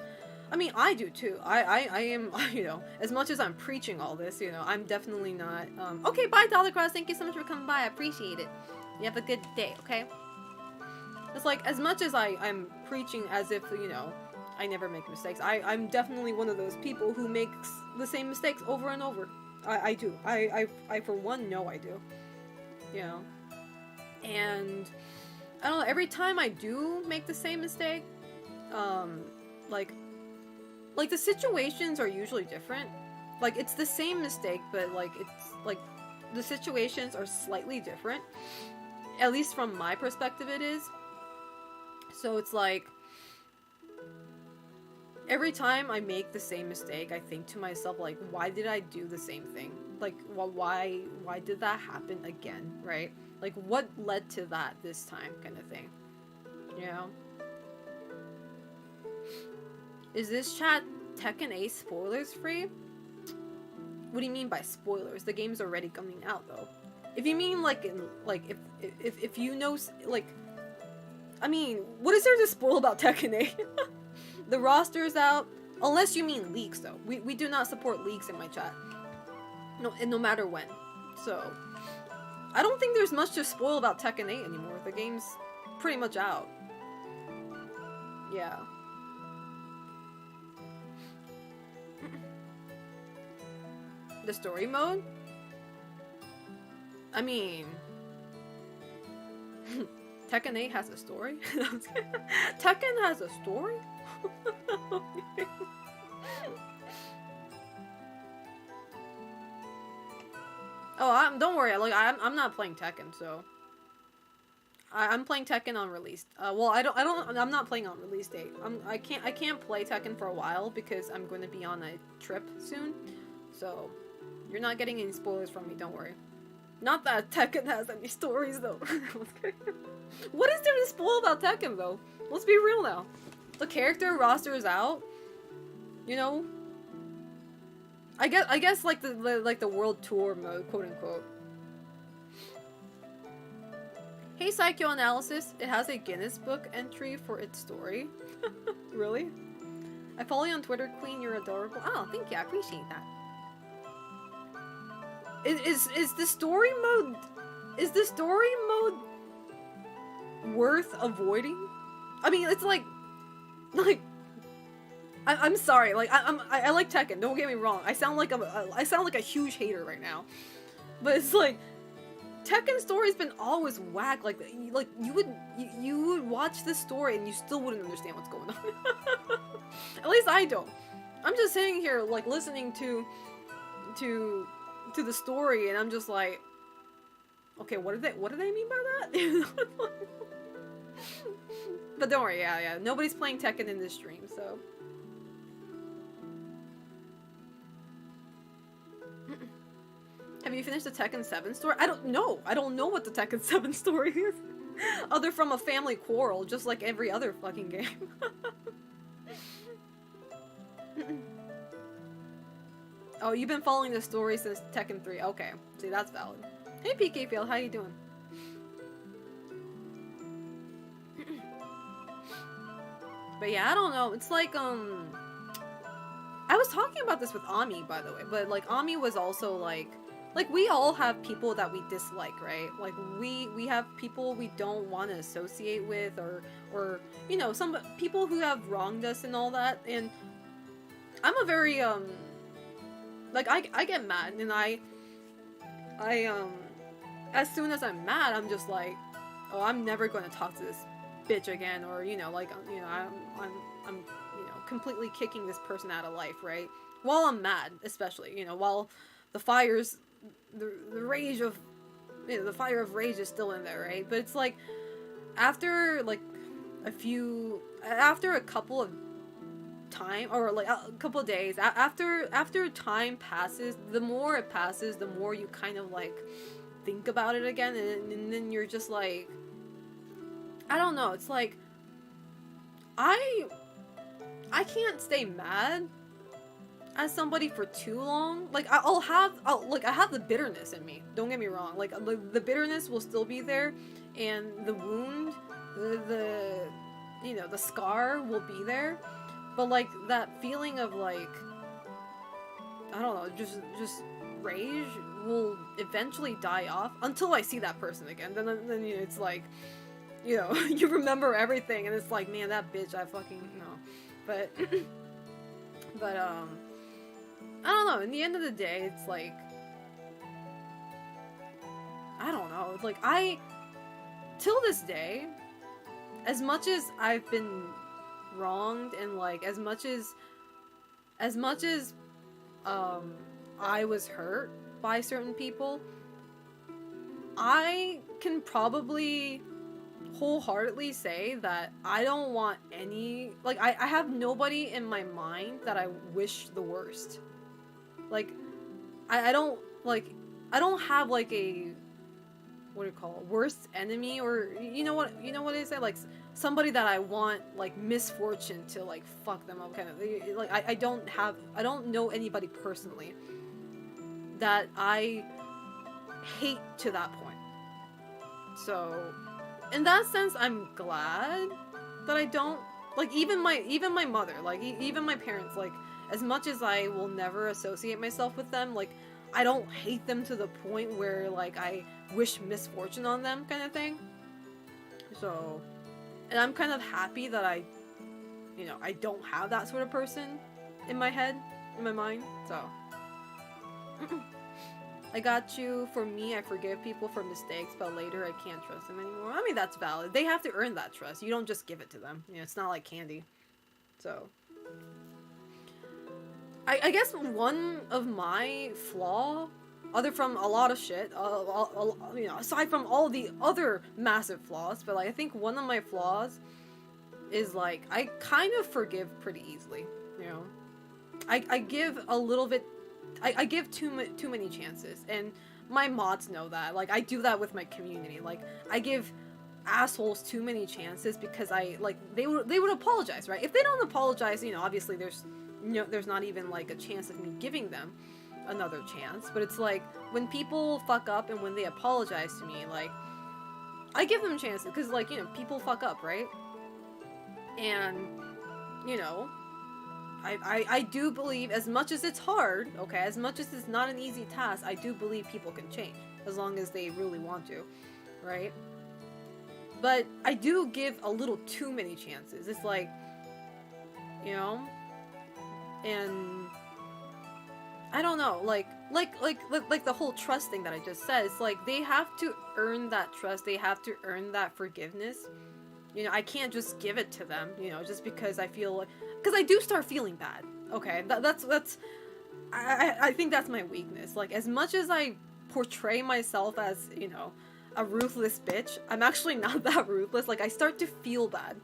I mean, I do too. I am, you know, as much as I'm preaching all this, you know, I'm definitely not, okay, bye, Dollar Cross, thank you so much for coming by, I appreciate it. You have a good day, okay? It's like, as much as I'm preaching as if, you know, I never make mistakes, I'm definitely one of those people who makes the same mistakes over and over. I do. I for one, know I do. You know? And, I don't know, every time I do make the same mistake, like, the situations are usually different. Like, it's the same mistake, but, like, it's, like, the situations are slightly different. At least from my perspective, it is. So it's like, every time I make the same mistake, I think to myself, like, why did I do the same thing? Like, why did that happen again, right? Like, what led to that this time, kind of thing. You know? Is this chat Tekken 8 spoilers free? What do you mean by spoilers? The game's already coming out, though. If you mean, like, if you know, like, I mean, what is there to spoil about Tekken 8? The roster's out. Unless you mean leaks, though. We do not support leaks in my chat. No, and no matter when. So, I don't think there's much to spoil about Tekken 8 anymore. The game's pretty much out. Yeah. The story mode? I mean... Tekken 8 has a story? Tekken has a story? Oh, don't worry. Like, I'm not playing Tekken, so I'm playing Tekken on release. Well, I'm not playing on release date. I can't play Tekken for a while because I'm going to be on a trip soon. So, you're not getting any spoilers from me. Don't worry. Not that Tekken has any stories, though. What is there to spoil about Tekken, though? Let's be real now. The character roster is out. You know. I guess like the world tour mode, quote unquote. Hey, Psychoanalysis. It has a Guinness Book entry for its story. Really? I follow you on Twitter, Queen. You're adorable. Oh, thank you. I appreciate that. Is the story mode... Is the story mode worth avoiding? I mean, it's like... I'm sorry. Like, I like Tekken. Don't get me wrong. I sound like a huge hater right now. But it's like... Tekken story's been always whack. Like you would watch this story and you still wouldn't understand what's going on. At least I don't. I'm just sitting here like listening to the story, and I'm just like, okay, what do they mean by that? But don't worry, yeah. Nobody's playing Tekken in this stream, so. Have you finished the Tekken 7 story? I don't know. I don't know what the Tekken 7 story is. Other from a family quarrel, just like every other fucking game. Oh, you've been following the story since Tekken 3. Okay. See, that's valid. Hey, PK Field, how you doing? But yeah, I don't know. It's like, I was talking about this with Ami, by the way, but like, Ami was also like, we all have people that we dislike, right? Like, we have people we don't want to associate with, or, you know, some people who have wronged us and all that, and I'm a very, like, I get mad, and I, as soon as I'm mad, I'm just like, oh, I'm never going to talk to this bitch again, or, you know, like, you know, I'm, you know, completely kicking this person out of life, right? While I'm mad, especially, you know, while the fires... The rage of, you know, the fire of rage is still in there, right? But it's like, after like after a couple of time, or like a couple of days, after time passes, the more it passes, the more you kind of like think about it again, and then you're just like, I don't know, it's like, I can't stay mad as somebody for too long. Like, I have the bitterness in me, don't get me wrong, like the bitterness will still be there, and the wound, the you know, the scar will be there, but like that feeling of like, I don't know, just rage will eventually die off until I see that person again. Then you know, it's like, you know, you remember everything, and it's like, man, that bitch, I fucking no. But I don't know, in the end of the day, it's like, I don't know, it's like, till this day, as much as I've been wronged, and like, as much as I was hurt by certain people, I can probably wholeheartedly say that I don't want any, like, I have nobody in my mind that I wish the worst. Like, I don't, like, I don't have, like, a, what do you call it, worst enemy, or, you know what I say, like, somebody that I want, like, misfortune to, like, fuck them up, kind of, like, I don't know anybody personally that I hate to that point. So, in that sense, I'm glad that I don't, like, even my mother, like, even my parents, like, as much as I will never associate myself with them, like, I don't hate them to the point where, like, I wish misfortune on them, kind of thing. So, and I'm kind of happy that I, you know, I don't have that sort of person in my head, in my mind, so. I got you. For me, I forgive people for mistakes, but later I can't trust them anymore. I mean, that's valid. They have to earn that trust. You don't just give it to them. You know, it's not like candy. So, I guess one of my flaw, other from a lot of shit, you know, aside from all the other massive flaws, but like, I think one of my flaws is like, I kind of forgive pretty easily, you know. I give a little bit, I give too many chances, and my mods know that. Like, I do that with my community. Like, I give assholes too many chances because I, like, they would apologize, right? If they don't apologize, you know, obviously there's not even like a chance of me giving them another chance. But it's like, when people fuck up and when they apologize to me, like, I give them chances, because, like, you know, people fuck up, right? And, you know, I do believe, as much as it's hard, okay, as much as it's not an easy task, I do believe people can change, as long as they really want to, right? But I do give a little too many chances. It's like, you know, and I don't know, like the whole trust thing that I just said. It's like they have to earn that trust. They have to earn that forgiveness. You know, I can't just give it to them, you know, just because I feel like, because I do start feeling bad. Okay, that's I think that's my weakness. Like, as much as I portray myself as, you know, a ruthless bitch, I'm actually not that ruthless. Like, I start to feel bad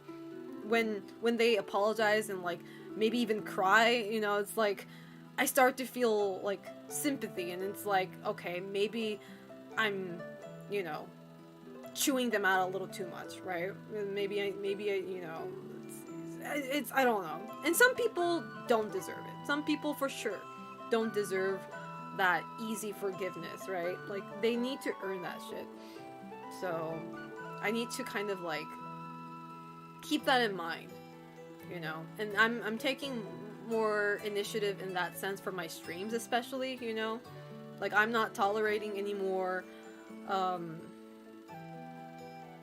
when they apologize and, like, maybe even cry, you know. It's like I start to feel like sympathy, and it's like, okay, maybe I'm, you know, chewing them out a little too much, right? Maybe I, you know, it's I don't know. And some people don't deserve it. Some people for sure don't deserve that easy forgiveness, right? Like, they need to earn that shit. So I need to kind of, like, keep that in mind, you know. And I'm taking more initiative in that sense for my streams, especially, you know. Like, I'm not tolerating any more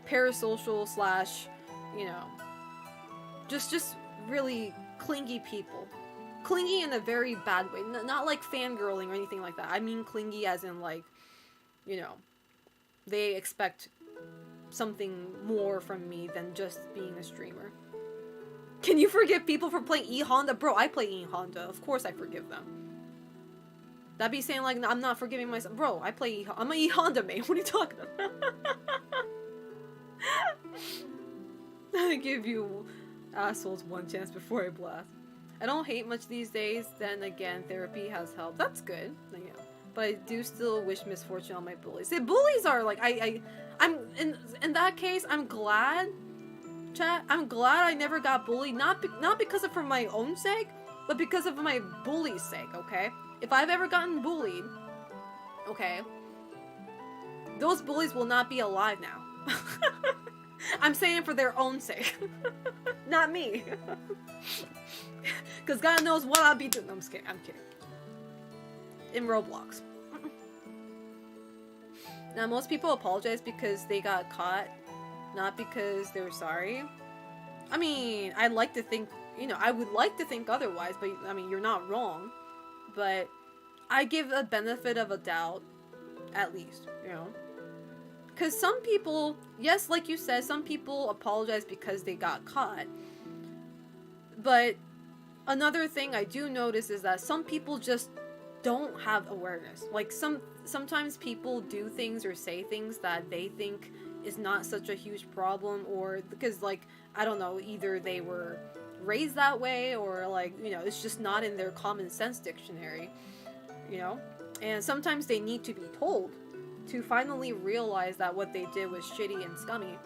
parasocial / you know, just really clingy people. Clingy in a very bad way. Not like fangirling or anything like that. I mean clingy as in, like, you know, they expect something more from me than just being a streamer. Can you forgive people for playing E Honda? Bro, I play E Honda. Of course I forgive them. That'd be saying, like, I'm not forgiving myself. Bro, I play I'm an E Honda main. What are you talking about? I give you assholes one chance before I blast. I don't hate much these days. Then again, therapy has helped. That's good. You know. But I do still wish misfortune on my bullies. The bullies are like, I'm in that case, I'm glad, chat. I'm glad I never got bullied. Not because of for my own sake, but because of my bully's sake. Okay. If I've ever gotten bullied, okay, those bullies will not be alive now. I'm saying it for their own sake. Not me. Because God knows what I'll be doing. No, I'm just kidding. I'm kidding. In Roblox. Now, most people apologize because they got caught, not because they were sorry. I mean, I'd like to think, you know, I would like to think otherwise, but, I mean, you're not wrong. But I give a benefit of a doubt, at least, you know. Because some people, yes, like you said, some people apologize because they got caught. But another thing I do notice is that some people just don't have awareness. Like, sometimes people do things or say things that they think is not such a huge problem, or because, like, I don't know, either they were raised that way, or, like, you know, it's just not in their common sense dictionary, you know. And sometimes they need to be told to finally realize that what they did was shitty and scummy,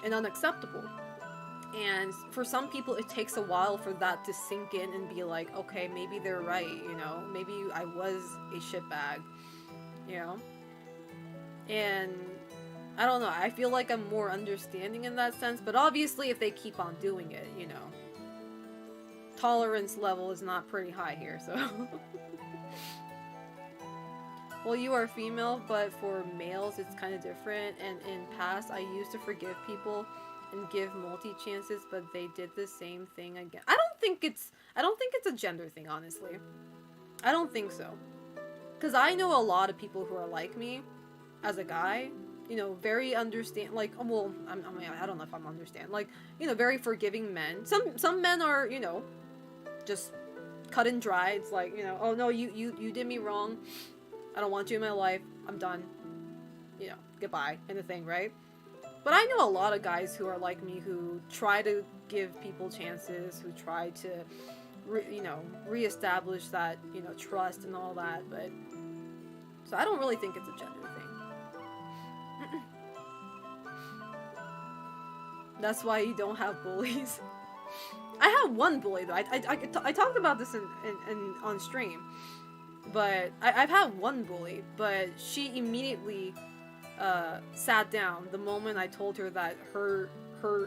and unacceptable. And for some people, it takes a while for that to sink in and be like, okay, maybe they're right, you know, maybe I was a shitbag, you know. And I don't know, I feel like I'm more understanding in that sense, but obviously if they keep on doing it, you know, tolerance level is not pretty high here, so. Well, you are female, but for males it's kind of different, and in past I used to forgive people and give multi-chances, but they did the same thing again. I don't think it's a gender thing, honestly. I don't think so. Because I know a lot of people who are like me, as a guy, you know, very understand, like, well, I mean, I don't know if I'm understand, like, you know, very forgiving men. Some men are, you know, just cut and dry. It's like, you know, oh no, you did me wrong. I don't want you in my life. I'm done. You know, goodbye, kind of thing, right? But I know a lot of guys who are like me, who try to give people chances, who try to, reestablish that, you know, trust and all that. But so I don't really think it's a gender thing. That's why you don't have bullies. I have one bully though. I talked about this in on stream. But I've had one bully, but she immediately sat down the moment I told her that her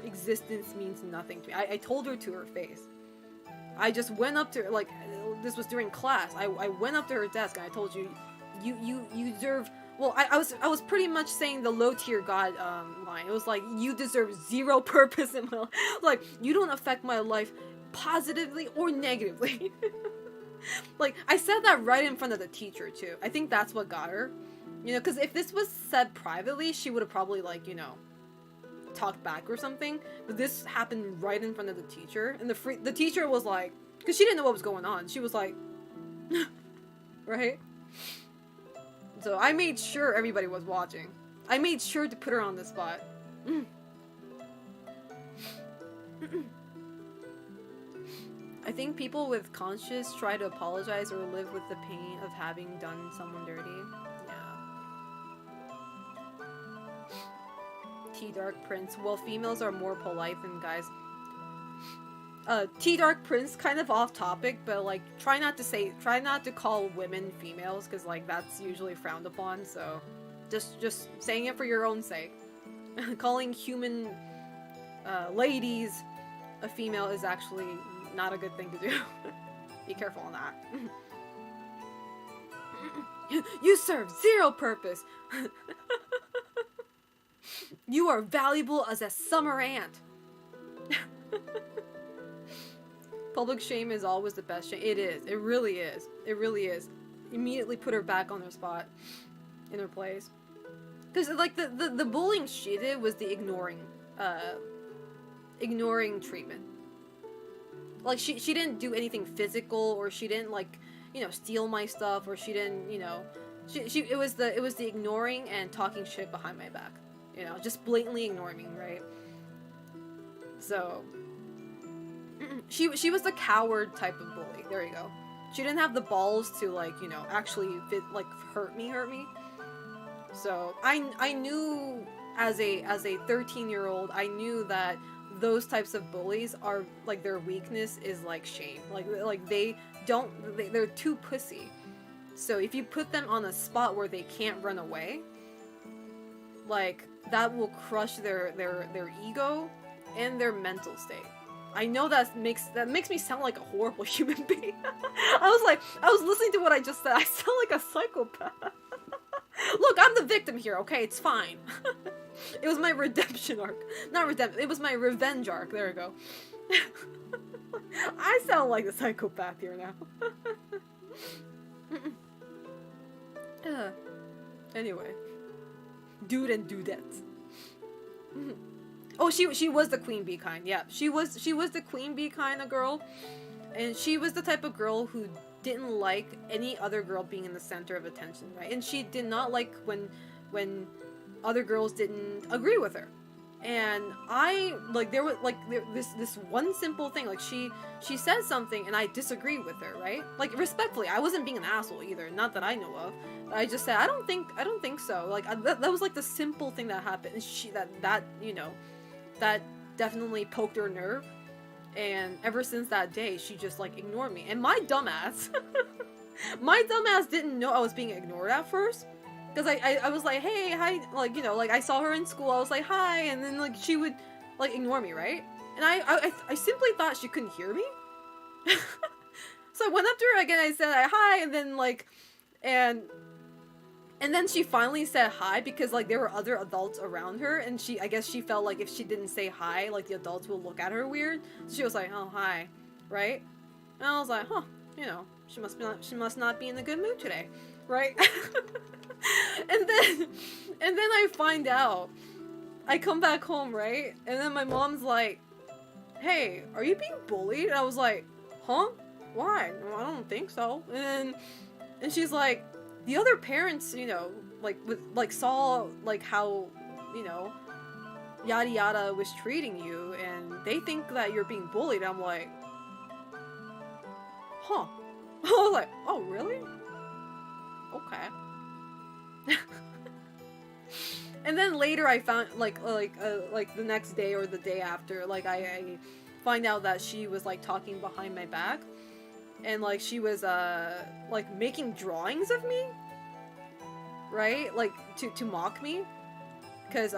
existence means nothing to me. I told her to her face. I just went up to her, like, this was during class. I went up to her desk and I told you, you deserve. Well, I was pretty much saying the low tier god line. It was like, you deserve zero purpose in my life. Like, you don't affect my life positively or negatively. Like, I said that right in front of the teacher too. I think that's what got her. You know, because if this was said privately, she would have probably, like, you know, talked back or something. But this happened right in front of the teacher, and the teacher was like, because she didn't know what was going on. She was like, right? So I made sure everybody was watching. I made sure to put her on the spot. I think people with conscience try to apologize or live with the pain of having done someone dirty. T-Dark Prince. Well, females are more polite than guys. T-Dark Prince, kind of off topic, but like, try not to call women females, because like, that's usually frowned upon, so just saying it for your own sake. Calling human ladies a female is actually not a good thing to do. Be careful on that. You serve zero purpose. You are valuable as a summer ant. Public shame is always the best shame. It is. It really is. It really is. Immediately put her back on her spot. In her place. Because, like, the bullying she did was the ignoring treatment. Like, she didn't do anything physical, or she didn't, like, you know, steal my stuff, or she didn't, you know... it was the ignoring and talking shit behind my back. You know, just blatantly ignoring me, right? So, she was the coward type of bully. There you go. She didn't have the balls to, like, you know, actually hurt me. So I knew as a 13-year-old, I knew that those types of bullies are, like, their weakness is like shame. Like they're too pussy. So if you put them on a spot where they can't run away, like, that will crush their ego and their mental state. I know that makes me sound like a horrible human being. I was listening to what I just said. I sound like a psychopath. Look, I'm the victim here, okay? It's fine. It was my redemption arc. Not redemption, it was my revenge arc. There we go. I sound like a psychopath here now. Anyway. Dude and dudettes. Oh, she was the queen bee kind. Yeah, she was the queen bee kind of girl, and she was the type of girl who didn't like any other girl being in the center of attention, right? And she did not like when other girls didn't agree with her. And I, like, there was, like, this one simple thing, like, she said something and I disagreed with her, right? Like, respectfully, I wasn't being an asshole either, not that I know of. I just said, I don't think so. Like, that was, like, the simple thing that happened. And that, you know, that definitely poked her nerve. And ever since that day, she just, like, ignored me. And my dumbass didn't know I was being ignored at first. Because I was like, hey, hi, like, you know, like, I saw her in school, I was like, hi, and then, like, she would, like, ignore me, right? And I simply thought she couldn't hear me. So I went up to her again, I said, hi, and then, like, and then she finally said hi, because, like, there were other adults around her, and I guess she felt like if she didn't say hi, like, the adults will look at her weird. So she was like, oh, hi, right? And I was like, huh, you know, she must not be in a good mood today, right? And then I find out, I come back home, right? And then my mom's like, hey, are you being bullied? And I was like, huh? Why? No, I don't think so. And she's like, the other parents, you know, like saw, like, how, you know, yada yada was treating you, and they think that you're being bullied. I'm like, huh? I was like, oh, really? Okay. And then later I found, like the next day or the day after, like, I find out that she was, like, talking behind my back, and, like, she was like making drawings of me, right? Like, to mock me. Cause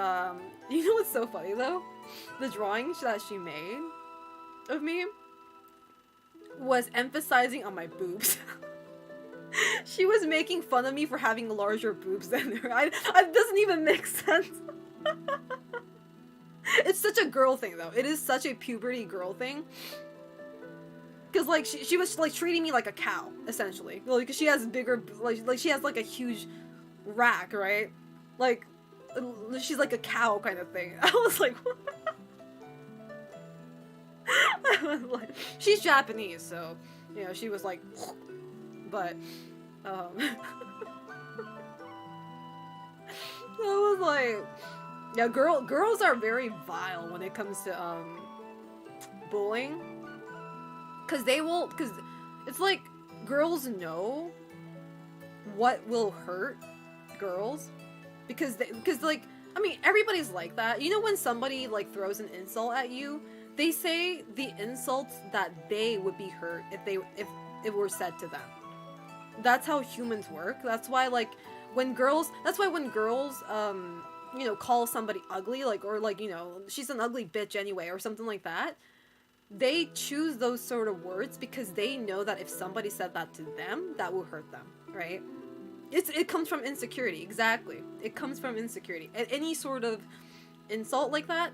you know what's so funny though? The drawings that she made of me was emphasizing on my boobs. She was making fun of me for having larger boobs than her. It doesn't even make sense. It's such a girl thing though. It is such a puberty girl thing. Cause like she was like treating me like a cow essentially. Like she has bigger like she has like a huge rack, right? Like she's like a cow kind of thing. I was like, what? I was like, she's Japanese, so you know she was like, but I was like, yeah, girls are very vile when it comes to bullying, cause it's like girls know what will hurt girls, because like I mean everybody's like that. You know when somebody like throws an insult at you, they say the insults that they would be hurt if it were said to them. That's how humans work. That's why when girls you know call somebody ugly, like, or like, you know, she's an ugly bitch anyway or something like that, they choose those sort of words because they know that if somebody said that to them, that will hurt them, right? It comes from insecurity. Exactly, it comes from insecurity. Any sort of insult like that,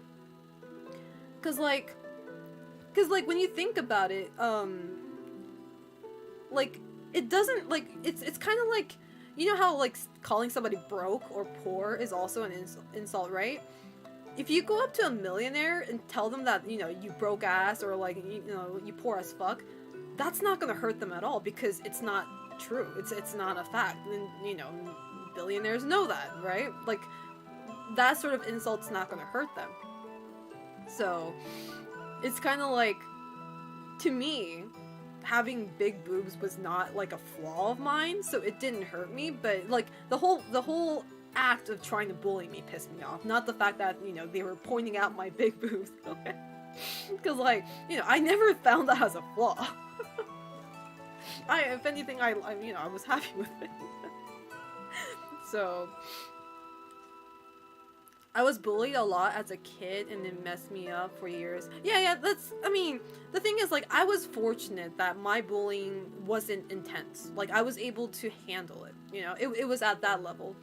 because like when you think about it, like it doesn't, like, it's kind of like, you know how like calling somebody broke or poor is also an insult, right? If you go up to a millionaire and tell them that, you know, you broke ass, or like, you know, you poor as fuck, that's not gonna hurt them at all because it's not true. It's not a fact. And, you know, billionaires know that, right? Like, that sort of insult's not gonna hurt them. So it's kind of like, to me, having big boobs was not like a flaw of mine, so it didn't hurt me. But like the whole act of trying to bully me pissed me off, not the fact that, you know, they were pointing out my big boobs. Okay, because like, you know, I never found that as a flaw. If anything, I you know, I was happy with it. So I was bullied a lot as a kid, and it messed me up for years. Yeah, I mean, the thing is, like, I was fortunate that my bullying wasn't intense. Like, I was able to handle it, you know, it was at that level.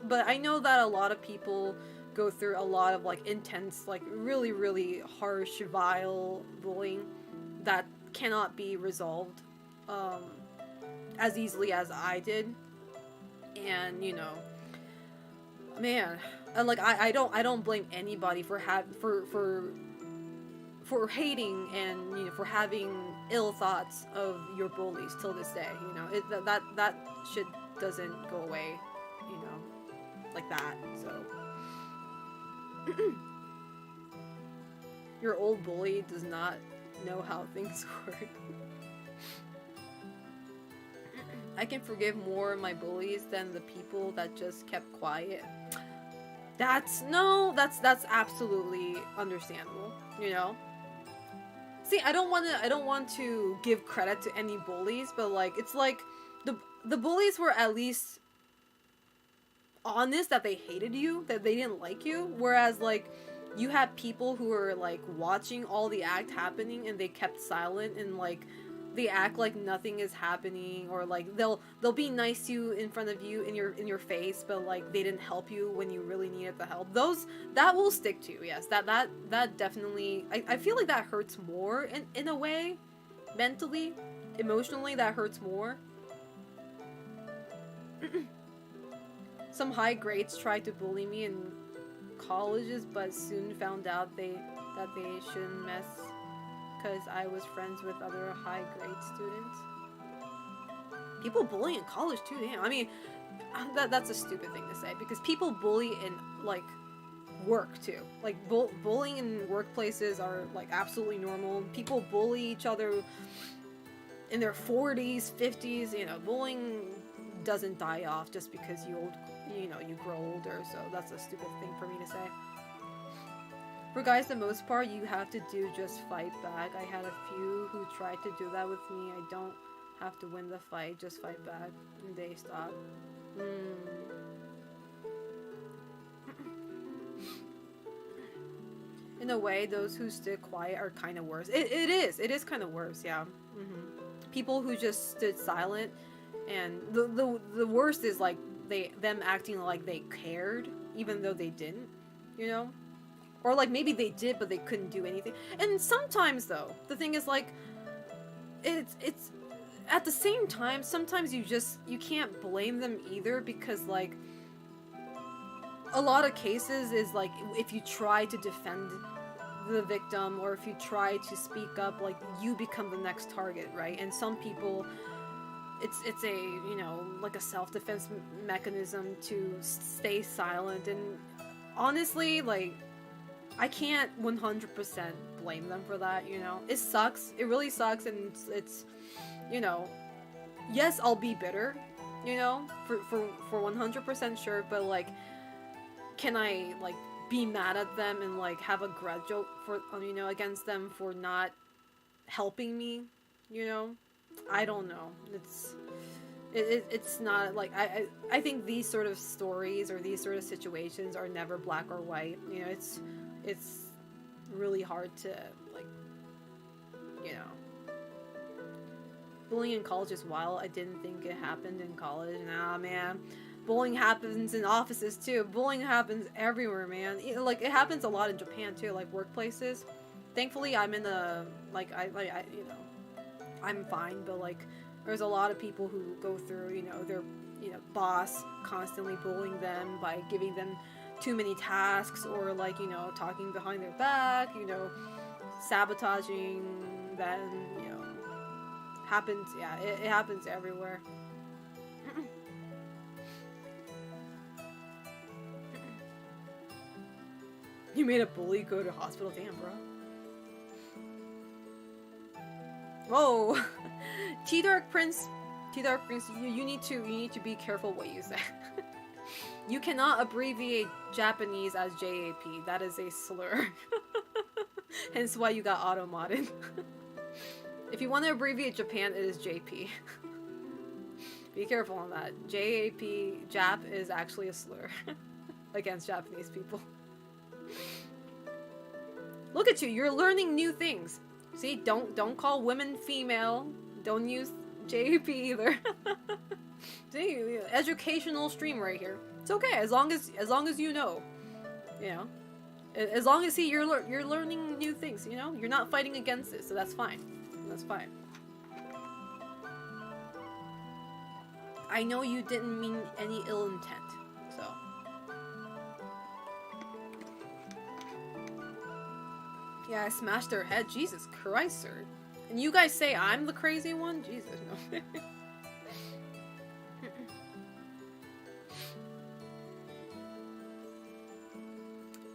But I know that a lot of people go through a lot of, like, intense, like, really, really harsh, vile bullying that cannot be resolved, as easily as I did. And, you know, man, like, I don't blame anybody for hating and, you know, for having ill thoughts of your bullies till this day. You know, that shit doesn't go away, you know, like that. So your old bully does not know how things work. I can forgive more of my bullies than the people that just kept quiet. That's absolutely understandable, you know? See, I don't want to give credit to any bullies, but like, it's like the bullies were at least honest that they hated you, that they didn't like you, whereas like you had people who were like watching all the act happening and they kept silent, and like they act like nothing is happening, or like they'll be nice to you in front of you, in your face, but like they didn't help you when you really needed the help. Those that will stick to you. Yes, that definitely, I feel like that hurts more in a way, mentally, emotionally, that hurts more. Some high grades tried to bully me in colleges, but soon found out that they shouldn't mess, because I was friends with other high grade students. People bully in college too, damn. I mean, that's a stupid thing to say, because people bully in, like, work too. Like, bullying in workplaces are, like, absolutely normal. People bully each other in their 40s, 50s, you know, bullying doesn't die off just because you grow older, so that's a stupid thing for me to say. For guys, the most part, you have to do just fight back. I had a few who tried to do that with me. I don't have to win the fight, just fight back. And they stopped. In a way, those who stood quiet are kind of worse. It is kind of worse, yeah. People who just stood silent, and the worst is like them acting like they cared, even though they didn't, you know? Or like maybe they did, but they couldn't do anything. And sometimes though, the thing is like, it's at the same time, sometimes you can't blame them either, because like a lot of cases is like if you try to defend the victim or if you try to speak up, like you become the next target, right? And some people, it's a, you know, like a self-defense mechanism to stay silent. And honestly, like, I can't 100% blame them for that, you know? It sucks. It really sucks, and it's you know, yes, I'll be bitter, you know, for 100% sure, but like, can I, like, be mad at them and, like, have a grudge for, you know, against them for not helping me, you know? I don't know. It's not, like, I think these sort of stories or these sort of situations are never black or white, you know? It's really hard to, like, you know. Bullying in college is wild. I didn't think it happened in college. Nah, man. Bullying happens in offices too. Bullying happens everywhere, man. Like, it happens a lot in Japan too, like workplaces. Thankfully, I'm in a, like, I you know, I'm fine, but like, there's a lot of people who go through, you know, their, you know, boss constantly bullying them by giving them too many tasks, or like, you know, talking behind their back, you know, sabotaging them, you know, happens, yeah, it happens everywhere. You made a bully go to hospital? Damn, bro. Whoa. T-Dark Prince, you need to be careful what you say. You cannot abbreviate Japanese as JAP. That is a slur. Hence why you got auto-modded. If you want to abbreviate Japan, it is JP. Be careful on that. Jap is actually a slur against Japanese people. Look at you, you're learning new things. See, don't call women female. Don't use JP either. See, educational stream right here. It's okay as long as you know. You know, as long as you're learning new things. You know, you're not fighting against it, so that's fine. That's fine. I know you didn't mean any ill intent, so. Yeah, I smashed their head. Jesus Christ, sir. And you guys say I'm the crazy one? Jesus, no.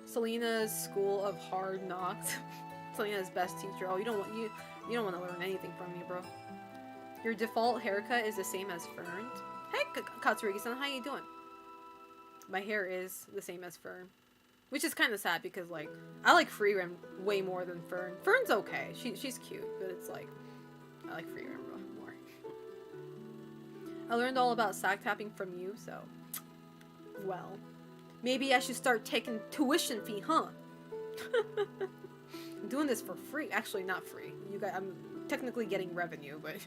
Selena's School of Hard Knocks. Selena's best teacher. Oh, you don't want to learn anything from me, bro. Your default haircut is the same as Fern's. Hey, Katsuragi-san, how you doing? My hair is the same as Fern. Which is kind of sad because, like, I like Freerem way more than Fern. Fern's okay. She's cute, but it's like, I like Freerem more. I learned all about sack tapping from you, so, well, maybe I should start taking tuition fee, huh? I'm doing this for free. Actually, not free. You guys, I'm technically getting revenue, but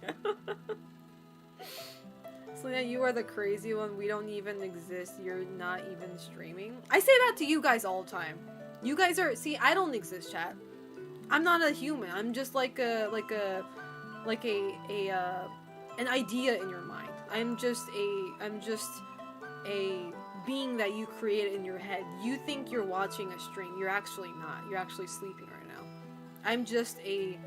Selena, you are the crazy one. We don't even exist. You're not even streaming. I say that to you guys all the time. You guys are, see, I don't exist, chat. I'm not a human. I'm just like an idea in your mind. I'm just a being that you created in your head. You think you're watching a stream. You're actually not. You're actually sleeping right now. I'm just a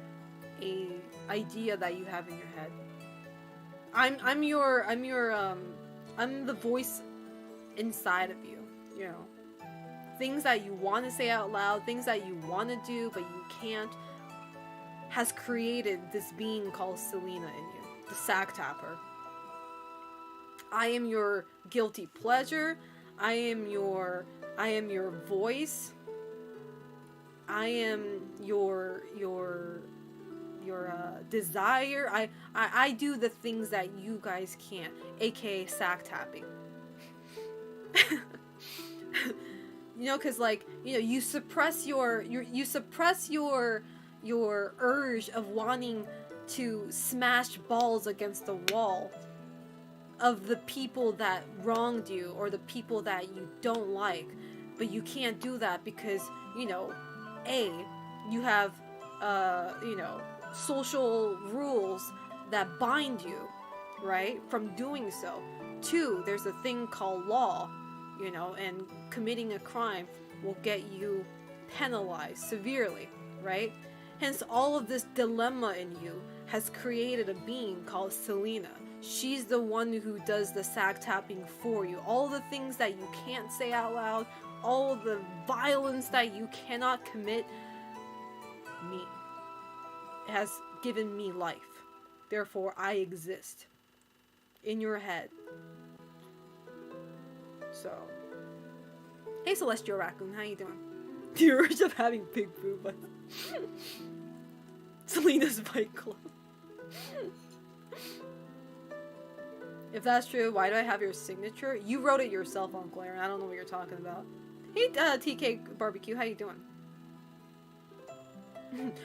idea that you have in your head. I'm the voice inside of you, you know. Things that you want to say out loud, things that you want to do, but you can't, has created this being called Selena in you, the sack tapper. I am your guilty pleasure. I am your voice. I am your desire. I do the things that you guys can't, aka sack tapping. You know, because like, you know, you suppress your urge of wanting to smash balls against the wall of the people that wronged you or the people that you don't like, but you can't do that because, you know, you have you know, social rules that bind you, right, from doing so. 2, there's a thing called law, you know, and committing a crime will get you penalized severely, right? Hence, all of this dilemma in you has created a being called Selena. She's the one who does the sag tapping for you. All the things that you can't say out loud, all the violence that you cannot commit, me. It has given me life. Therefore, I exist. In your head. So. Hey, Celestial Raccoon, how you doing? The urge of having big boob. Selena's Fight Club. If that's true, why do I have your signature? You wrote it yourself, Uncle Aaron. I don't know what you're talking about. Hey, TK Barbecue, how you doing?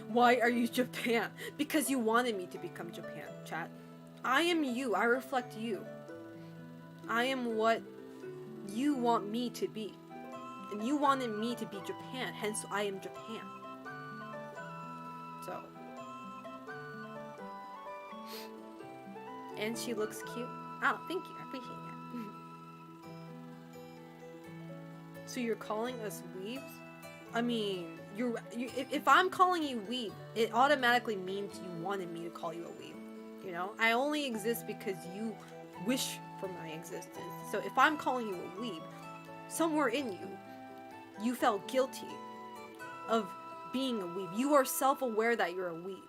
Why are you Japan? Because you wanted me to become Japan, chat. I am you. I reflect you. I am what you want me to be. And you wanted me to be Japan, hence I am Japan. So. And she looks cute. Oh, thank you. I appreciate that. So you're calling us weebs? I mean, if I'm calling you weeb, it automatically means you wanted me to call you a weeb. You know? I only exist because you wish for my existence. So if I'm calling you a weeb, somewhere in you, you felt guilty of being a weeb. You are self-aware that you're a weeb.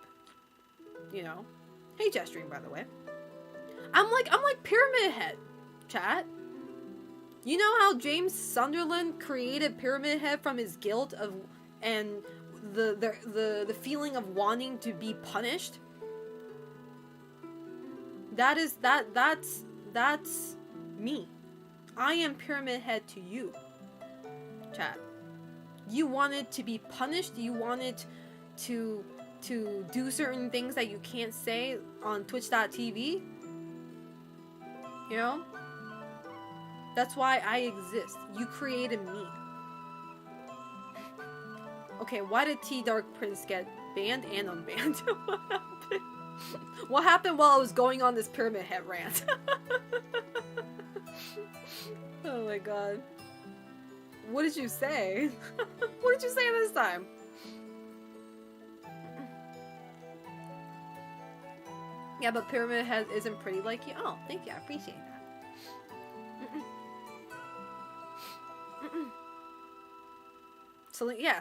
You know? Hey, gesturing, by the way. I'm like Pyramid Head, chat. You know how James Sunderland created Pyramid Head from his guilt of and the feeling of wanting to be punished? That's me. I am Pyramid Head to you, chat. You wanted to be punished. You wanted to do certain things that you can't say on Twitch.tv. You know? That's why I exist. You created me. Okay, why did T Dark Prince get banned and unbanned? What happened? What happened while I was going on this Pyramid Head rant? Oh my god. What did you say? What did you say this time? Yeah, but Pyramid Head isn't pretty like you. Oh, thank you. I appreciate that.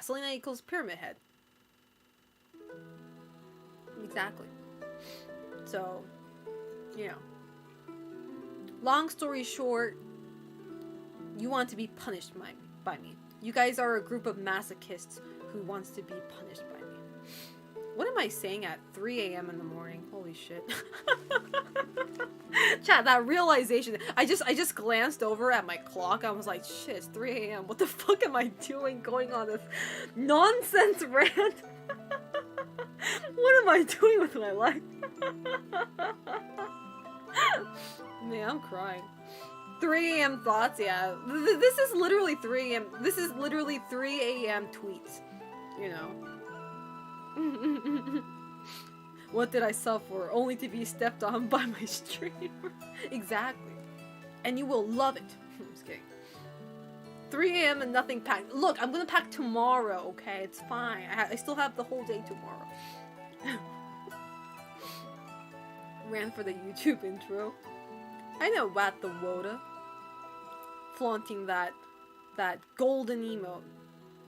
Selena equals Pyramid Head. Exactly. So, you know. Long story short, you want to be punished by me. You guys are a group of masochists who wants to be punished by me. What am I saying at 3 a.m. in the morning? Holy shit. Chat, that realization. I just glanced over at my clock. I was like, shit, it's 3 a.m. What the fuck am I doing going on this nonsense rant? What am I doing with my life? Man, I'm crying. 3 a.m. thoughts, yeah. This is literally 3 a.m. This is literally 3 a.m. tweets. You know. What did I suffer? Only to be stepped on by my streamer. Exactly. And you will love it. I'm just kidding. 3 a.m. and nothing packed. Look, I'm gonna pack tomorrow, okay? It's fine. I still have the whole day tomorrow. Ran for the YouTube intro. I know Wat the Woda. Flaunting that golden emote.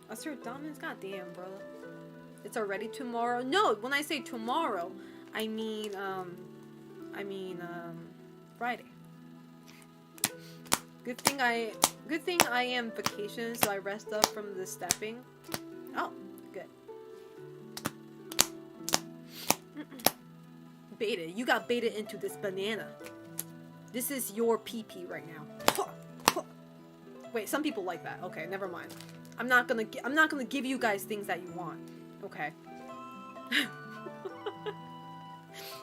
Assert dominance? Goddamn, brother. It's already tomorrow? No, when I say tomorrow, I mean Friday. Good thing I am vacation, so I rest up from the stepping. Oh, good. Baited. You got baited into this banana. This is your pee-pee right now. Wait, some people like that. Okay, never mind. I'm not gonna give you guys things that you want. Okay.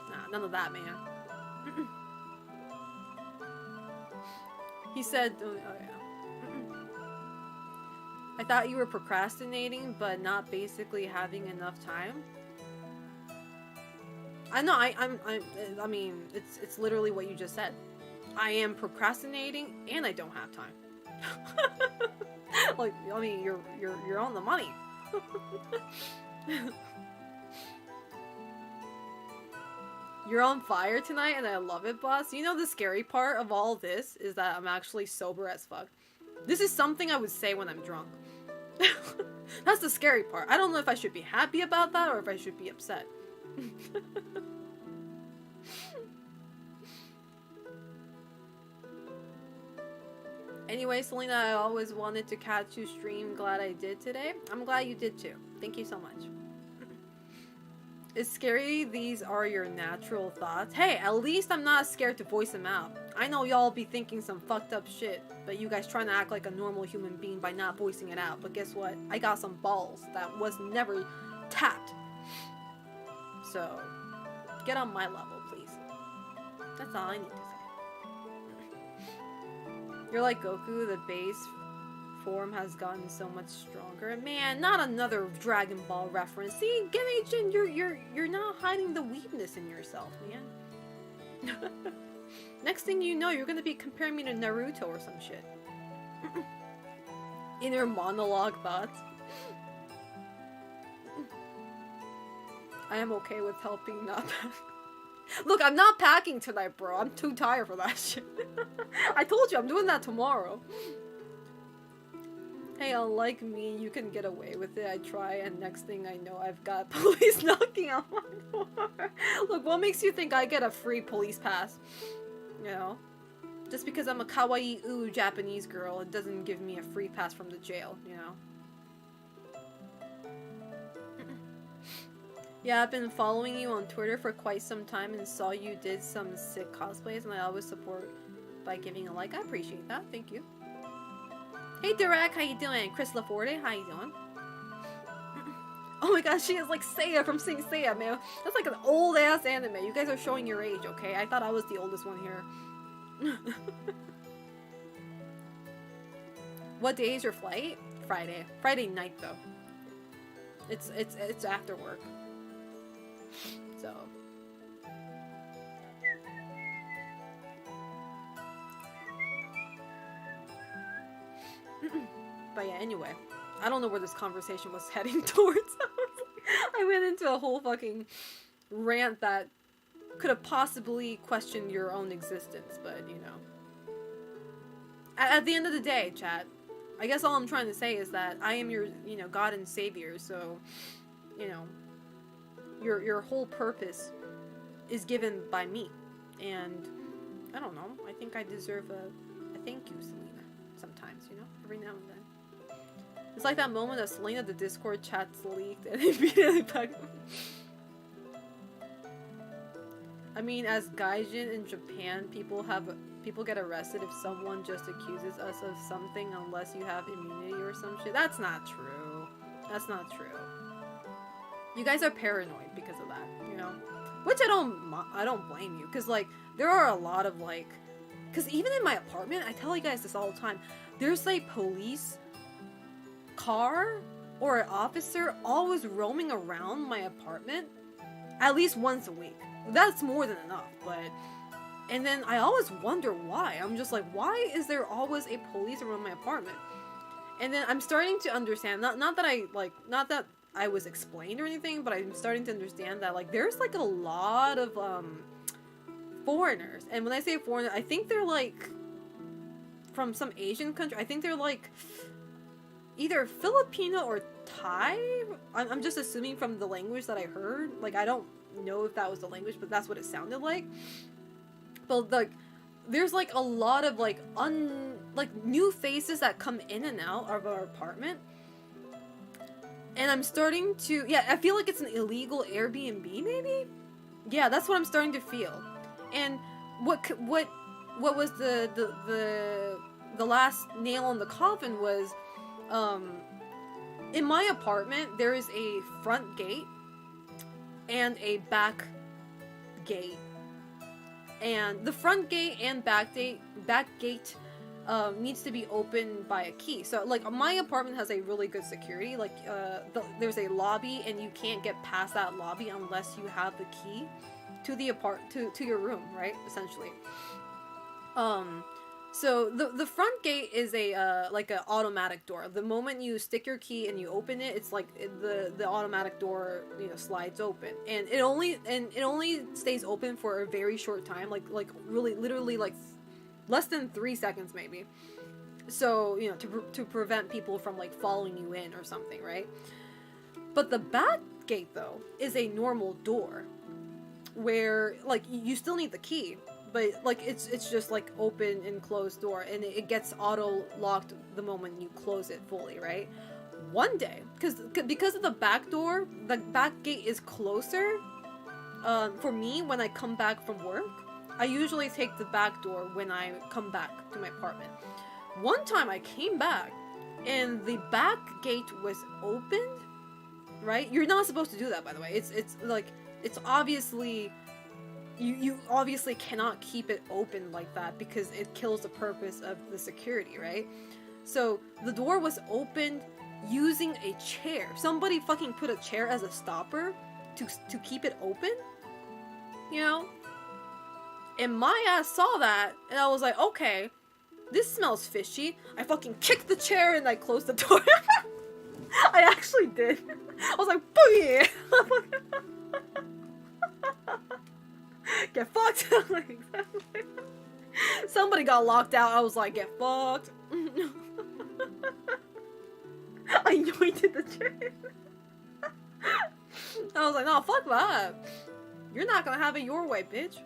Nah, none of that, man. He said, oh yeah. I thought you were procrastinating, but not basically having enough time. I know. I mean, it's literally what you just said. I am procrastinating, and I don't have time. Like, I mean, you're on the money. You're on fire tonight, and I love it, boss. You know, the scary part of all this is that I'm actually sober as fuck. This is something I would say when I'm drunk. That's the scary part. I don't know if I should be happy about that or if I should be upset. Anyway, Selena, I always wanted to catch you stream. Glad I did today. I'm glad you did too. Thank you so much. It's scary these are your natural thoughts. Hey, at least I'm not scared to voice them out. I know y'all be thinking some fucked up shit, but you guys trying to act like a normal human being by not voicing it out. But guess what? I got some balls that was never tapped. So, get on my level, please. That's all I need to say. You're like Goku, the base form has gotten so much stronger. Man, not another Dragon Ball reference. See, Genei-jin, you're not hiding the weakness in yourself, man. Next thing you know, you're gonna be comparing me to Naruto or some shit. Inner monologue thoughts. I am okay with helping not pack. Look, I'm not packing tonight, bro. I'm too tired for that shit. I told you, I'm doing that tomorrow. Hey, unlike me, you can get away with it. I try, and next thing I know, I've got police knocking on my door. Look, what makes you think I get a free police pass? You know? Just because I'm a kawaii Japanese girl, it doesn't give me a free pass from the jail, you know? Yeah, I've been following you on Twitter for quite some time and saw you did some sick cosplays, and I always support by giving a like. I appreciate that. Thank you. Hey Direct, how you doing? Chris LaForte, how you doing? Oh my gosh, she is like Seiya from Saint Seiya, man. That's like an old ass anime. You guys are showing your age, okay? I thought I was the oldest one here. What day is your flight? Friday. Friday night though. It's after work. So but yeah, anyway, I don't know where this conversation was heading towards. I went into a whole fucking rant that could have possibly questioned your own existence, but you know. At the end of the day, chat, I guess all I'm trying to say is that I am your, you know, God and Savior, so, you know, your whole purpose is given by me. And, I don't know, I think I deserve a thank you, Selena, sometimes, you know, every now and then. It's like that moment of Selena, the Discord chat's leaked, and immediately back. I mean, as gaijin in Japan, people get arrested if someone just accuses us of something unless you have immunity or some shit. That's not true. That's not true. You guys are paranoid because of that, you know? Which I don't blame you, because, like, there are a lot of, like... Because even in my apartment, I tell you guys this all the time, there's, like, police car or an officer always roaming around my apartment at least once a week. That's more than enough, but... And then I always wonder why. I'm just like, why is there always a police around my apartment? And then I'm starting to understand, not that I was explained or anything, but I'm starting to understand that, like, there's, like, a lot of, foreigners. And when I say foreigner, I think they're, like, from some Asian country. I think they're, like, either Filipino or Thai? I'm just assuming from the language that I heard. Like, I don't know if that was the language, but that's what it sounded like. But, like, there's, like, a lot of, like, new faces that come in and out of our apartment. And I'm starting to... Yeah, I feel like it's an illegal Airbnb, maybe? Yeah, that's what I'm starting to feel. And what was the the last nail on the coffin was, in my apartment, there is a front gate and a back gate. And the front gate and back gate needs to be opened by a key. So, like, my apartment has a really good security. Like, there's a lobby, and you can't get past that lobby unless you have the key to the to your room, right? Essentially. So the front gate is a like an automatic door. The moment you stick your key and you open it, it's like the automatic door, you know, slides open, and it only stays open for a very short time, like really literally like less than 3 seconds maybe. So, you know, to prevent people from like following you in or something, right? But the back gate though is a normal door where like you still need the key. But, like, it's just, like, open and closed door, and it gets auto-locked the moment you close it fully, right? One day, because of the back door, the back gate is closer, for me, when I come back from work, I usually take the back door when I come back to my apartment. One time I came back, and the back gate was opened, right? You're not supposed to do that, by the way. It's obviously... You obviously cannot keep it open like that because it kills the purpose of the security, right? So the door was opened using a chair. Somebody fucking put a chair as a stopper to keep it open, you know? And my ass saw that, and I was like, okay, this smells fishy. I fucking kicked the chair and I closed the door. I actually did. I was like, booyah! Get fucked. Exactly. Somebody got locked out. I was like, get fucked. I yoinked the chair. I was like, no, fuck that. You're not gonna have it your way, bitch.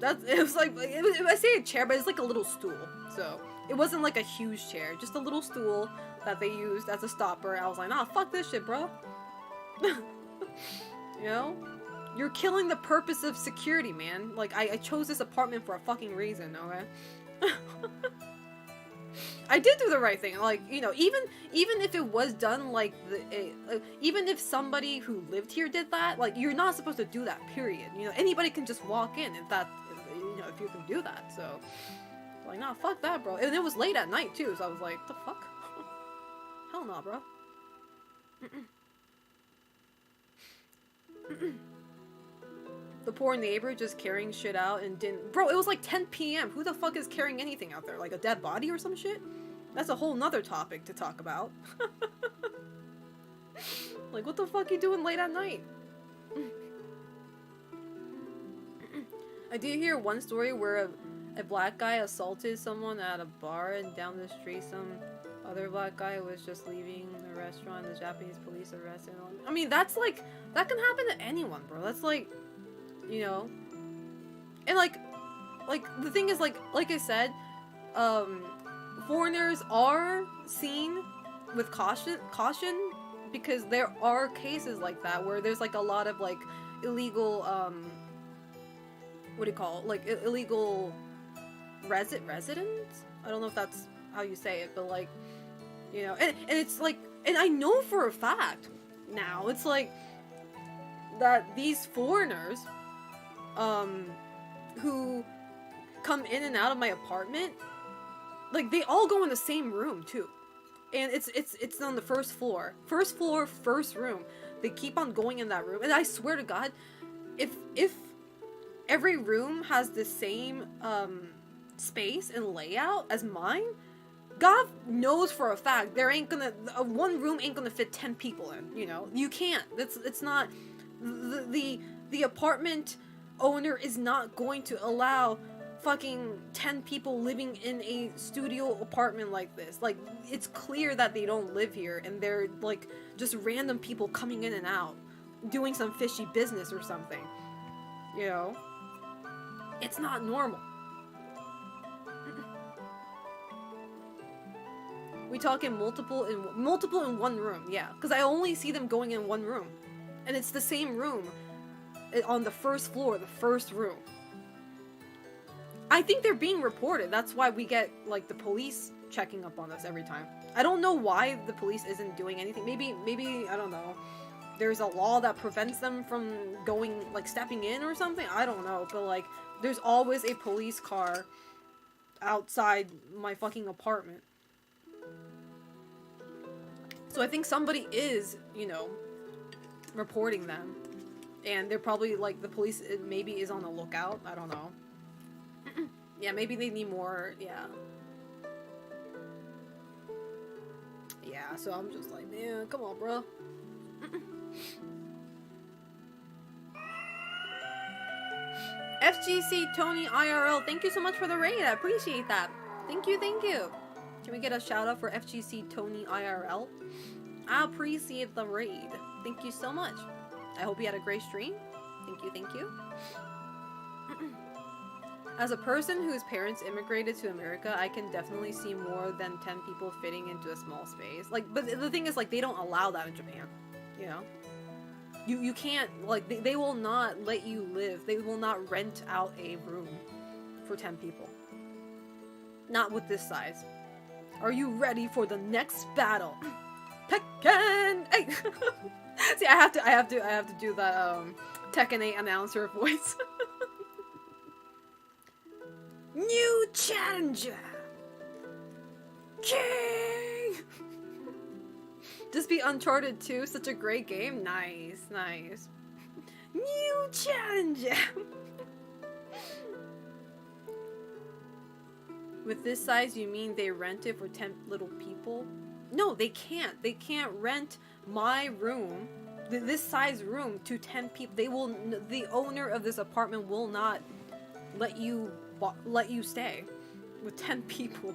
It was like, I say a chair, but it's like a little stool. So it wasn't like a huge chair, just a little stool that they used as a stopper. I was like, nah, fuck this shit, bro. You know? You're killing the purpose of security, man. Like, I chose this apartment for a fucking reason, okay? I did do the right thing. Like, you know, even if it was done, like, even if somebody who lived here did that, like, you're not supposed to do that, period. You know, anybody can just walk in if that, you know, if you can do that, so. Like, nah, fuck that, bro. And it was late at night, too, so I was like, the fuck? Hell nah, bro. The poor neighbor just carrying shit out and didn't... Bro, it was like 10 p.m. Who the fuck is carrying anything out there? Like a dead body or some shit? That's a whole nother topic to talk about. Like, what the fuck are you doing late at night? I did hear one story where a black guy assaulted someone at a bar, and down the street some other black guy was just leaving the restaurant. The Japanese police arrested him. I mean, that's like, that can happen to anyone, bro. That's like, you know, and like the thing is, like I said, foreigners are seen with caution because there are cases like that where there's like a lot of like illegal what do you call it? Like illegal residents? I don't know if that's how you say it, but like, you know, and it's like, and I know for a fact now, it's like that these foreigners who come in and out of my apartment, like, they all go in the same room too, and it's on the first floor, first room. They keep on going in that room, and I swear to God, if every room has the same space and layout as mine, God knows for a fact there ain't gonna, one room ain't gonna fit 10 people in, you know? You can't. It's not, the apartment owner is not going to allow fucking 10 people living in a studio apartment like this. Like, it's clear that they don't live here, and they're, like, just random people coming in and out, doing some fishy business or something, you know? It's not normal. We talking multiple in one room, yeah. Because I only see them going in one room. And it's the same room on the first floor, the first room. I think they're being reported. That's why we get, like, the police checking up on us every time. I don't know why the police isn't doing anything. Maybe, I don't know. There's a law that prevents them from going, like, stepping in or something? I don't know. But, like, there's always a police car outside my fucking apartment. So I think somebody is, you know, reporting them. And they're probably, like, the police maybe is on the lookout. I don't know. Yeah, maybe they need more, yeah. Yeah, so I'm just like, man, come on, bro. FGC Tony IRL, thank you so much for the raid. I appreciate that. Thank you, thank you. Can we get a shout out for FGC Tony IRL? I appreciate the raid. Thank you so much. I hope you had a great stream. Thank you, thank you. As a person whose parents immigrated to America, I can definitely see more than 10 people fitting into a small space. Like, but the thing is, like, they don't allow that in Japan, you know? You can't, like, they will not let you live. They will not rent out a room for 10 people. Not with this size. Are you ready for the next battle? Tekken 8! See, I have to do the, Tekken 8 announcer voice. New challenger! King! Just be Uncharted 2, such a great game. Nice, nice. New challenger! With this size, you mean they rent it for 10 little people? No, they can't. They can't rent my room, this size room, to 10 people. They will, the owner of this apartment will not let you stay with 10 people.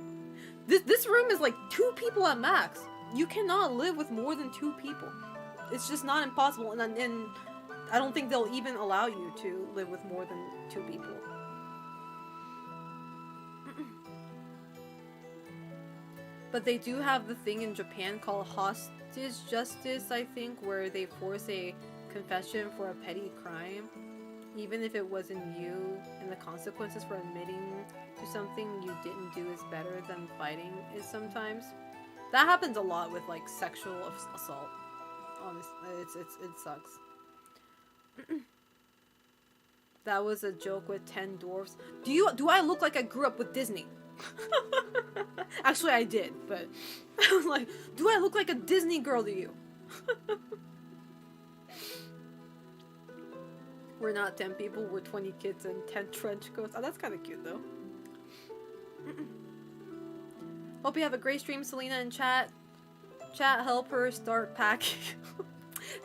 This room is like 2 people at max. You cannot live with more than 2 people. It's just not impossible, and I don't think they'll even allow you to live with more than 2 people. But they do have the thing in Japan called hostage justice, I think, where they force a confession for a petty crime. Even if it wasn't you, and the consequences for admitting to something you didn't do is better than fighting is sometimes. That happens a lot with, like, sexual assault. Honestly, it sucks. That was a joke with 10 dwarfs. Do I look like I grew up with Disney? Actually, I did, but I was like, do I look like a Disney girl to you? We're not 10 people, we're 20 kids and 10 trench coats. Oh, that's kind of cute, though. Hope you have a great stream, Selena, in chat. Chat, help her start packing.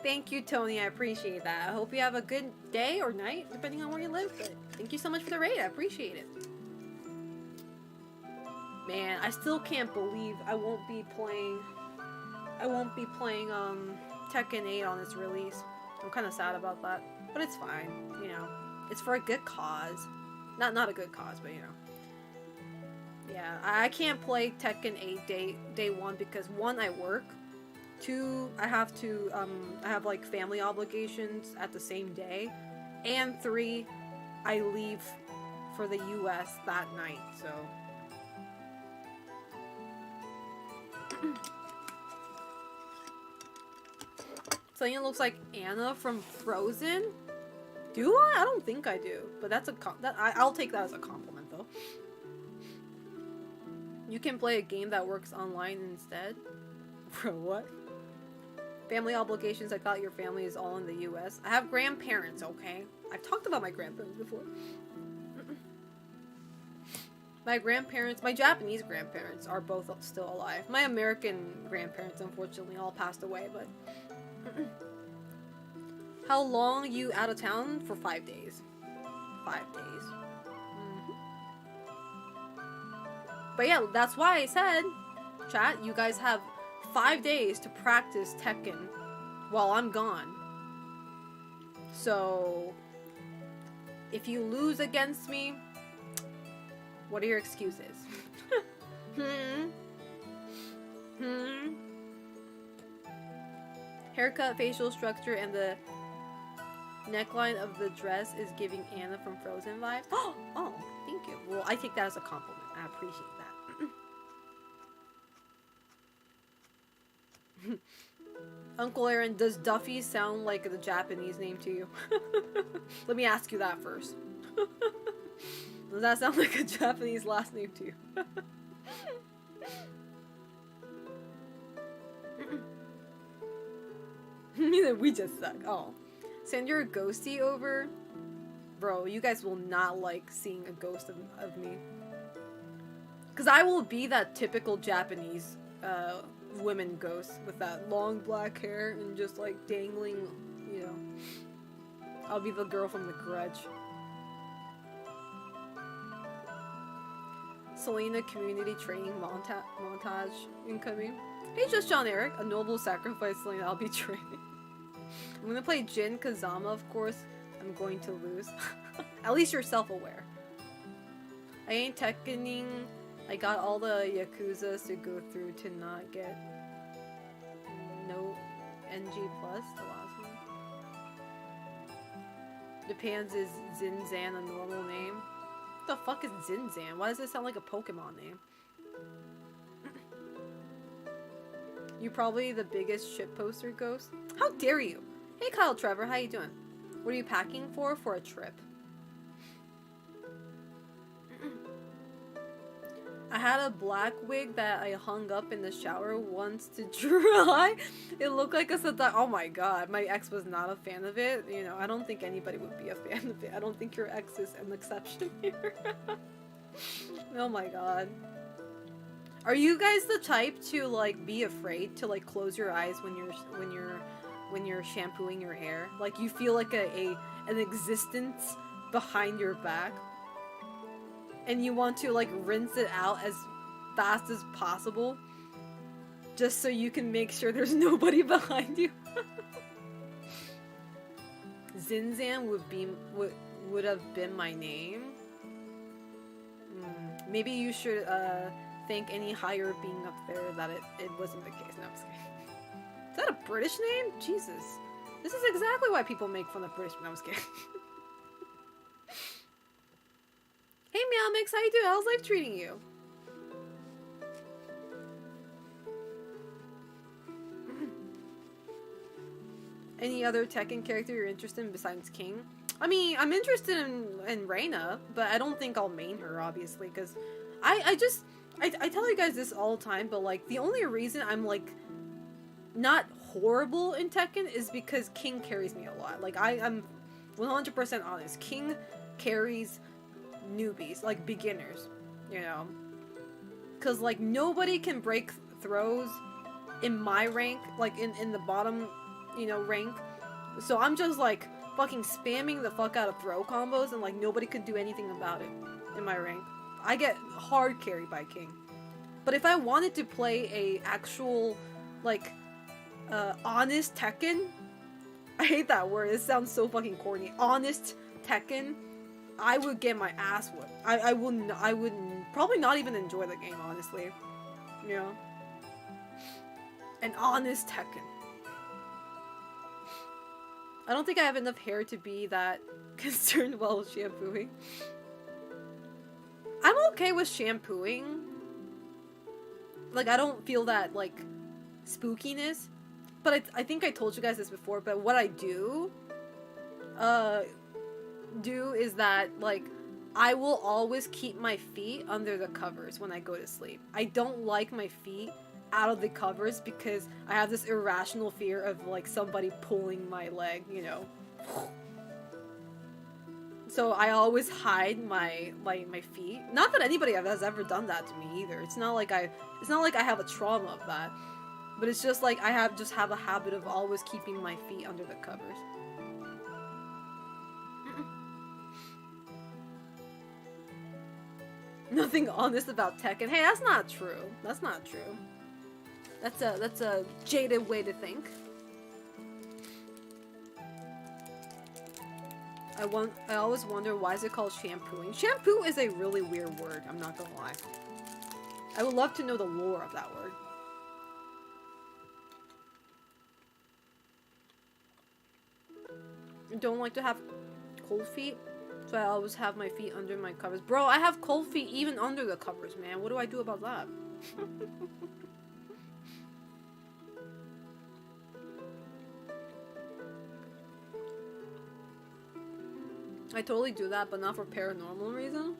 Thank you, Tony. I appreciate that. I hope you have a good day or night, depending on where you live. But thank you so much for the raid. I appreciate it. Man, I still can't believe I won't be playing Tekken 8 on its release. I'm kind of sad about that. But it's fine, you know. It's for a good cause. Not a good cause, but you know. Yeah, I can't play Tekken 8 day 1 because 1, I work. 2, I have to, I have like family obligations at the same day. And 3, I leave for the US that night, so. Selena looks like Anna from Frozen. Do I? I don't think I do, but that's I'll take that as a compliment, though. You can play a game that works online instead. Bro, what? Family obligations. I thought your family is all in the U.S. I have grandparents. Okay, I've talked about my grandparents before. My grandparents, my Japanese grandparents, are both still alive. My American grandparents, unfortunately, all passed away, but. How long are you out of town? For 5 days. 5 days. But yeah, that's why I said, chat, you guys have 5 days to practice Tekken while I'm gone. So, if you lose against me, what are your excuses? Haircut, facial structure, and the Neckline of the dress is giving Anna from Frozen vibes. Oh, thank you. Well, I take that as a compliment. I appreciate that. Uncle Aaron, does Duffy sound like the Japanese name to you? Let me ask you that first. Does that sound like a Japanese last name to you? We just suck. Oh. Send your ghostie over? Bro, you guys will not like seeing a ghost of me. Because I will be that typical Japanese women ghost with that long black hair and just like dangling, you know. I'll be the girl from The Grudge. Selena community training montage incoming. Hey, just John Eric. A noble sacrifice, Selena. I'll be training. I'm gonna play Jin Kazama, of course. I'm going to lose. At least you're self-aware. I ain't Tekkening. I got all the Yakuzas to go through to not get no NG+, the last one. Japan's is Zinzan a normal name? What the fuck is Zinzan? Why does it sound like a Pokemon name? You're probably the biggest shitposter ghost. How dare you? Hey Kyle Trevor, how you doing? What are you packing for a trip? I had a black wig that I hung up in the shower once to dry. It looked like a satire. Oh my god, my ex was not a fan of it. You know, I don't think anybody would be a fan of it. I don't think your ex is an exception here. Oh my god. Are you guys the type to like be afraid to like close your eyes when you're shampooing your hair? Like you feel like an existence behind your back? And you want to like rinse it out as fast as possible just so you can make sure there's nobody behind you. Zinzan would have been my name. Maybe you should thank any higher being up there that it wasn't the case. No, I'm just kidding. Is that a British name? Jesus. This is exactly why people make fun of British. No, I'm just kidding. Hey Meowmix, how you doing? How's life treating you? Any other Tekken character you're interested in besides King? I mean, I'm interested in Reina, but I don't think I'll main her, obviously, because I tell you guys this all the time, but like, the only reason I'm like, not horrible in Tekken is because King carries me a lot. Like, I'm 100% honest. King carries newbies, like beginners, you know, because like nobody can break throws in my rank, like in the bottom, you know, rank. So I'm just like fucking spamming the fuck out of throw combos, and like nobody could do anything about it in my rank. I get hard carried by King. But if I wanted to play a actual like honest Tekken, I hate that word, it sounds so fucking corny, honest Tekken, I would get my ass whipped. I would probably not even enjoy the game, honestly. You know? An honest Tekken. I don't think I have enough hair to be that concerned while shampooing. I'm okay with shampooing. Like, I don't feel that, like, spookiness. But I think I told you guys this before, but what I do is that, like, I will always keep my feet under the covers when I go to sleep. I don't like my feet out of the covers because I have this irrational fear of, like, somebody pulling my leg, you know. So I always hide my feet. Not that anybody has ever done that to me either. It's not like I have a trauma of that. But it's just like I have a habit of always keeping my feet under the covers. Nothing honest about Tekken. Hey, that's not true. That's not true. That's a jaded way to think. I always wonder, why is it called shampooing? Shampoo is a really weird word, I'm not gonna lie. I would love to know the lore of that word. don't like to have cold feet, so I always have my feet under my covers. Bro, I have cold feet even under the covers, man. What do I do about that? I totally do that, but not for paranormal reasons.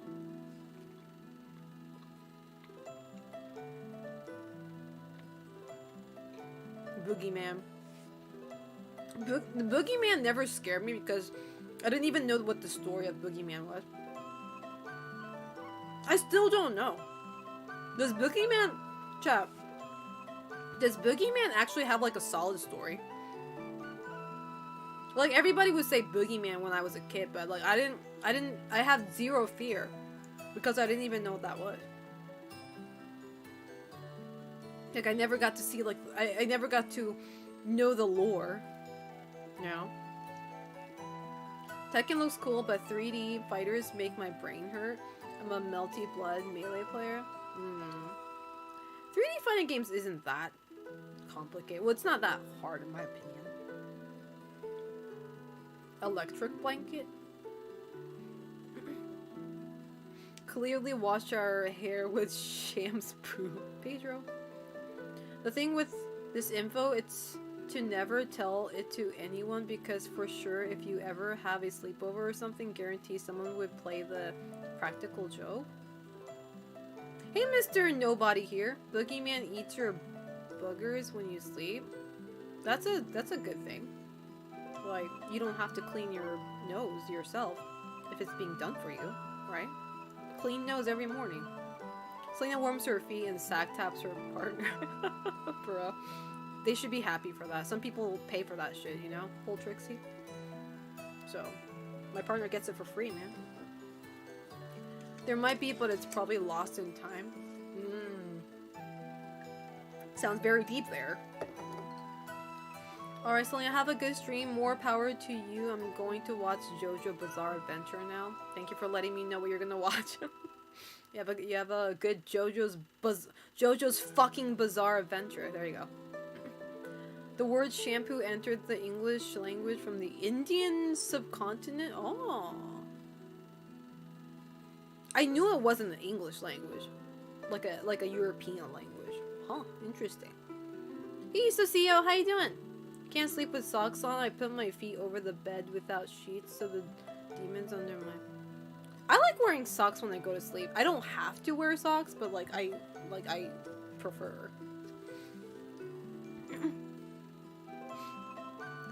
Boogeyman. The Boogeyman never scared me because I didn't even know what the story of Boogeyman was. I still don't know. Does Boogeyman... Chat. Does Boogeyman actually have like a solid story? Like everybody would say Boogeyman when I was a kid, but like I have zero fear because I didn't even know what that was. Like I never got to see like I never got to know the lore. You know? Tekken looks cool, but 3D fighters make my brain hurt. I'm a melty blood melee player. 3D fighting games isn't that complicated. Well, it's not that hard in my opinion. Electric blanket? Clearly wash our hair with shampoo. Pedro. The thing with this info, it's to never tell it to anyone because for sure if you ever have a sleepover or something, guarantee someone would play the practical joke. Hey Mr. Nobody here. Boogeyman eats your boogers when you sleep. That's a good thing. Like, you don't have to clean your nose yourself if it's being done for you, right? Clean nose every morning. Selena warms her feet and sack taps her partner. Bro. They should be happy for that. Some people pay for that shit, you know? Full Trixie. So, my partner gets it for free, man. There might be, but it's probably lost in time. Sounds very deep there. Alright, Selena, have a good stream. More power to you. I'm going to watch JoJo Bizarre Adventure now. Thank you for letting me know what you're gonna watch. You have a good JoJo's fucking Bizarre Adventure. There you go. The word shampoo entered the English language from the Indian subcontinent. Oh. I knew it wasn't the English language. Like a European language. Huh, interesting. Hey, Socio, how you doing? Can't sleep with socks on. I put my feet over the bed without sheets so the demons under my... I like wearing socks when I go to sleep. I don't have to wear socks, but like I prefer.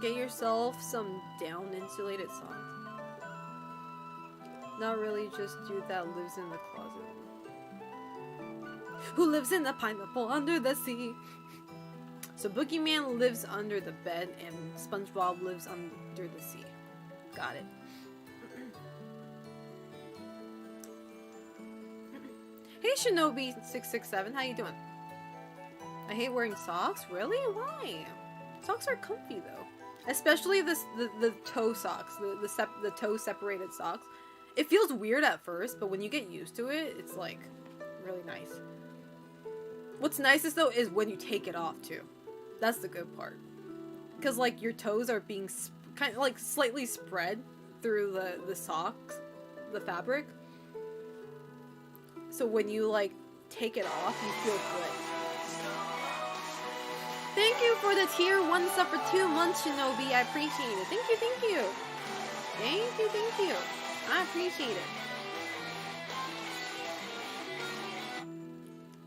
Get yourself some down insulated socks. Not really just dude that lives in the closet. Who lives in the pineapple under the sea? So Boogeyman lives under the bed and SpongeBob lives under the sea. Got it. Hey Shinobi667, how you doing? I hate wearing socks? Really? Why? Socks are comfy though. Especially the toe socks, the toe separated socks. It feels weird at first, but when you get used to it, it's like really nice. What's nicest though is when you take it off too. That's the good part. Because like your toes are being kind of like slightly spread through the socks, the fabric. So when you like take it off, you feel good. Thank you for the tier 1 sub for 2 months, Shinobi. I appreciate it. Thank you, thank you. Thank you, thank you. I appreciate it.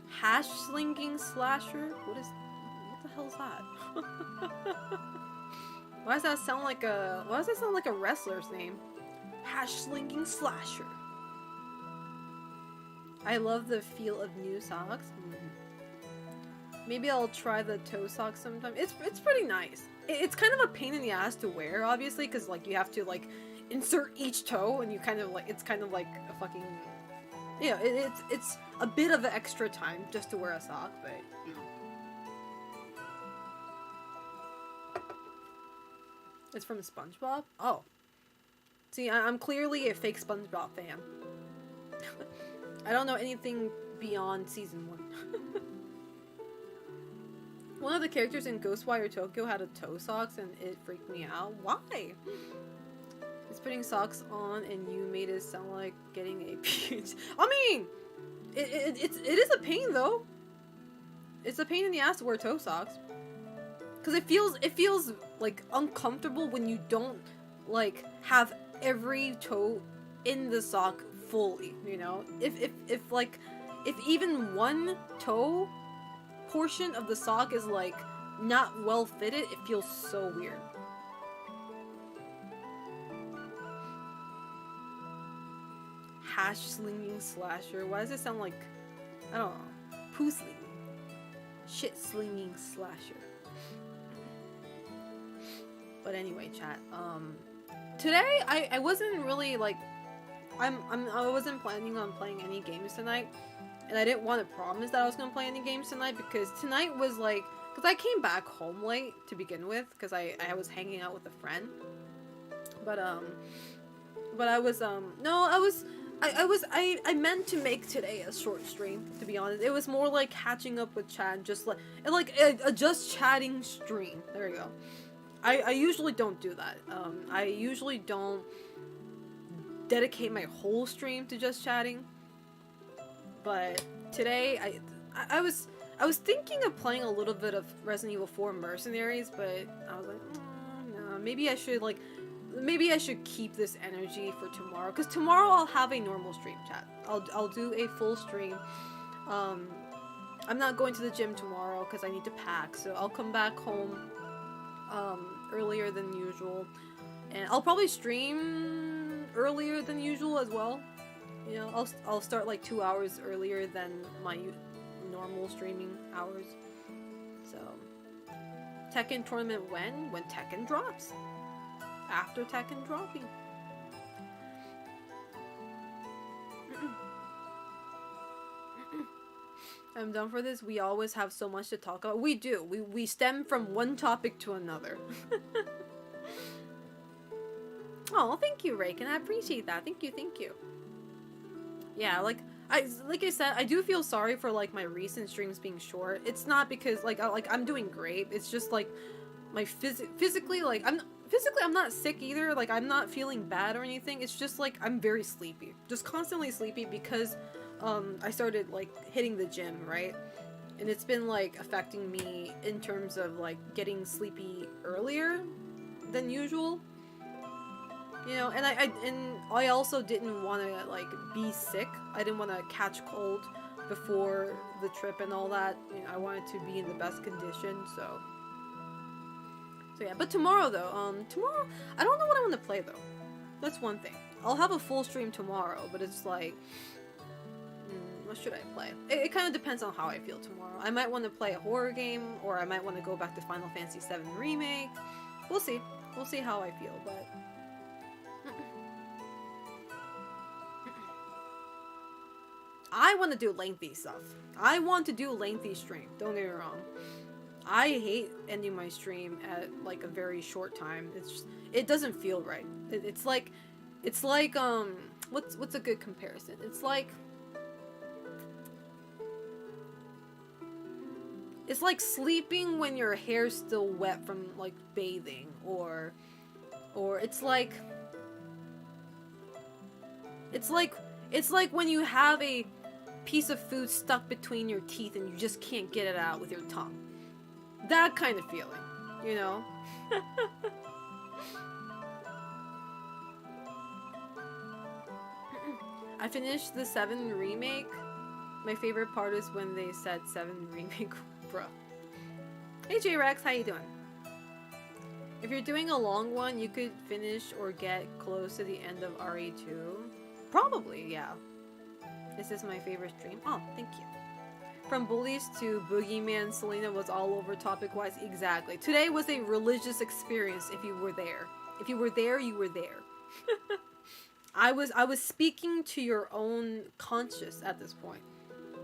Hash slinging slasher? What the hell is that? Why does that sound like a wrestler's name? Hash slinging slasher. I love the feel of new socks. Maybe I'll try the toe socks sometime. It's pretty nice. It's kind of a pain in the ass to wear, obviously, because like you have to like insert each toe, and you kind of like it's kind of like a fucking it's a bit of extra time just to wear a sock, but you know. It's from SpongeBob? Oh. See, I'm clearly a fake SpongeBob fan. I don't know anything beyond season 1. One of the characters in Ghostwire Tokyo had a toe socks and it freaked me out. Why? It's putting socks on and you made it sound like getting a peach. I mean, it is a pain though. It's a pain in the ass to wear toe socks. Cause it feels like uncomfortable when you don't like have every toe in the sock fully, you know? If even one toe portion of the sock is like not well fitted, it feels so weird. Hash slinging slasher. Why does it sound like, I don't know, poo slinging? Shit slinging slasher. But anyway, chat. Today I wasn't really like, I wasn't planning on playing any games tonight, and I didn't want to promise that I was gonna play any games tonight because tonight was like, because I came back home late to begin with because I was hanging out with a friend, but I was no I meant to make today a short stream, to be honest. It was more like catching up with chat, just like a just chatting stream. There you go. I usually don't do that. I usually don't dedicate my whole stream to just chatting. But today I was thinking of playing a little bit of Resident Evil 4 Mercenaries, but I was like, no, maybe I should keep this energy for tomorrow, because tomorrow I'll have a normal stream, chat. I'll do a full stream. I'm not going to the gym tomorrow because I need to pack, so I'll come back home earlier than usual, and I'll probably stream earlier than usual as well. You know, I'll start like 2 hours earlier than my normal streaming hours. So, Tekken tournament when Tekken drops. After Tekken dropping. I'm done for this. We always have so much to talk about. We do. We stem from one topic to another. Oh, thank you, Raken. I appreciate that. Thank you. Yeah, like I said, I do feel sorry for like my recent streams being short. It's not because like I'm doing great. It's just like my physically, like I'm not sick either. Like I'm not feeling bad or anything. It's just like I'm very sleepy. Just constantly sleepy because I started like hitting the gym, right? And it's been like affecting me in terms of like getting sleepy earlier than usual. You know, and I also didn't want to like be sick. I didn't want to catch cold before the trip and all that. You know, I wanted to be in the best condition, so yeah. But tomorrow though, tomorrow I don't know what I want to play though. That's one thing. I'll have a full stream tomorrow, but it's like, what should I play? It kind of depends on how I feel tomorrow. I might want to play a horror game, or I might want to go back to Final Fantasy VII Remake. We'll see. We'll see how I feel, but I want to do lengthy stuff. I want to do lengthy stream. Don't get me wrong. I hate ending my stream at like a very short time. It doesn't feel right. It's like what's a good comparison? It's like sleeping when your hair's still wet from like bathing, or it's like when you have a piece of food stuck between your teeth and you just can't get it out with your tongue. That kind of feeling, you know? I finished the 7 remake. My favorite part is when they said 7 remake, bruh. Hey J-Rex, how you doing? If you're doing a long one, you could finish or get close to the end of RE2. Probably, yeah. This is my favorite stream. Oh, thank you. From bullies to boogeyman, Selena was all over topic-wise. Exactly. Today was a religious experience if you were there. If you were there, you were there. I was speaking to your own conscious at this point.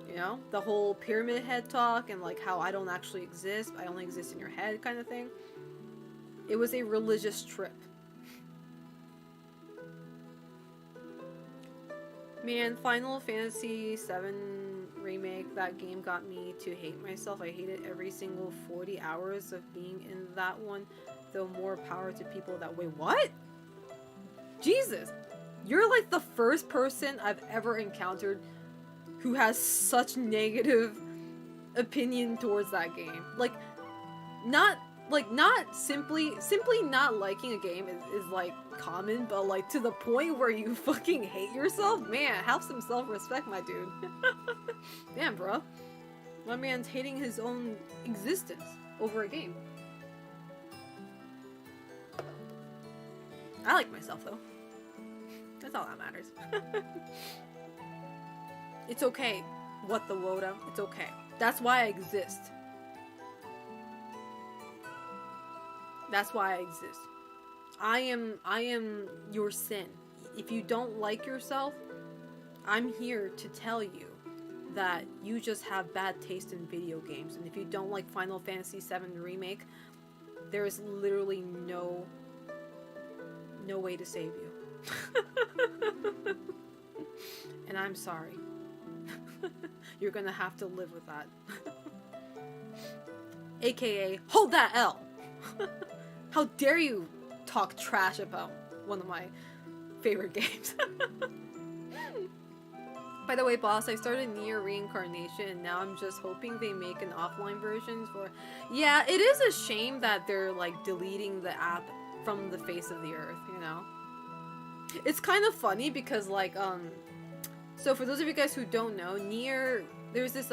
You know? The whole pyramid head talk and like how I don't actually exist. I only exist in your head kind of thing. It was a religious trip. Man, Final Fantasy VII remake. That game got me to hate myself. I hated every single 40 hours of being in that one. Though more power to people that way. What? Jesus! You're like the first person I've ever encountered who has such negative opinion towards that game. Like, not simply not liking a game is like common, but like to the point where you fucking hate yourself? Man, have some self-respect, my dude. Damn, bro. My man's hating his own existence over a game. I like myself, though. That's all that matters. It's okay. What the Woda? It's okay. That's why I exist. That's why I exist. I am your sin. If you don't like yourself, I'm here to tell you that you just have bad taste in video games. And if you don't like Final Fantasy VII Remake, there is literally no way to save you. And I'm sorry. You're gonna have to live with that. AKA, hold that L! How dare you talk trash about one of my favorite games. By the way, boss, I started Nier Reincarnation and now I'm just hoping they make an offline version for... Yeah, it is a shame that they're like deleting the app from the face of the earth, you know? It's kind of funny because like, so for those of you guys who don't know, Nier, there's this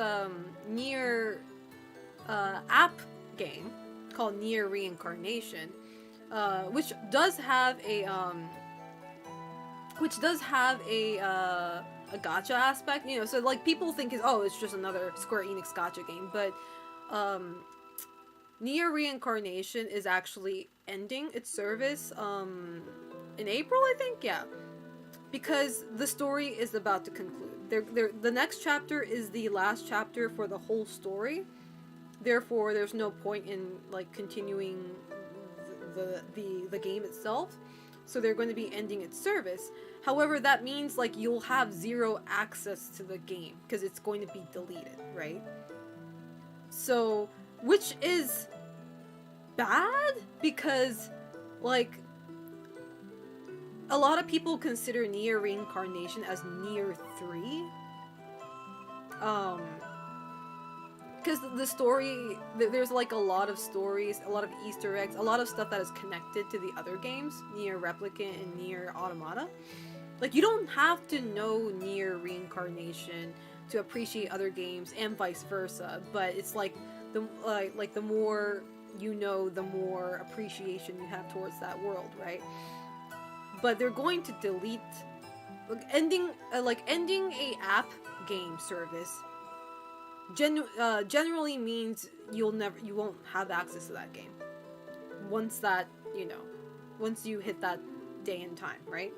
Nier app game called Nier Reincarnation, which does have a gacha aspect, you know, so like people think it's just another Square Enix gacha game, but Nier Reincarnation is actually ending its service in April, I think, yeah, because the story is about to conclude. The next chapter is the last chapter for the whole story. Therefore, there's no point in like continuing the game itself. So they're going to be ending its service. However, that means like you'll have zero access to the game because it's going to be deleted, right? So, which is bad because like a lot of people consider Nier Reincarnation as Nier 3. Because the story, there's like a lot of stories, a lot of Easter eggs, a lot of stuff that is connected to the other games, Nier Replicant and Nier Automata. Like, you don't have to know Nier Reincarnation to appreciate other games, and vice versa. But it's like the more you know, the more appreciation you have towards that world, right? But they're going to delete, ending a app game service. Generally means you won't have access to that game once you hit that day and time, right?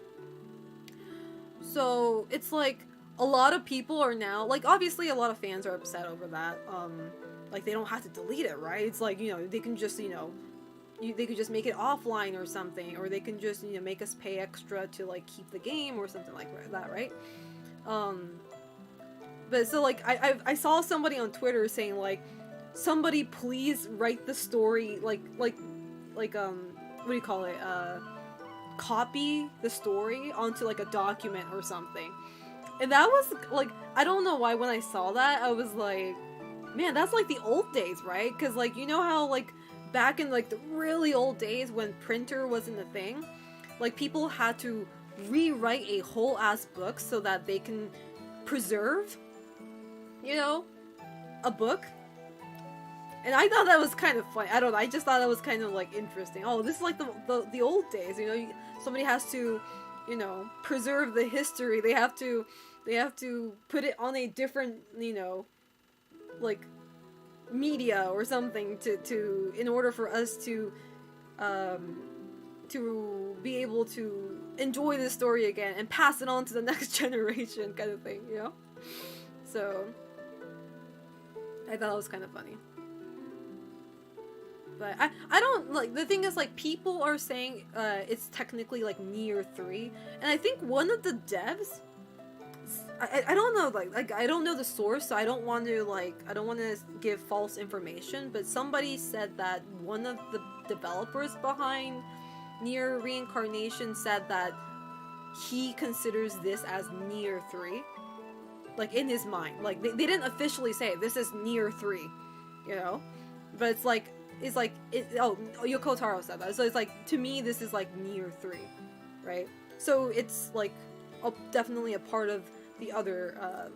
So it's like a lot of people are now, like, obviously a lot of fans are upset over that. Like, they don't have to delete it, right? It's like, you know, they can just, you know, they could just make it offline or something, or they can just, you know, make us pay extra to like keep the game or something like that, right? But so like I saw somebody on Twitter saying like, somebody please write the story like what do you call it, copy the story onto like a document or something. And that was like, I don't know why when I saw that I was like, man, that's like the old days, right? Because like, you know how like back in like the really old days when printer wasn't a thing, like people had to rewrite a whole ass book so that they can preserve, you know, a book. And I thought that was kind of funny. I don't know, I just thought that was kind of like interesting. Oh, this is like the old days, you know, somebody has to, you know, preserve the history. They have to put it on a different, you know, like media or something to in order for us to be able to enjoy the story again and pass it on to the next generation, kind of thing, you know? So I thought it was kind of funny. But I don't, like, the thing is, like, people are saying it's technically like Nier 3, and I think one of the devs I don't know, like I don't know the source, so I don't want to give false information, but somebody said that one of the developers behind Nier Reincarnation said that he considers this as Nier 3. Like, in his mind. Like, they didn't officially say this is Nier 3, you know? But Yoko Taro said that. So it's like, to me, this is like Nier 3, right? So it's like definitely a part of the other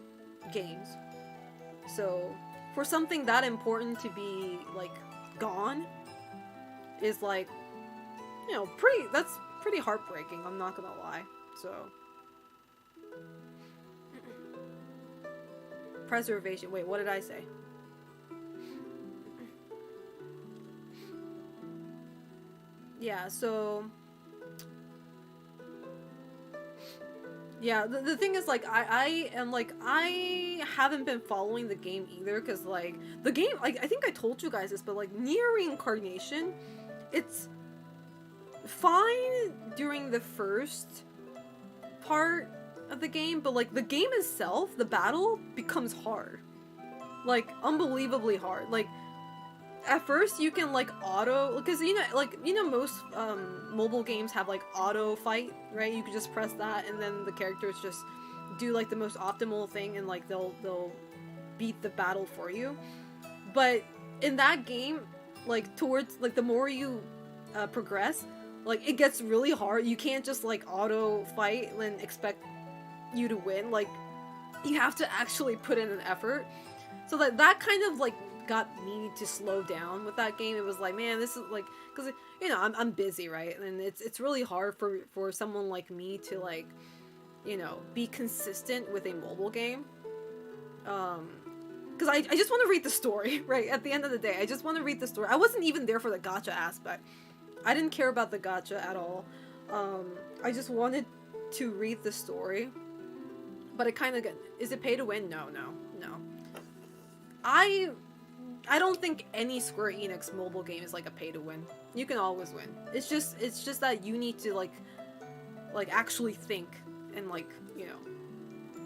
games. So for something that important to be like gone is like, you know, that's pretty heartbreaking, I'm not gonna lie. So preservation. Wait, what did I say? Yeah, so yeah, the thing is, like, I haven't been following the game either, because, like, the game, like, I think I told you guys this, but, like, Nier Reincarnation, it's fine during the first part of the game, but, like, the game itself, the battle, becomes hard. Like, unbelievably hard. Like, at first you can like auto, because you know most mobile games have like auto fight, right? You can just press that and then the characters just do like the most optimal thing and like they'll beat the battle for you. But in that game, like towards like the more you progress, like it gets really hard. You can't just like auto fight and expect you to win. Like you have to actually put in an effort. So that kind of like got me to slow down with that game. It was like, man, this is like, because you know I'm busy, right? And it's really hard for someone like me to like, you know, be consistent with a mobile game. Because I just want to read the story, right? At the end of the day, I just want to read the story. I wasn't even there for the gacha aspect. I didn't care about the gacha at all. I just wanted to read the story. But it kind of is it pay to win? No. I don't think any Square Enix mobile game is like a pay to win. You can always win. It's just that you need to like actually think and like, you know,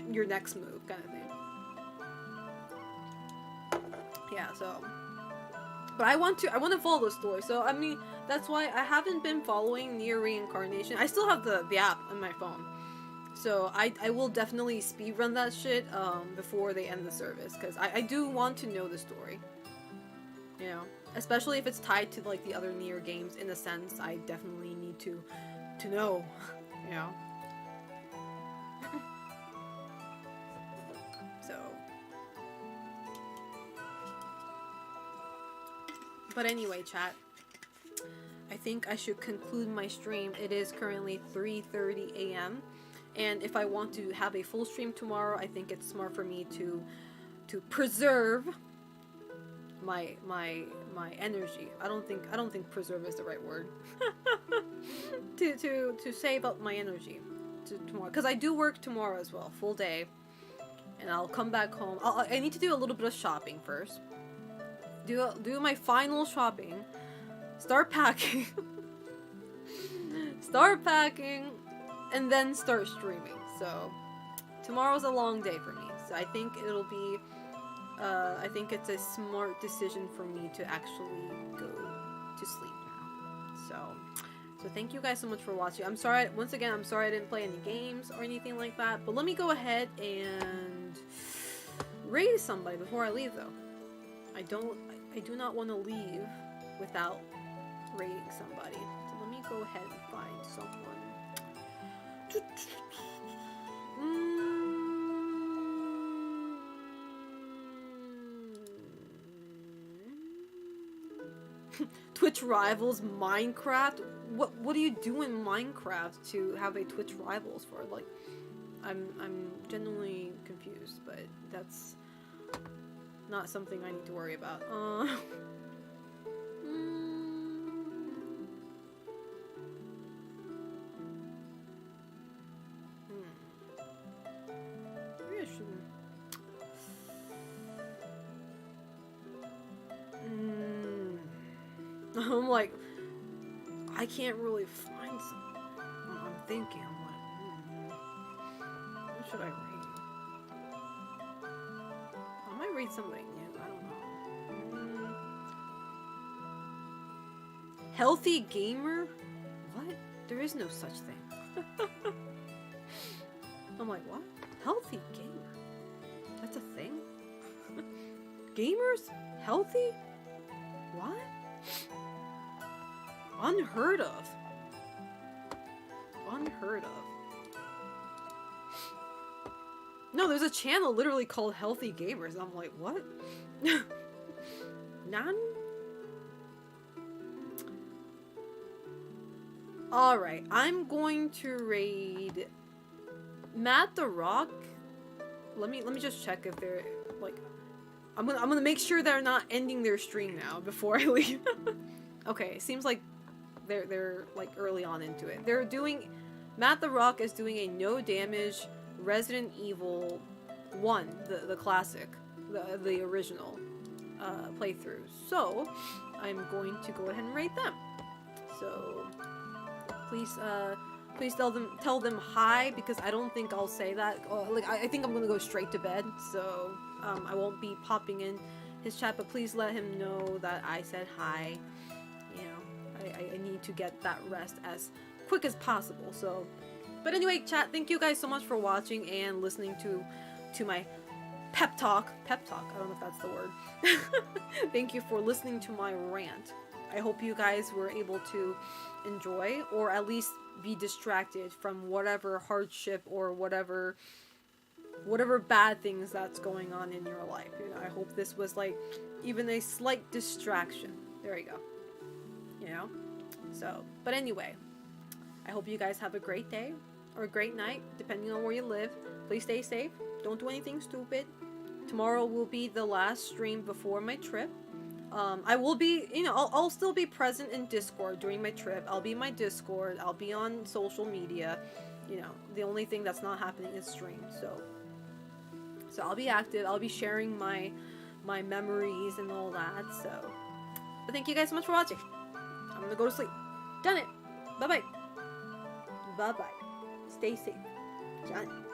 your next move kind of thing. Yeah, so but I want to follow the story. So I mean, that's why I haven't been following Nier Reincarnation. I still have the app on my phone. So I will definitely speedrun that shit before they end the service, because I do want to know the story. You know, especially if it's tied to like the other Nier games. In a sense, I definitely need to know. You know. So, but anyway, chat. I think I should conclude my stream. It is currently 3:30 a.m. And if I want to have a full stream tomorrow, I think it's smart for me to preserve my energy. I don't think preserve is the right word. to save up my energy to tomorrow, because I do work tomorrow as well, full day, and I'll come back home. I need to do a little bit of shopping first. Do my final shopping. Start packing. And then start streaming. So tomorrow's a long day for me. So I think it'll be I think it's a smart decision for me to actually go to sleep now. So thank you guys so much for watching. I'm sorry I didn't play any games or anything like that. But let me go ahead and raid somebody before I leave though. I do not want to leave without raiding somebody. So let me go ahead and find someone. Twitch rivals Minecraft? What do you do in Minecraft to have a Twitch rivals for? Like, I'm genuinely confused, but that's not something I need to worry about. Maybe I shouldn't. I'm like, I can't really find something. I'm thinking, I'm like, what should I read? read something new. I don't know. Healthy gamer? What? There is no such thing. I'm like, what? Healthy gamer? That's a thing? Gamers? Healthy? What? Unheard of. Unheard of. No, there's a channel literally called Healthy Gamers. I'm like, what? None? Alright, I'm going to raid Matt the Rock. Let me just check if they're like I'm gonna make sure they're not ending their stream now before I leave. Okay, seems like they're like early on into it. They're doing Matt the Rock is doing a no damage Resident Evil 1, the classic, the original playthrough. So I'm going to go ahead and rate them. So please tell them hi, because I don't think I'll say that. Like I think I'm gonna go straight to bed, so I won't be popping in his chat. But please let him know that I said hi. You know, I need to get that rest as quick as possible. So, but anyway, chat. Thank you guys so much for watching and listening to my pep talk. Pep talk. I don't know if that's the word. Thank you for listening to my rant. I hope you guys were able to enjoy, or at least be distracted from whatever hardship or whatever bad things that's going on in your life. You know, I hope this was like even a slight distraction. There you go. You know? So, but anyway, I hope you guys have a great day or a great night, depending on where you live. Please stay safe. Don't do anything stupid. Tomorrow will be the last stream before my trip. I will be, you know, I'll still be present in Discord during my trip. I'll be in my Discord. I'll be on social media. You know, the only thing that's not happening is stream. So I'll be active. I'll be sharing my memories and all that. So, but thank you guys so much for watching. I'm gonna go to sleep. Done it. Bye bye. Bye bye. Stay safe. Done.